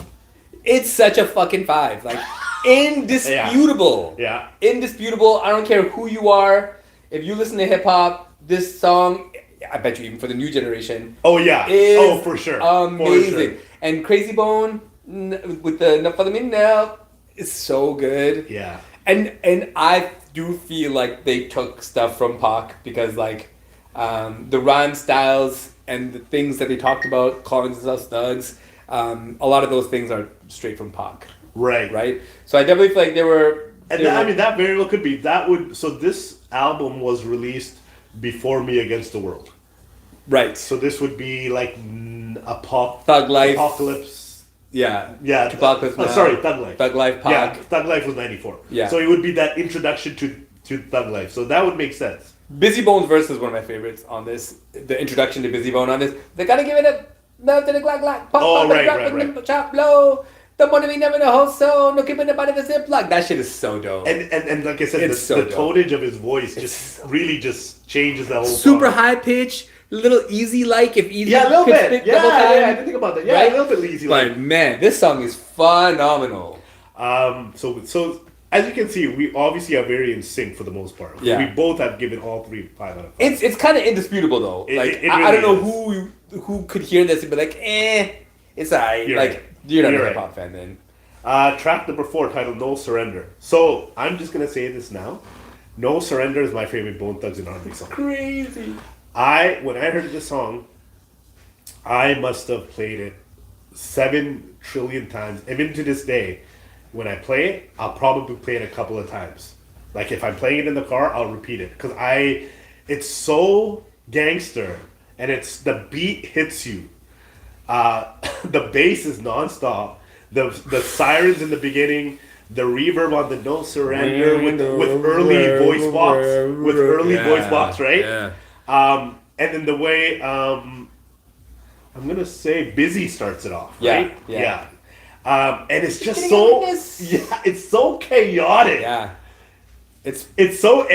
Speaker 1: It's such a fucking 5. Like, indisputable.
Speaker 2: Yeah.
Speaker 1: Indisputable. I don't care who you are. If you listen to hip hop, this song, I bet you even for the new generation,
Speaker 2: Oh yeah.
Speaker 1: is
Speaker 2: Oh for sure.
Speaker 1: amazing.
Speaker 2: For sure.
Speaker 1: And Crazy Bone with the Enough for the Minute Now is so good.
Speaker 2: Yeah.
Speaker 1: And I do feel like they took stuff from Pac because like the rhyme styles and the things that they talked about, calling themselves thugs, a lot of those things are straight from Pac,
Speaker 2: Right.
Speaker 1: right? So I definitely feel like they were.
Speaker 2: And that, I mean, that very well could be. That would. So this album was released before Me Against the World.
Speaker 1: Right.
Speaker 2: So this would be like a pop.
Speaker 1: Thug Life.
Speaker 2: Apocalypse.
Speaker 1: Yeah.
Speaker 2: Yeah.
Speaker 1: Tupac
Speaker 2: Oh, sorry, Thug Life.
Speaker 1: Thug Life, Pac.
Speaker 2: Yeah, Thug Life was 94.
Speaker 1: Yeah.
Speaker 2: So it would be that introduction to Thug Life. So that would make sense.
Speaker 1: Busy Bone's verse is one of my favorites on this. The introduction to Busy Bone on this. They gotta give it a love to the glock glock. Pop,
Speaker 2: Oh,
Speaker 1: pop,
Speaker 2: right,
Speaker 1: drop,
Speaker 2: right,
Speaker 1: and
Speaker 2: right.
Speaker 1: chop low. The money we never know whole soul. No keeping the body the zip lock. That shit is so dope.
Speaker 2: And like I said,
Speaker 1: It's so
Speaker 2: the
Speaker 1: dope.
Speaker 2: tonage of his voice just really just changes the whole
Speaker 3: Super
Speaker 2: song.
Speaker 3: high pitch, little easy like if easy.
Speaker 2: Yeah, a little
Speaker 3: could
Speaker 2: bit.
Speaker 3: spit
Speaker 2: Yeah,
Speaker 3: double time.
Speaker 2: I didn't think about that. Yeah,
Speaker 1: Right?
Speaker 2: a little bit easy.
Speaker 1: But man, this song is phenomenal.
Speaker 2: So as you can see, we obviously are very in sync for the most part.
Speaker 1: Yeah.
Speaker 2: We both have given all 3 5 out of 5.
Speaker 1: It's kind of indisputable though.
Speaker 2: It-
Speaker 1: Like
Speaker 2: it
Speaker 1: I don't
Speaker 2: really
Speaker 1: know who could hear this and be like, it's alright.
Speaker 2: You're
Speaker 1: Like
Speaker 2: right.
Speaker 1: you're not
Speaker 2: You're
Speaker 1: a
Speaker 2: right.
Speaker 1: hip hop fan then.
Speaker 2: Track number 4 titled No Surrender. So I'm just gonna say this now. No Surrender is my favorite Bone Thugs and Harmony song.
Speaker 1: Crazy.
Speaker 2: When I heard this song, I must have played it 7 trillion times. Even to this day, when I play it, I'll probably play it a couple of times. Like if I'm playing it in the car, I'll repeat it because it's so gangster, and the beat hits you. The bass is nonstop. The sirens in the beginning, the reverb on the No Surrender with early voice box, right?
Speaker 3: Yeah.
Speaker 2: And then the way I'm gonna say Busy starts it off,
Speaker 1: Yeah,
Speaker 2: right?
Speaker 1: yeah.
Speaker 2: And it's just
Speaker 1: Getting
Speaker 2: so
Speaker 1: in this.
Speaker 2: it's so chaotic.
Speaker 1: Yeah. It's
Speaker 2: It's so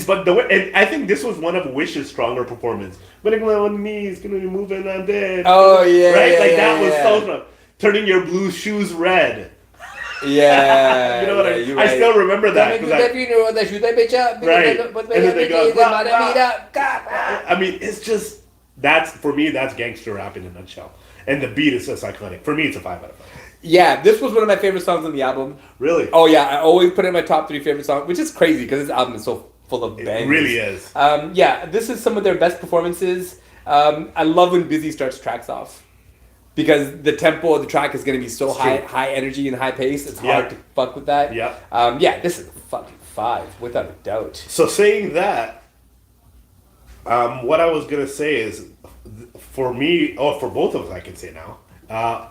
Speaker 2: but the way, and I think this was one of Wish's stronger performance. When I go on my knees, gonna be moving on dead.
Speaker 1: Oh, yeah,
Speaker 2: right.
Speaker 1: yeah,
Speaker 2: Like
Speaker 1: yeah,
Speaker 2: that was
Speaker 1: yeah.
Speaker 2: so strong. Turning your blue shoes red.
Speaker 1: yeah.
Speaker 2: You know what I
Speaker 1: yeah,
Speaker 2: mean?
Speaker 1: you're
Speaker 2: I
Speaker 1: right.
Speaker 2: still remember that. 'cause
Speaker 1: Right.
Speaker 2: And then they go, blah, blah. I mean, it's just for me that's gangster rap in a nutshell. And the beat is just iconic. For me, it's a 5 out of 5.
Speaker 1: Yeah, this was one of my favorite songs on the album.
Speaker 2: Really?
Speaker 1: Oh yeah, I always put it in my top 3 favorite songs, which is crazy because this album is so full of
Speaker 2: It
Speaker 1: bangers.
Speaker 2: really is.
Speaker 1: Yeah, this is some of their best performances. I love when Busy starts tracks off because the tempo of the track is going to be so
Speaker 2: It's
Speaker 1: high,
Speaker 2: true.
Speaker 1: high energy and high pace. It's
Speaker 2: Yeah.
Speaker 1: hard to fuck with that.
Speaker 2: Yeah.
Speaker 1: Yeah, this is a fucking 5 without a doubt.
Speaker 2: So saying that, what I was gonna say is, for me, for both of us, I can say now.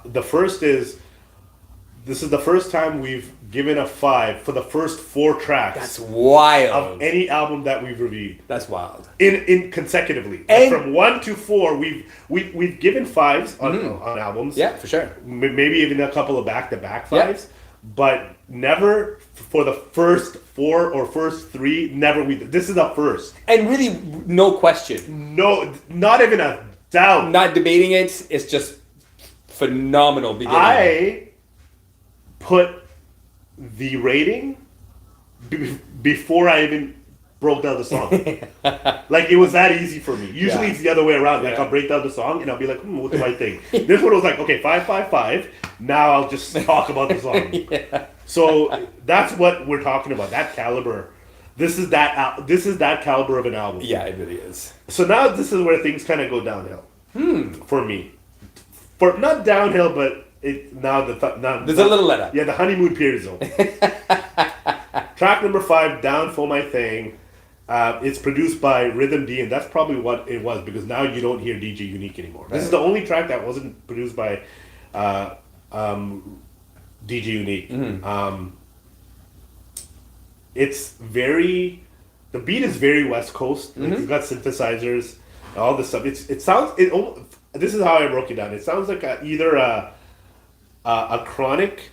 Speaker 2: The first is, this is the first time we've given a 5 for the first 4 tracks
Speaker 1: That's wild.
Speaker 2: of any album that we've reviewed
Speaker 1: That's wild.
Speaker 2: in consecutively.
Speaker 1: And-
Speaker 2: From 1 to 4, we've given 5s on albums.
Speaker 1: Yeah, for sure.
Speaker 2: Maybe even a couple of back-to-back
Speaker 1: Yeah.
Speaker 2: 5s, but never for the first 4 or first 3. Never this is the first.
Speaker 1: And really, no question.
Speaker 2: No, not even a doubt.
Speaker 1: Not debating it. It's just phenomenal beginning.
Speaker 2: I put the rating before I even broke down the song. Like, it was that easy for me. Usually it's the other way around. Like, I'll break down the song and I'll be like, what do I think? This one was like, okay, 555. Now I'll just talk about the song. So that's what we're talking about. That caliber. This is that caliber of an album.
Speaker 1: Yeah, it really is.
Speaker 2: So now this is where things kind of go downhill for me. For not downhill, but there's
Speaker 1: a little let up.
Speaker 2: Yeah, the honeymoon period is over. Track number 5, Down for My Thing. It's produced by Rhythm D, and that's probably what it was, because now you don't hear DJ Unique anymore. This is the only track that wasn't produced by DJ Unique. It's very, the beat is very West Coast. Like, it's got synthesizers, all this stuff. This is how I broke it down. It sounds like either a Chronic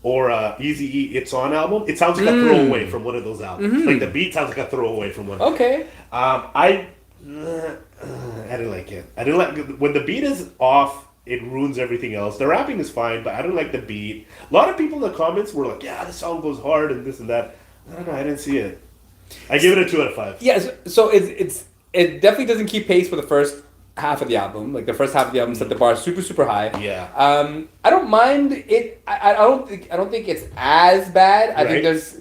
Speaker 2: or a Eazy-E It's On album. It sounds like a throwaway from one of those albums. Like, the beat sounds like a throwaway from one.
Speaker 1: Okay.
Speaker 2: I didn't like it. I didn't like when the beat is off. It ruins everything else. The rapping is fine, but I don't like the beat. A lot of people in the comments were like, "Yeah, the song goes hard and this and that." I don't know. I didn't see it. I give it a 2 out of 5.
Speaker 1: Yeah, so it definitely doesn't keep pace for the first half of the album. Like, the first half of the album set the bar super, super high.
Speaker 2: Yeah.
Speaker 1: I don't mind it. I don't think it's as bad. I think there's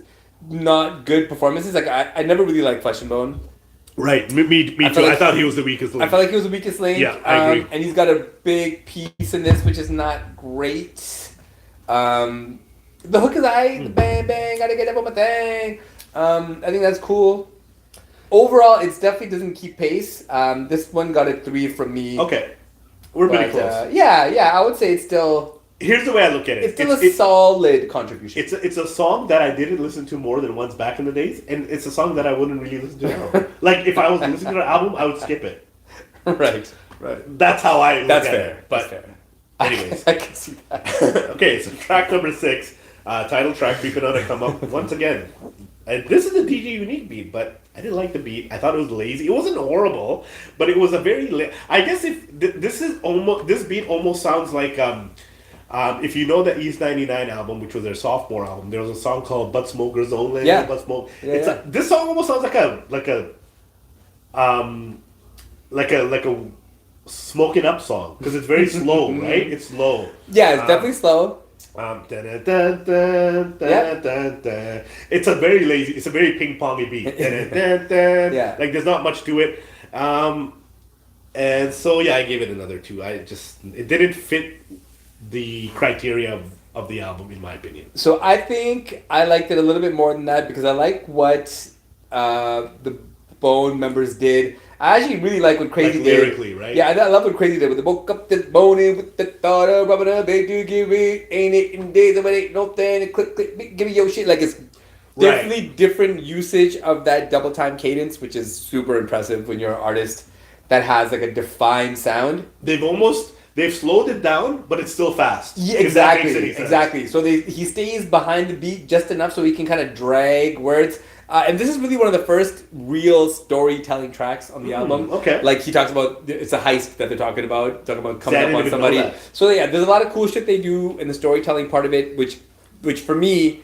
Speaker 1: not good performances. Like, I never really liked Flesh and Bone.
Speaker 2: Right. Me too.
Speaker 1: Like,
Speaker 2: I thought he was the weakest link.
Speaker 1: I felt like he was the weakest link.
Speaker 2: Yeah, I agree.
Speaker 1: And he's got a big piece in this, which is not great. The hook is aight. Bang, bang, gotta get up on my thing. I think that's cool. Overall, it definitely doesn't keep pace. This one got a 3 from me.
Speaker 2: Okay. We're pretty close.
Speaker 1: Yeah, I would say it's still...
Speaker 2: Here's the way I look at it.
Speaker 1: It's still a solid contribution.
Speaker 2: It's a song that I didn't listen to more than once back in the days, and it's a song that I wouldn't really listen to now. Like, if I was listening to an album, I would skip it.
Speaker 1: Right.
Speaker 2: That's how I look
Speaker 1: That's
Speaker 2: at
Speaker 1: fair.
Speaker 2: it. But
Speaker 1: That's fair.
Speaker 2: anyways.
Speaker 1: I can see that.
Speaker 2: Okay, so track number 6, title track, Creepin on to come up once again. And this is a DJ Unique beat, but I didn't like the beat. I thought it was lazy. It wasn't horrible, but it was a very... I guess if this beat almost sounds like... if you know the East 99 album, which was their sophomore album, there was a song called But Smokers Only.
Speaker 1: Yeah.
Speaker 2: But Smoke.
Speaker 1: Yeah,
Speaker 2: This song almost sounds like a smoking up song, because it's very slow, right? It's slow.
Speaker 1: Yeah, it's definitely slow.
Speaker 2: It's a very lazy, it's a very ping-pongy beat.
Speaker 1: Yeah.
Speaker 2: Like, there's not much to it. And so, yeah, I gave it another 2. It didn't fit the criteria of the album, in my opinion.
Speaker 1: So I think I liked it a little bit more than that, because I like what the Bone members did. I actually really like what Crazy
Speaker 2: like
Speaker 1: did.
Speaker 2: lyrically, right?
Speaker 1: Yeah, I love what Crazy did with the woke up this morning with the thought of rubbing up, they do give it, ain't it in days of it ain't no thing, click, give me your shit. Like, it's definitely different usage of that double time cadence, which is super impressive when you're an artist that has like a defined sound.
Speaker 2: They've slowed it down, but it's still fast.
Speaker 1: Yeah, exactly. So he stays behind the beat just enough so he can kind of drag words. And this is really one of the first real storytelling tracks on the album.
Speaker 2: Okay.
Speaker 1: Like, he talks about, it's a heist that they're talking about coming up on
Speaker 2: know
Speaker 1: somebody.
Speaker 2: that.
Speaker 1: So yeah, there's a lot of cool shit they do in the storytelling part of it, which for me,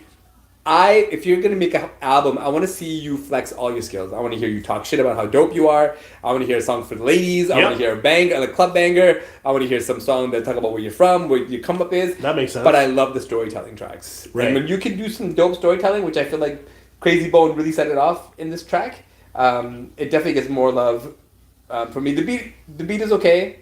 Speaker 1: if you're gonna make an album, I want to see you flex all your skills. I want to hear you talk shit about how dope you are. I want to hear a song for the ladies. I want to hear a club banger. I want to hear some song that talk about where you're from, where your come up is.
Speaker 2: That makes sense.
Speaker 1: But I love the storytelling tracks.
Speaker 2: Right.
Speaker 1: And when you can do some dope storytelling, which I feel like Crazy Bone really set it off in this track, it definitely gets more love for me. The beat is okay.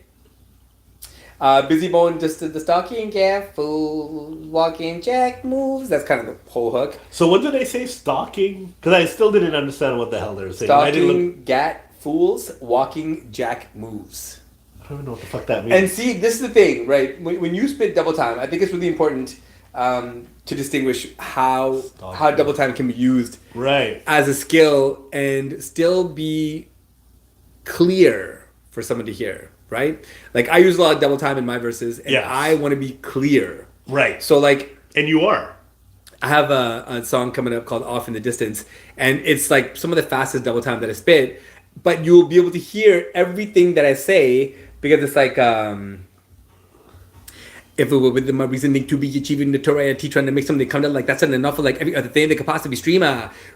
Speaker 1: Busy Bone just did the stalking careful, walking jack moves. That's kind of the whole hook.
Speaker 2: So what did they say? Stalking? Because I still didn't understand what the hell they were saying.
Speaker 1: Stalking gat fools, walking jack moves.
Speaker 2: I don't even know what the fuck that means.
Speaker 1: And see, this is the thing, right? When you spit double time, I think it's really important to distinguish how double time can be used as a skill and still be clear for someone to hear. Right? Like, I use a lot of double time in my verses, and I want to be clear.
Speaker 2: Right.
Speaker 1: So, like...
Speaker 2: And you are.
Speaker 1: I have a song coming up called Off in the Distance, and it's, like, some of the fastest double time that I spit, but you'll be able to hear everything that I say, because it's, like,
Speaker 3: if it were with my reasoning to be achieving notoriety, trying to make something come down like that's not enough for like every other thing they could possibly stream.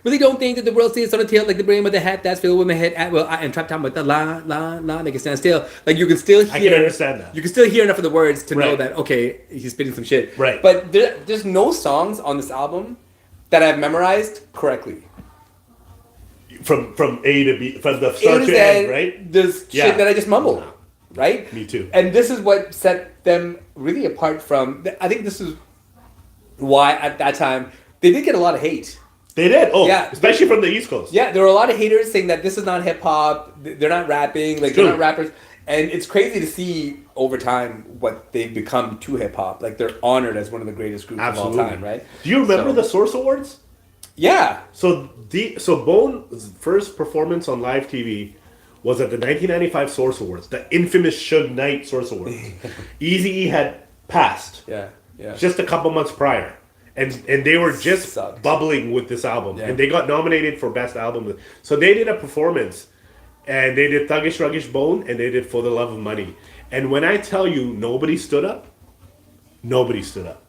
Speaker 3: Really don't think that the world stays on a tail like the brain with the head that's filled with my head at will. I am trapped down with the la, make it stand still. Like you can still hear.
Speaker 2: I can understand that.
Speaker 3: You can still hear enough of the words to know
Speaker 2: Right.
Speaker 3: that okay, he's spitting some shit.
Speaker 2: Right.
Speaker 1: But there's no songs on this album that I've memorized correctly.
Speaker 2: From A to B, from the
Speaker 1: A
Speaker 2: start
Speaker 1: to
Speaker 2: to
Speaker 1: Z,
Speaker 2: end, right?
Speaker 1: There's
Speaker 2: Yeah.
Speaker 1: shit that I just mumble, right?
Speaker 2: Me too.
Speaker 1: And this is what set them really apart from. I think this is why at that time they did get a lot of hate.
Speaker 2: They did. Oh,
Speaker 1: Yeah.
Speaker 2: especially from the East Coast.
Speaker 1: Yeah, there were a lot of haters saying that this is not hip hop. They're not rapping. Like
Speaker 2: True.
Speaker 1: they're not rappers. And it's crazy to see over time what they've become to hip hop. Like they're honored as one of the greatest groups
Speaker 2: Absolutely.
Speaker 1: of all time, right?
Speaker 2: Do you remember
Speaker 1: So-
Speaker 2: the Source Awards?
Speaker 1: Yeah.
Speaker 2: So Bone's first performance on live TV was at the 1995 Source Awards, the infamous Suge Knight Source Awards. Eazy-E had passed
Speaker 1: Yeah. Yeah.
Speaker 2: just a couple months prior, and they were just
Speaker 1: Sucked.
Speaker 2: bubbling with this album,
Speaker 1: Yeah.
Speaker 2: and they got nominated for Best Album. So they did a performance, and they did Thuggish Ruggish Bone, and they did For the Love of Money. And when I tell you nobody stood up, nobody stood up.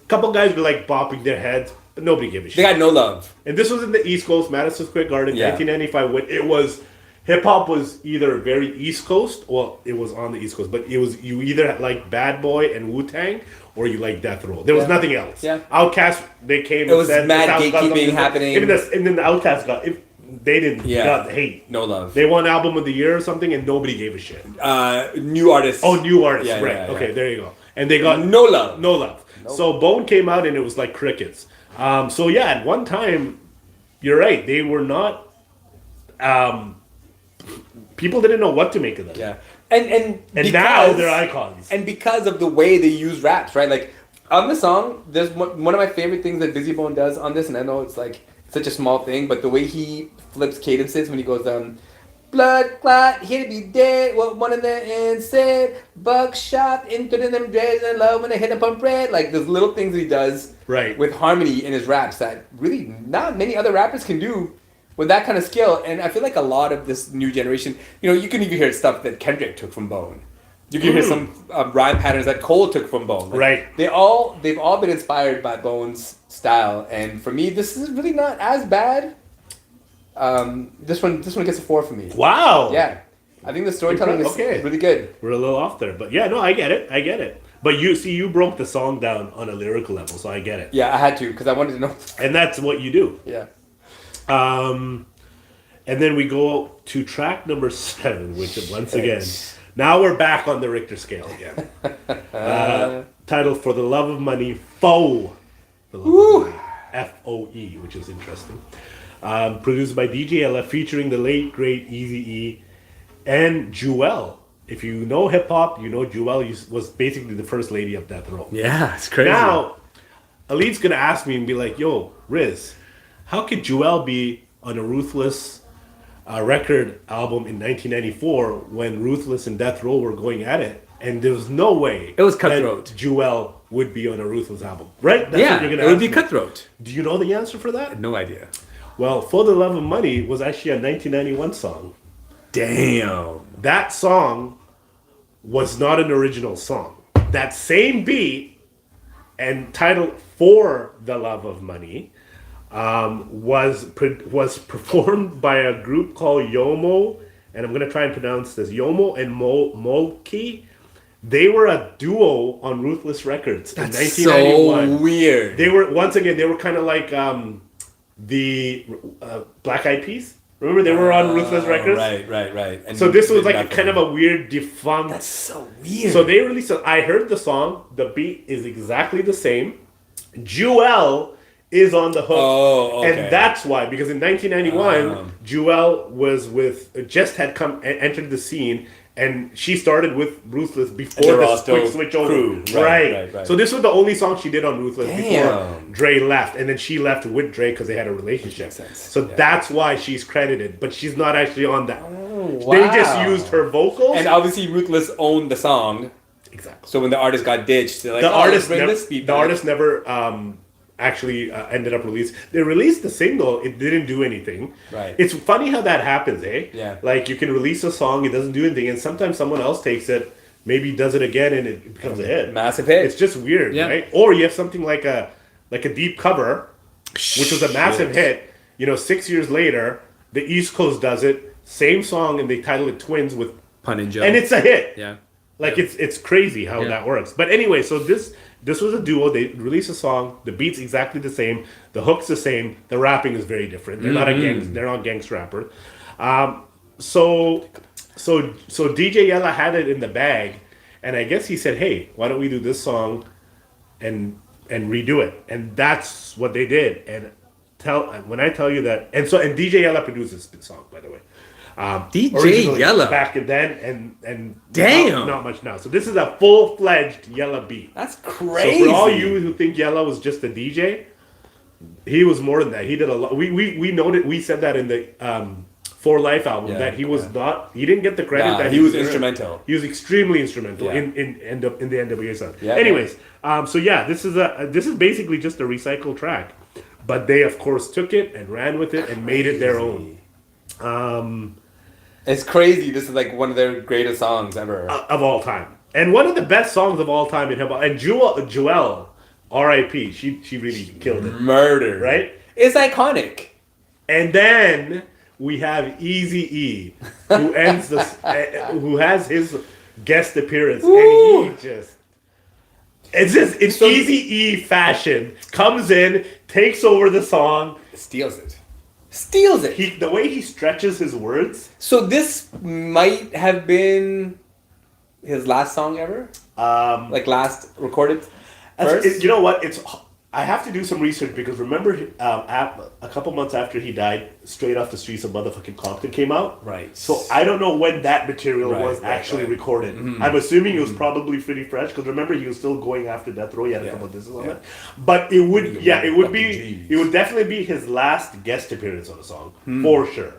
Speaker 2: Couple guys were like bopping their heads, but nobody gave a shit.
Speaker 1: They got no love.
Speaker 2: And this was in the East Coast, Madison Square Garden,
Speaker 1: Yeah.
Speaker 2: 1995, when it was, hip-hop was either very East Coast, well, it was on the East Coast, but it was, you either like Bad Boy and Wu-Tang, or you like Death Row. There was
Speaker 1: Yeah.
Speaker 2: nothing else.
Speaker 1: Yeah.
Speaker 2: Outkast, they came
Speaker 1: It was
Speaker 2: and said,
Speaker 1: mad
Speaker 2: the South got
Speaker 1: gatekeeping
Speaker 2: something.
Speaker 1: happening.
Speaker 2: And then the Outkast got, they didn't,
Speaker 1: Yeah.
Speaker 2: got hate.
Speaker 1: No love.
Speaker 2: They won Album of the Year or something, and nobody gave a shit.
Speaker 1: New artists.
Speaker 2: Oh, new artists,
Speaker 1: Yeah,
Speaker 2: right.
Speaker 1: yeah,
Speaker 2: Okay,
Speaker 1: yeah.
Speaker 2: there you go. And they got
Speaker 1: No love.
Speaker 2: no love. So Bone came out and it was like crickets. So yeah, at one time, you're right. They were not. People didn't know what to make of them.
Speaker 1: Yeah. And
Speaker 2: Now they're icons.
Speaker 1: And because of the way they use raps, right? Like on the song, there's one of my favorite things that Busy Bone does on this, and I know it's like such a small thing, but the way he flips cadences when he goes blood clot, here to be dead, what one of the ends said, buckshot into them dreads and love when they hit upon bread. Like those little things that he does
Speaker 2: Right.
Speaker 1: with harmony in his raps that really not many other rappers can do with that kind of skill. And I feel like a lot of this new generation, you can even hear stuff that Kendrick took from Bone. You can hear some rhyme patterns that Cole took from Bone. Like,
Speaker 2: Right.
Speaker 1: they've all been inspired by Bone's style. And for me, this is really not as bad. This one gets a 4 for me.
Speaker 2: Wow.
Speaker 1: Yeah. I think the storytelling is
Speaker 2: Okay.
Speaker 1: really good.
Speaker 2: We're a little off there, but yeah, no, I get it. But you broke the song down on a lyrical level, so I get it.
Speaker 1: Yeah, I had to because I wanted to know.
Speaker 2: And that's what you do.
Speaker 1: Yeah.
Speaker 2: And then we go to track number 7, which once again, now we're back on the Richter scale again. Titled For the Love of Money, Foe. The Love of Money, F-O-E, which is interesting. Produced by DJ LF, featuring the late, great Eazy-E and Jewel. If you know hip-hop, you know Jewel was basically the first lady of Death Row.
Speaker 3: Yeah, it's crazy.
Speaker 2: Now, Elite's gonna ask me and be like, "Yo, Riz, how could Jewel be on a Ruthless record album in 1994 when Ruthless and Death Row were going at it? And there was no way
Speaker 3: It was
Speaker 2: that
Speaker 3: Cutthroat.
Speaker 2: Jewel would be on a Ruthless album, right? That's
Speaker 3: yeah,
Speaker 2: what you're
Speaker 3: it
Speaker 2: gonna
Speaker 3: would
Speaker 2: ask
Speaker 3: be
Speaker 2: me.
Speaker 3: Cutthroat.
Speaker 2: Do you know the answer for that?
Speaker 3: No idea.
Speaker 2: Well, For the Love of Money was actually a 1991 song.
Speaker 3: Damn.
Speaker 2: That song was not an original song. That same beat and titled For the Love of Money was performed by a group called Yomo, and I'm going to try and pronounce this, Yomo and Molki. They were a duo on Ruthless Records in 1991.
Speaker 3: So weird.
Speaker 2: They were, once again, they were kind of like the Black Eyed Peas. Remember, they were on Ruthless Records?
Speaker 1: Right. And
Speaker 2: So this was
Speaker 1: did
Speaker 2: like a
Speaker 1: that
Speaker 2: kind of a weird defunct.
Speaker 1: That's so weird.
Speaker 2: So they released it. I heard the song. The beat is exactly the same. Jewel is on the hook.
Speaker 1: Oh, okay.
Speaker 2: And that's why, because in 1991, Jewel was just had entered the scene, and she started with Ruthless before
Speaker 1: they were all
Speaker 2: the quick
Speaker 1: still
Speaker 2: switch over.
Speaker 1: crew. Right.
Speaker 2: So this was the only song she did on Ruthless before
Speaker 1: Damn.
Speaker 2: Dre left, and then she left with Dre because they had a relationship.
Speaker 1: Makes sense.
Speaker 2: So
Speaker 1: Yeah.
Speaker 2: that's why she's credited, but she's not actually on that.
Speaker 1: wow.
Speaker 2: They just used her vocals.
Speaker 1: And obviously, Ruthless owned the song.
Speaker 2: Exactly.
Speaker 1: So when the artist got ditched, they're like,
Speaker 2: The artist
Speaker 1: bring
Speaker 2: never,
Speaker 1: this beat
Speaker 2: the
Speaker 1: back.
Speaker 2: artist never actually ended up released. They released the single. It didn't do anything.
Speaker 1: Right.
Speaker 2: It's funny how that happens, eh?
Speaker 1: Yeah.
Speaker 2: Like you can release a song, it doesn't do anything, and sometimes someone else takes it, maybe does it again and it becomes a hit.
Speaker 1: Massive hit.
Speaker 2: It's just weird,
Speaker 3: Yeah.
Speaker 2: right? Or you have something like a deep cover, which was a massive hit. 6 years later, the East Coast does it, same song, and they title it Twins with
Speaker 3: Pun and Joe.
Speaker 2: and it's a hit.
Speaker 3: Yeah.
Speaker 2: Like it's crazy how that works. But anyway, so this was a duo. They released a song. The beat's exactly the same. The hook's the same. The rapping is very different. They're not they're not gangster rappers. So DJ Yella had it in the bag, and I guess he said, "Hey, why don't we do this song, and redo it?" And that's what they did. And when I tell you that, and DJ Yella produced this song, by the way.
Speaker 3: DJ
Speaker 2: Originally
Speaker 3: Yella
Speaker 2: back then, and
Speaker 3: Damn.
Speaker 2: not much now. So this is a full-fledged Yella beat.
Speaker 1: That's crazy.
Speaker 2: So for all you who think Yella was just a DJ, he was more than that. He did a lot. We noted. We said that in the For Life album that he was not. He didn't get the credit
Speaker 1: Nah,
Speaker 2: that
Speaker 1: he was
Speaker 2: deserved.
Speaker 1: instrumental.
Speaker 2: He was extremely instrumental
Speaker 1: Yeah.
Speaker 2: in the NWA song.
Speaker 1: Yeah,
Speaker 2: Anyways, so yeah, this is basically just a recycled track, but they of course took it and ran with it and made it their own.
Speaker 1: It's crazy. This is like one of their greatest songs ever.
Speaker 2: Of all time, and one of the best songs of all time in hip hop. And Joelle, R.I.P. She really killed it,
Speaker 1: Murder.
Speaker 2: right?
Speaker 1: It's iconic.
Speaker 2: And then we have Eazy-E, who ends this, who has his guest appearance,
Speaker 1: Woo.
Speaker 2: and he just. It's just in Eazy-E fashion, comes in, takes over the song.
Speaker 1: Steals it. Steals it.
Speaker 2: The way he stretches his words.
Speaker 1: So this might have been his last song ever? Like last recorded verse?
Speaker 2: You know what? I have to do some research because remember a couple months after he died, Straight Off the Streets of motherfucking Compton came out.
Speaker 1: Right.
Speaker 2: So I don't know when that material was
Speaker 1: Right,
Speaker 2: actually
Speaker 1: right.
Speaker 2: recorded. I'm assuming it was probably pretty fresh because remember he was still going after Death Row. He had a couple of disses on it. But it would it would definitely be his last guest appearance on a song for sure.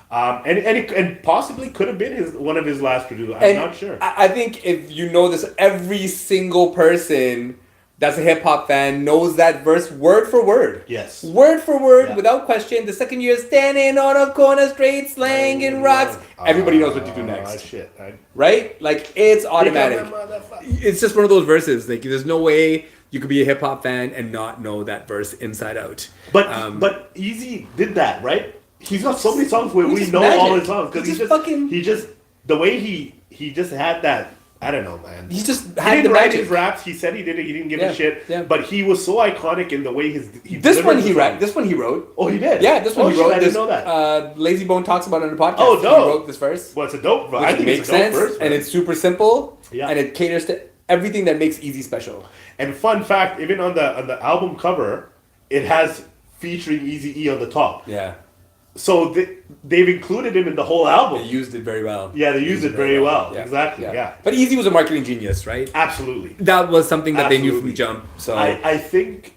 Speaker 2: And possibly could have been one of his last producers. I'm not sure.
Speaker 1: I think if you know this, every single person that's a hip hop fan knows that verse word for word.
Speaker 2: Yes.
Speaker 1: Word for word,
Speaker 2: Yeah.
Speaker 1: without question. The second year, standing on a corner, straight slanging rocks. Everybody knows what to do next.
Speaker 2: Shit.
Speaker 1: Right? Like, it's automatic. It's just one of those verses. Like, there's no way you could be a hip hop fan and not know that verse inside out.
Speaker 2: But Easy did that, right? He's got so many songs where
Speaker 1: He's
Speaker 2: we
Speaker 1: just
Speaker 2: know
Speaker 1: magic.
Speaker 2: all his songs because
Speaker 1: He's
Speaker 2: he
Speaker 1: just
Speaker 2: just the way he just had that. I don't know, man.
Speaker 1: He just
Speaker 2: He
Speaker 1: had the
Speaker 2: didn't write
Speaker 1: magic.
Speaker 2: his raps. He said he did it. He didn't give
Speaker 1: Yeah,
Speaker 2: a shit.
Speaker 1: yeah.
Speaker 2: But he was so iconic in the way
Speaker 1: This
Speaker 2: delivered
Speaker 1: one
Speaker 2: the
Speaker 1: he
Speaker 2: song.
Speaker 1: wrote. This one he wrote.
Speaker 2: Oh, he did.
Speaker 1: Yeah, this one he
Speaker 2: shit,
Speaker 1: wrote.
Speaker 2: I
Speaker 1: This,
Speaker 2: didn't know that.
Speaker 1: Lazy Bone talks about it on the podcast.
Speaker 2: Oh, dope.
Speaker 1: He wrote this verse.
Speaker 2: Well, it's a dope.
Speaker 1: Which
Speaker 2: I think
Speaker 1: makes
Speaker 2: it's a dope
Speaker 1: sense,
Speaker 2: verse,
Speaker 1: and
Speaker 2: man.
Speaker 1: it's super simple,
Speaker 2: Yeah.
Speaker 1: and it caters to everything that makes Easy special.
Speaker 2: And fun fact, even on the album cover, it has featuring Eazy-E on the top.
Speaker 1: Yeah,
Speaker 2: So they've included him in the whole
Speaker 1: they
Speaker 2: album.
Speaker 1: used it very well.
Speaker 2: Yeah, they used it very well.
Speaker 1: Yeah.
Speaker 2: Exactly. Yeah.
Speaker 1: But Easy was a marketing genius, right?
Speaker 2: Absolutely.
Speaker 1: That was something that they knew
Speaker 2: Absolutely.
Speaker 1: from jump. So
Speaker 2: I think,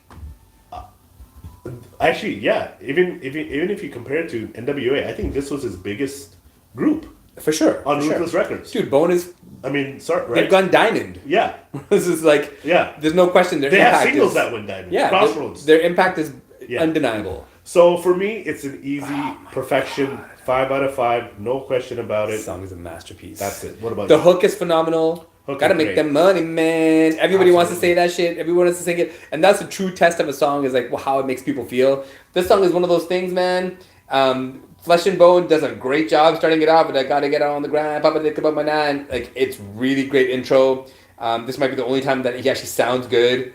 Speaker 2: actually, yeah. Even if you compare it to NWA, I think this was his biggest group
Speaker 1: for sure,
Speaker 2: on
Speaker 1: for sure.
Speaker 2: Ruthless Records.
Speaker 1: Dude, Bone is
Speaker 2: I mean, sorry,
Speaker 1: they've
Speaker 2: right?
Speaker 1: gone diamond.
Speaker 2: Yeah,
Speaker 1: This is like
Speaker 2: yeah.
Speaker 1: there's no question. Their
Speaker 2: They have
Speaker 1: impact
Speaker 2: singles
Speaker 1: is,
Speaker 2: that went diamond.
Speaker 1: yeah,
Speaker 2: Crossroads.
Speaker 1: Their impact is
Speaker 2: Yeah.
Speaker 1: undeniable.
Speaker 2: So for me, it's an easy perfection. 5 out of 5, no question about
Speaker 1: This
Speaker 2: it.
Speaker 1: song is a masterpiece.
Speaker 2: That's it. What about
Speaker 1: The
Speaker 2: you?
Speaker 1: hook is phenomenal.
Speaker 2: Hook
Speaker 1: Gotta
Speaker 2: is
Speaker 1: make
Speaker 2: great.
Speaker 1: them money, man. Everybody wants to
Speaker 2: Absolutely.
Speaker 1: say that shit. Everyone wants to sing it. And that's the true test of a song is like how it makes people feel. This song is one of those things, man. Flesh and Bone does a great job starting it off with I gotta get on the ground, Papa think about my nine. Like it's really great intro. This might be the only time that he actually sounds good.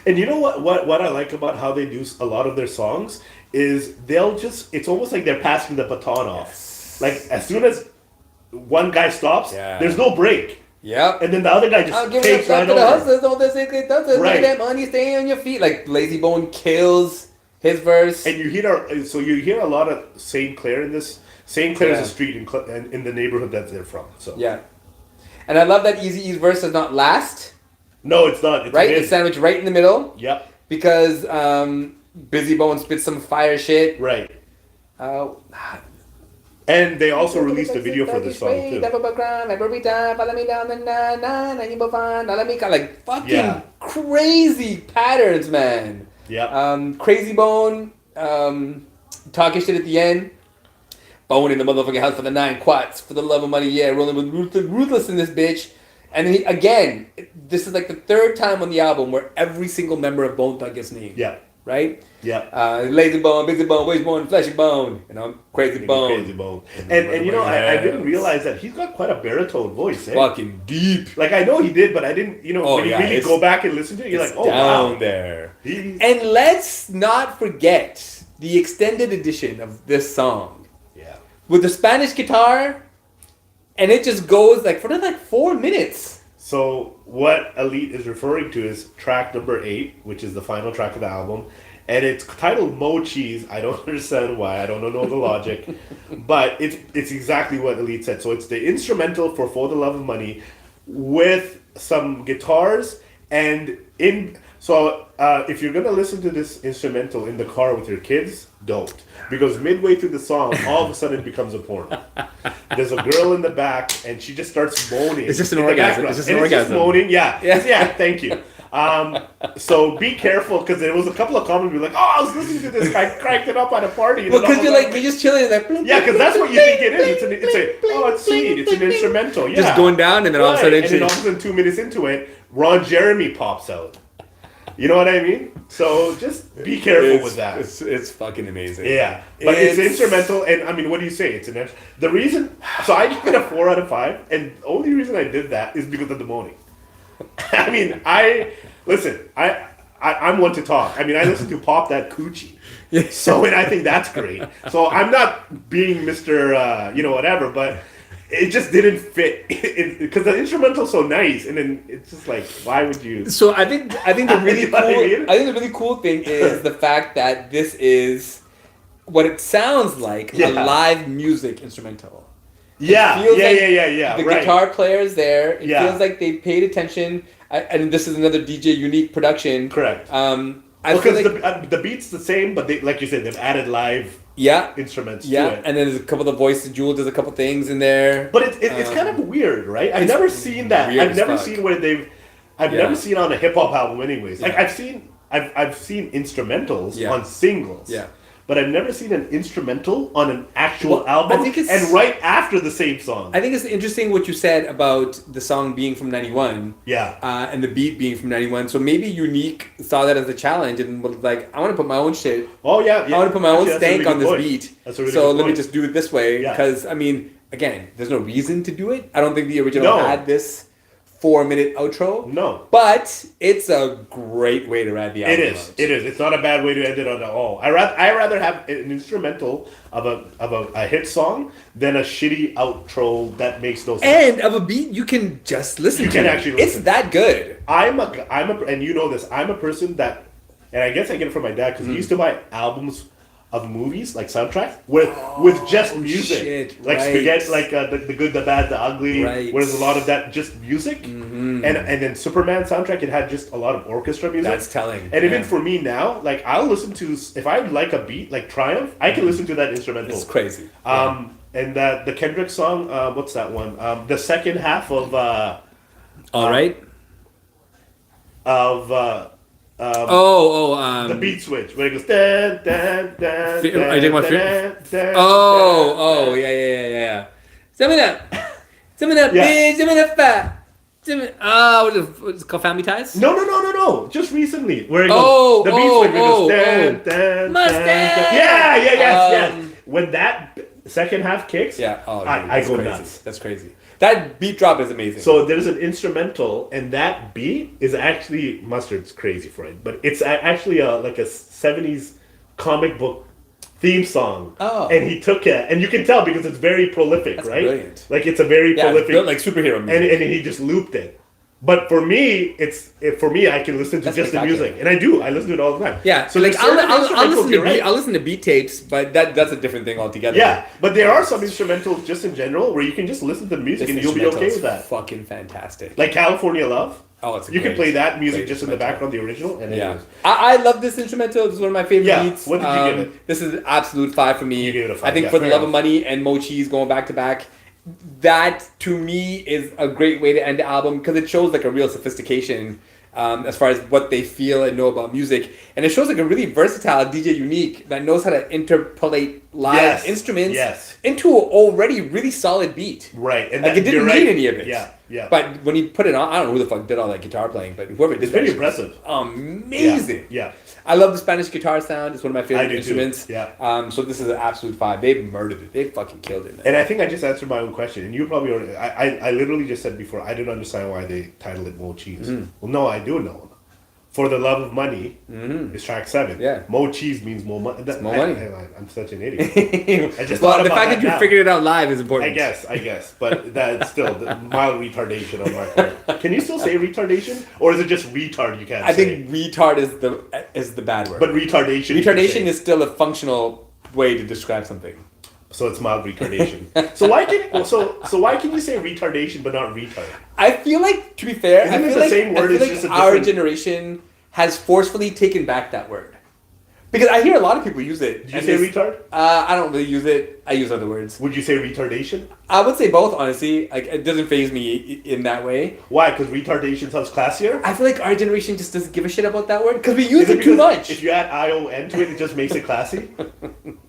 Speaker 2: And you know what I like about how they do a lot of their songs is it's almost like they're passing the baton off. Like as soon as one guy stops,
Speaker 1: Yeah.
Speaker 2: there's no break.
Speaker 1: Yep.
Speaker 2: And then the other guy
Speaker 1: I'll
Speaker 2: just
Speaker 1: give it
Speaker 2: takes
Speaker 1: a shot
Speaker 2: right
Speaker 1: to the
Speaker 2: over.
Speaker 1: hustlers, all the secret does
Speaker 2: Right.
Speaker 1: that money, stay on your feet. Like Lazy Bone kills his verse.
Speaker 2: And you hear a lot of St. Clair in this. St. Clair
Speaker 1: Yeah.
Speaker 2: is a street in the neighborhood that they're from. So
Speaker 1: Yeah. And I love that Eazy-E's verse does not last.
Speaker 2: no, it's not. It's
Speaker 1: Right?
Speaker 2: mid.
Speaker 1: It's sandwiched right in the middle.
Speaker 2: Yep.
Speaker 1: Because Busy Bone spits some fire shit.
Speaker 2: Right.
Speaker 1: Uh,
Speaker 2: And they also released a video for this song too.
Speaker 1: Like fucking
Speaker 2: Yeah.
Speaker 1: crazy patterns, man.
Speaker 2: Yeah.
Speaker 1: Crazy Bone, talking shit at the end. Bone in the motherfucking house for the 9 quats, for the love of money, yeah, rolling with ruthless in this bitch. And then again, this is like the 3rd time on the album where every single member of Bone Thug gets named.
Speaker 2: Yeah.
Speaker 1: Right?
Speaker 2: Yeah.
Speaker 1: Lazy Bone, Busy Bone, Waste Bone, Fleshy Bone, Crazy Bone.
Speaker 2: Crazy Bone. And you know, I didn't realize that he's got quite a baritone voice, eh?
Speaker 1: Fucking deep.
Speaker 2: Like, I know he did, but I didn't, you know, when you really go back and listen to it, you're like, oh,
Speaker 1: down
Speaker 2: wow.
Speaker 1: there. And let's not forget the extended edition of this song.
Speaker 2: Yeah.
Speaker 1: With the Spanish guitar, and it just goes like for 4 minutes.
Speaker 2: So what Elite is referring to is track number 8, which is the final track of the album. And it's titled Mo Cheese. I don't understand why. I don't know the logic. But it's exactly what Elite said. So it's the instrumental for the Love of Money with some guitars. And if you're going to listen to this instrumental in the car with your kids, don't. Because midway through the song, all of a sudden it becomes a porn. There's a girl in the back, and she just starts moaning.
Speaker 3: It's just an orgasm.
Speaker 2: It's just moaning. Yeah. Thank you. So be careful, because there was a couple of comments like, "Oh, I was listening to this guy cranked it up at a party."
Speaker 1: Well, because you're just chilling, like,
Speaker 2: yeah, because that's what you think it is. It's sweet. It's an instrumental. Yeah.
Speaker 3: Just going down, and then all of a sudden,
Speaker 2: and then all of a sudden, 2 minutes into it, Ron Jeremy pops out. You know what I mean? So just be careful with that.
Speaker 1: It's fucking amazing.
Speaker 2: Yeah, but it's instrumental, and I mean, what do you say? The reason. So I did a 4 out of 5, and the only reason I did that is because of the moaning. I mean, I'm one to talk. I mean, I listen to Pop That Coochie. So, and I think that's great. So I'm not being Mr. Whatever, but it just didn't fit because the instrumental's so nice, and then it's just like, why would you?
Speaker 1: So I think the really cool. I think the really cool thing is the fact that this is what it sounds like, a live music instrumental.
Speaker 2: Yeah.
Speaker 1: The guitar player's there. It feels like they paid attention, and this is another DJ unique production.
Speaker 2: Correct.
Speaker 1: Because
Speaker 2: the beat's the same, but like you said, they've added live instruments to it.
Speaker 1: And then there's a couple of the voices. Jewel does a couple things in there.
Speaker 2: But it's kind of weird, right? I've never seen that. I've never seen where I've never seen on a hip hop album, anyways. Like I've seen instrumentals on singles. Yeah. But I've never seen an instrumental on an actual album, and right after the same song.
Speaker 1: I think it's interesting what you said about the song being from 91.
Speaker 2: Yeah.
Speaker 1: And the beat being from 91. So maybe Unique saw that as a challenge and was like, I want to put my own shit.
Speaker 2: Oh, yeah.
Speaker 1: I want to put my own stank on this beat.
Speaker 2: That's a really
Speaker 1: so
Speaker 2: good
Speaker 1: let me
Speaker 2: point.
Speaker 1: just do it this way. Because, I mean, again, there's no reason to do it. I don't think the original had this 4-minute outro.
Speaker 2: No.
Speaker 1: But it's a great way to ride the album.
Speaker 2: It is. It's not a bad way to end it on at all. I rather have an instrumental of a hit song than a shitty outro that makes no sense.
Speaker 1: And of a beat you can just listen to.
Speaker 2: You can actually listen.
Speaker 1: It's that good.
Speaker 2: And you know this, I'm a person that, and I guess I get it from my dad, because he used to buy albums of movies, like soundtracks, with just music, like spaghetti, like the good, the bad, the ugly. Right. Whereas a lot of that just music, and then Superman soundtrack, it had just a lot of orchestra music.
Speaker 1: That's telling.
Speaker 2: And even for me now, like I'll listen to, if I like a beat like Triumph, I can listen to that instrumental.
Speaker 1: It's crazy.
Speaker 2: And the Kendrick song, what's that one? The second half of
Speaker 3: All Right.
Speaker 2: The beat switch where it goes dun, dun, dun,
Speaker 3: are you talking about yeah. Some of that bitch, some of that fat. What's it called, Family Ties?
Speaker 2: No. Just recently, where it goes the beat switch where it goes dun, dun,
Speaker 3: Mustang.
Speaker 2: Yes. When that second half kicks, I go nuts.
Speaker 1: That's crazy. That beat drop is amazing.
Speaker 2: So there's an instrumental, and that beat is actually Mustard's crazy for it, but it's actually like a 70s comic book theme song. Oh. And he took it, and you can tell because it's very prolific,
Speaker 1: That's
Speaker 2: right?
Speaker 1: Brilliant.
Speaker 2: Like it's a very prolific,
Speaker 1: it's built like superhero music.
Speaker 2: And he just looped it. But for me, I can listen to just the music, and I do. I listen to it all the time.
Speaker 1: Yeah, so like I'll listen to beat tapes, but that's a different thing altogether.
Speaker 2: Yeah, but there are some instrumentals just in general where you can just listen to the music and you'll be okay with that.
Speaker 1: Fucking fantastic.
Speaker 2: Like California Love.
Speaker 1: Oh, it's
Speaker 2: you can play that music just in the background, the original, and
Speaker 1: I love this instrumental. It's one of my favorite beats.
Speaker 2: What did you give it?
Speaker 1: This is an absolute 5 for me.
Speaker 2: You gave it a 5.
Speaker 1: I think For the Love of Money and Mo Cheese going back to back. That to me is a great way to end the album because it shows like a real sophistication as far as what they feel and know about music. And it shows like a really versatile DJ Unique that knows how to interpolate live instruments into an already really solid beat.
Speaker 2: Right. And
Speaker 1: like it didn't need any of it.
Speaker 2: Yeah. Yeah.
Speaker 1: But when he put it on, I don't know who the fuck did all that guitar playing, but whoever did
Speaker 2: it's pretty impressive.
Speaker 1: Amazing.
Speaker 2: Yeah.
Speaker 1: I love the Spanish guitar sound. It's one of my favorite instruments.
Speaker 2: Too. Yeah.
Speaker 1: So this is an absolute 5. They murdered it. They fucking killed it. Man.
Speaker 2: And I think I just answered my own question. And you probably already... I literally just said before, I didn't understand why they titled it Mo Cheese. Well, no, I do know. For the Love of Money is track 7.
Speaker 1: Yeah.
Speaker 2: Mo Cheese means more money.
Speaker 1: More money.
Speaker 2: I'm such an idiot. I just
Speaker 1: well, the fact that you figured it out live is important.
Speaker 2: I guess. But that's still the mild retardation on my part. Can you still say retardation? Or is it just retard you can't say?
Speaker 1: I think retard is the bad word.
Speaker 2: But retardation...
Speaker 1: Retardation is still a functional way to describe something.
Speaker 2: So it's mild retardation. So why can you say retardation but not retard?
Speaker 1: I feel like, to be fair,
Speaker 2: Isn't it the same word? It's just a
Speaker 1: our
Speaker 2: different...
Speaker 1: generation has forcefully taken back that word. Because I hear a lot of people use it.
Speaker 2: Did you say retard?
Speaker 1: I don't really use it. I use other words.
Speaker 2: Would you say retardation?
Speaker 1: I would say both, honestly. Like, it doesn't faze me in that way.
Speaker 2: Why? Because retardation sounds classier?
Speaker 1: I feel like our generation just doesn't give a shit about that word because we use it too much.
Speaker 2: If you add ION to it, it just makes it classy?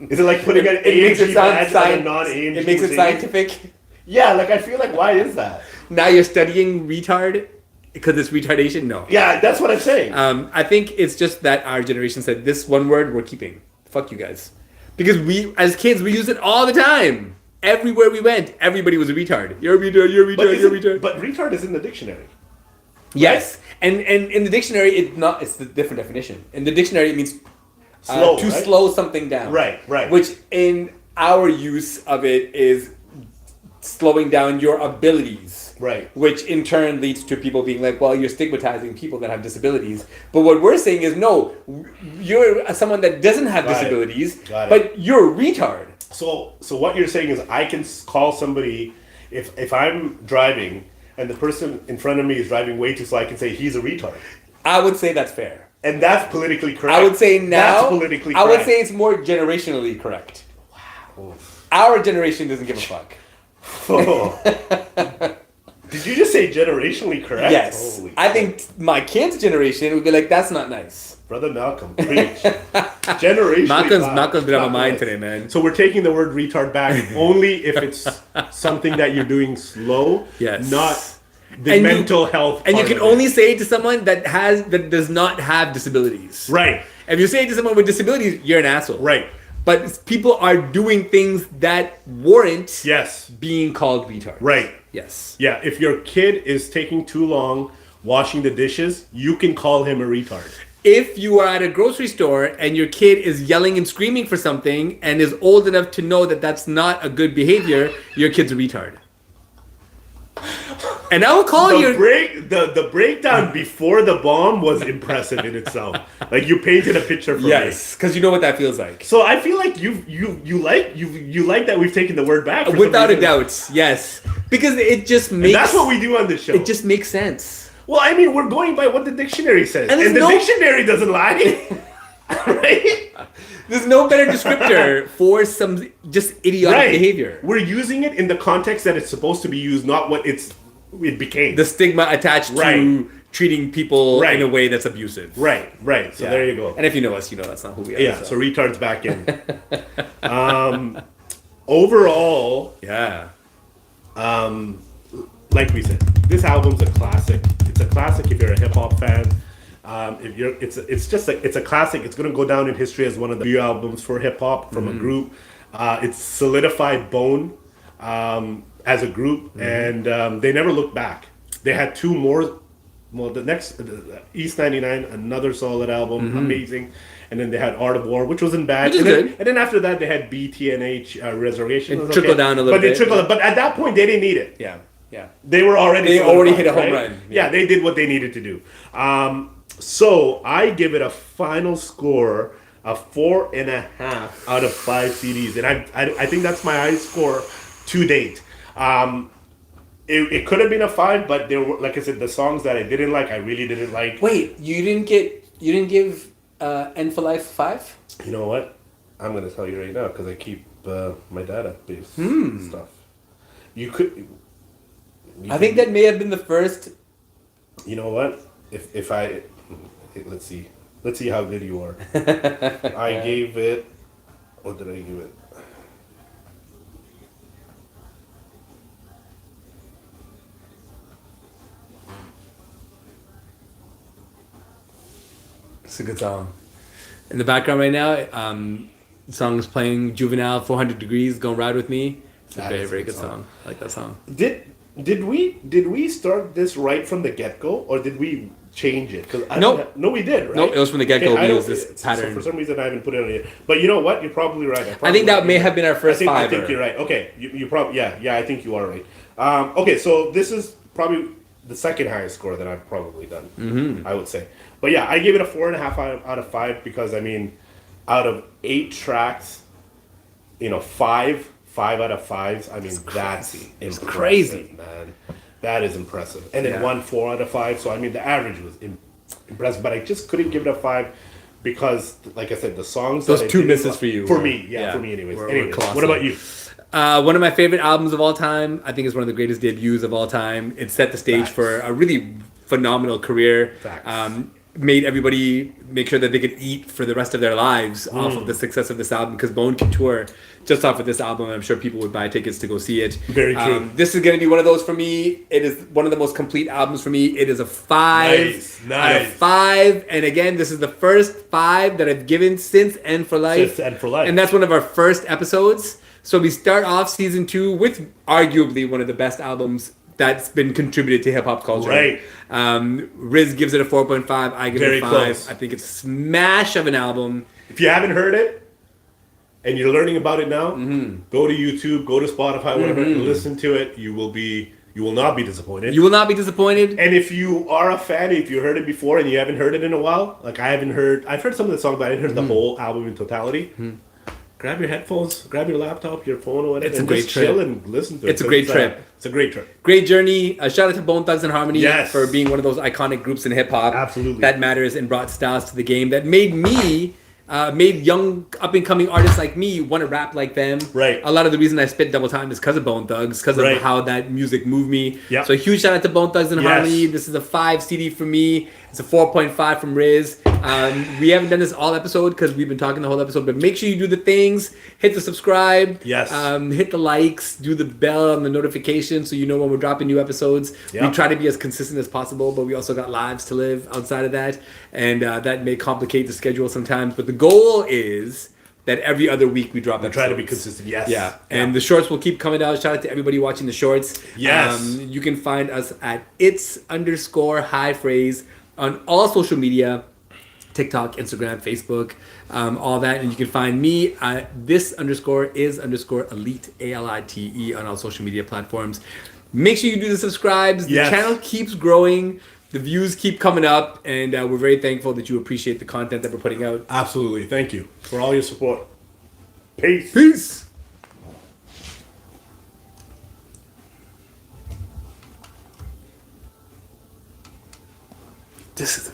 Speaker 2: Is it like putting an
Speaker 1: it makes it sound
Speaker 2: like a non-AMG?
Speaker 1: It makes it scientific.
Speaker 2: Yeah, like I feel like, why is that?
Speaker 1: Now you're studying retard because it's retardation? No.
Speaker 2: Yeah, that's what I'm saying.
Speaker 1: I think it's just that our generation said this one word we're keeping. Fuck you guys. Because we, as kids, we used it all the time. Everywhere we went, everybody was a retard. You're a retard, you're a retard, you're a retard.
Speaker 2: But retard is in the dictionary.
Speaker 1: Yes. Right? And in the dictionary, it's the different definition. In the dictionary, it means
Speaker 2: slow,
Speaker 1: to
Speaker 2: right?
Speaker 1: slow something down.
Speaker 2: Right.
Speaker 1: Which in our use of it is slowing down your abilities.
Speaker 2: Right.
Speaker 1: Which in turn leads to people being like, well, you're stigmatizing people that have disabilities. But what we're saying is, no, you're someone that doesn't have disabilities, but you're a retard.
Speaker 2: So what you're saying is I can call somebody, if I'm driving and the person in front of me is driving way too slow, I can say he's a retard.
Speaker 1: I would say that's fair.
Speaker 2: And that's politically correct.
Speaker 1: I would say now,
Speaker 2: that's politically correct.
Speaker 1: I would say it's more generationally correct.
Speaker 2: Wow.
Speaker 1: Our generation doesn't give a fuck.
Speaker 2: Oh. Did you just say generationally correct?
Speaker 1: Yes.
Speaker 2: Holy
Speaker 1: I think my kids' generation would be like, that's not nice.
Speaker 2: Brother Malcolm, preach. Generationally.
Speaker 3: Malcolm's been on my mind today, man.
Speaker 2: So we're taking the word retard back only if it's something that you're doing slow, not the mental health.
Speaker 3: And you can only say it to someone that does not have disabilities.
Speaker 2: Right.
Speaker 3: If you say it to someone with disabilities, you're an asshole.
Speaker 2: Right.
Speaker 3: But people are doing things that warrant
Speaker 1: being called retard.
Speaker 2: Right.
Speaker 3: Yes.
Speaker 2: Yeah, if your kid is taking too long washing the dishes, you can call him a retard.
Speaker 3: If you are at a grocery store and your kid is yelling and screaming for something and is old enough to know that that's not a good behavior, your kid's a retard. And I will call
Speaker 2: the breakdown before the bomb was impressive in itself. Like you painted a picture for me.
Speaker 1: Yes, because you know what that feels like.
Speaker 2: So I feel like you like that we've taken the word back.
Speaker 1: Without a doubt, yes. Because it just makes...
Speaker 2: And that's what we do on this show.
Speaker 1: It just makes sense.
Speaker 2: Well, I mean, we're going by what the dictionary says. And the dictionary doesn't lie. Right?
Speaker 1: There's no better descriptor for some just idiotic behavior.
Speaker 2: We're using it in the context that it's supposed to be used, not what it became.
Speaker 1: The stigma attached to treating people in a way that's abusive.
Speaker 2: Right. So there you go.
Speaker 1: And if you know us, you know that's not who we are.
Speaker 2: Yeah, so retard's back in. Overall, like we said, this album's a classic. It's a classic if you're a hip hop fan. It's a classic. It's gonna go down in history as one of the few albums for hip hop from a group. It's solidified Bone as a group, and they never looked back. They had two more. Well, the next East 99, another solid album, amazing. And then they had Art of War, which wasn't bad.
Speaker 3: Which is good.
Speaker 2: And then after that, they had BTNH Resurrection.
Speaker 3: It trickled down a little bit.
Speaker 2: But at that point, they didn't need it.
Speaker 1: Yeah.
Speaker 2: They already
Speaker 1: hit a home run.
Speaker 2: Yeah, they did what they needed to do. So I give it a final score of 4.5 out of 5 CDs, and I think that's my highest score to date. It could have been a 5, but there were, like I said, the songs that I didn't like, I really didn't like.
Speaker 1: Wait, you didn't give End for Life 5?
Speaker 2: You know what? I'm gonna tell you right now because I keep my database stuff. I
Speaker 1: think that may have been the first.
Speaker 2: You know what? if I let's see how good you are. I gave it. What did I give it?
Speaker 3: It's a good song. In the background right now, the song is playing Juvenile 400 Degrees, Gonna Ride With Me. It's a
Speaker 2: That
Speaker 3: very,
Speaker 2: is a
Speaker 3: very
Speaker 2: good
Speaker 3: good
Speaker 2: song.
Speaker 3: song. I like that song.
Speaker 2: Did we start this right from the get go, or did we change it? Because
Speaker 3: Nope.
Speaker 2: no, we did, right?
Speaker 3: Nope, it was from the get-go.
Speaker 2: I
Speaker 3: We
Speaker 2: don't-
Speaker 3: used this
Speaker 2: so
Speaker 3: pattern.
Speaker 2: for some reason, I haven't put it on yet. But you know what? You're probably right.
Speaker 3: I think that may have been our first
Speaker 2: I
Speaker 3: fiver.
Speaker 2: think you're right. Okay, you probably yeah. I think you are right. Okay, so this is probably the second highest score that I've probably done. Mm-hmm. I would say, but yeah, I gave it a 4.5 out of 5 because I mean, out of 8 tracks, five out of 5s. I mean, that's impressive,
Speaker 3: crazy,
Speaker 2: man. That is impressive. And then
Speaker 3: Yeah.
Speaker 2: 1 4 out of 5. So I mean, the average was impressive, but I just couldn't give it a 5 because, like I said, the songs.
Speaker 3: Those
Speaker 2: that I
Speaker 3: two
Speaker 2: didn't
Speaker 3: misses
Speaker 2: love-
Speaker 3: for you.
Speaker 2: For me, yeah,
Speaker 3: Yeah.
Speaker 2: for me, anyways.
Speaker 3: We're colossal.
Speaker 2: What about you?
Speaker 3: One of my favorite albums of all time. I think it's one of the greatest debuts of all time. It set the stage
Speaker 2: Facts.
Speaker 3: for a really phenomenal career.
Speaker 2: Facts.
Speaker 3: Made everybody make sure that they could eat for the rest of their lives off of the success of this album, because Bone can tour just off of this album. I'm sure people would buy tickets to go see it.
Speaker 2: Very true.
Speaker 3: This is going to be one of those for me. It is one of the most complete albums for me. It is a 5 out of 5. And again, this is the first 5 that I've given since End for Life.
Speaker 2: Since End for Life.
Speaker 3: And that's one of our first episodes. So we start off season 2 with arguably one of the best albums that's been contributed to hip hop culture.
Speaker 2: Right.
Speaker 3: Riz gives it a 4.5. I give
Speaker 2: Very
Speaker 3: it a 5.
Speaker 2: close.
Speaker 3: I think it's a smash of an album.
Speaker 2: If you haven't heard it and you're learning about it now,
Speaker 3: Mm-hmm.
Speaker 2: go to YouTube, go to Spotify, whatever, and listen to it. You will not be disappointed.
Speaker 3: You will not be disappointed.
Speaker 2: And if you are a fan, if you heard it before and you haven't heard it in a while, like I've heard some of the songs, but I didn't hear the whole album in totality. Grab your headphones, grab your laptop, your phone, or whatever.
Speaker 3: It's a
Speaker 2: and
Speaker 3: great
Speaker 2: just
Speaker 3: trip.
Speaker 2: chill and listen to it.
Speaker 3: It's a great trip.
Speaker 2: It's a great trip.
Speaker 3: Great journey. Shout out to Bone Thugs and Harmony
Speaker 2: Yes.
Speaker 3: for being one of those iconic groups in hip hop.
Speaker 2: Absolutely.
Speaker 3: That matters and brought styles to the game that made me, made young up and coming artists like me want to rap like them.
Speaker 2: Right.
Speaker 3: A lot of the reason I spit double time is because of Bone Thugs, because
Speaker 2: Right.
Speaker 3: of how that music moved me.
Speaker 2: Yep.
Speaker 3: So a huge shout out to Bone Thugs and
Speaker 2: Yes.
Speaker 3: Harmony. This is a 5 CD for me. It's a 4.5 from Riz. We haven't done this all episode because we've been talking the whole episode, but make sure you do the things. Hit the subscribe.
Speaker 2: Yes.
Speaker 3: Hit the likes. Do the bell on the notification so you know when we're dropping new episodes.
Speaker 2: Yep.
Speaker 3: We try to be as consistent as possible, but we also got lives to live outside of that, and that may complicate the schedule sometimes. But the goal is that every other week we drop episodes.
Speaker 2: Try to be consistent. Yes.
Speaker 3: Yeah, and the shorts will keep coming out. Shout out to everybody watching the shorts.
Speaker 2: Yes.
Speaker 3: You can find us at its_high phrase on all social media, TikTok, Instagram, Facebook, all that. And you can find me at this_is_elite, ALITE, on all social media platforms. Make sure you do the subscribes. The
Speaker 2: Yes.
Speaker 3: channel keeps growing. The views keep coming up. And we're very thankful that you appreciate the content that we're putting out.
Speaker 2: Absolutely. Thank you for all your support. Peace.
Speaker 3: Peace. This is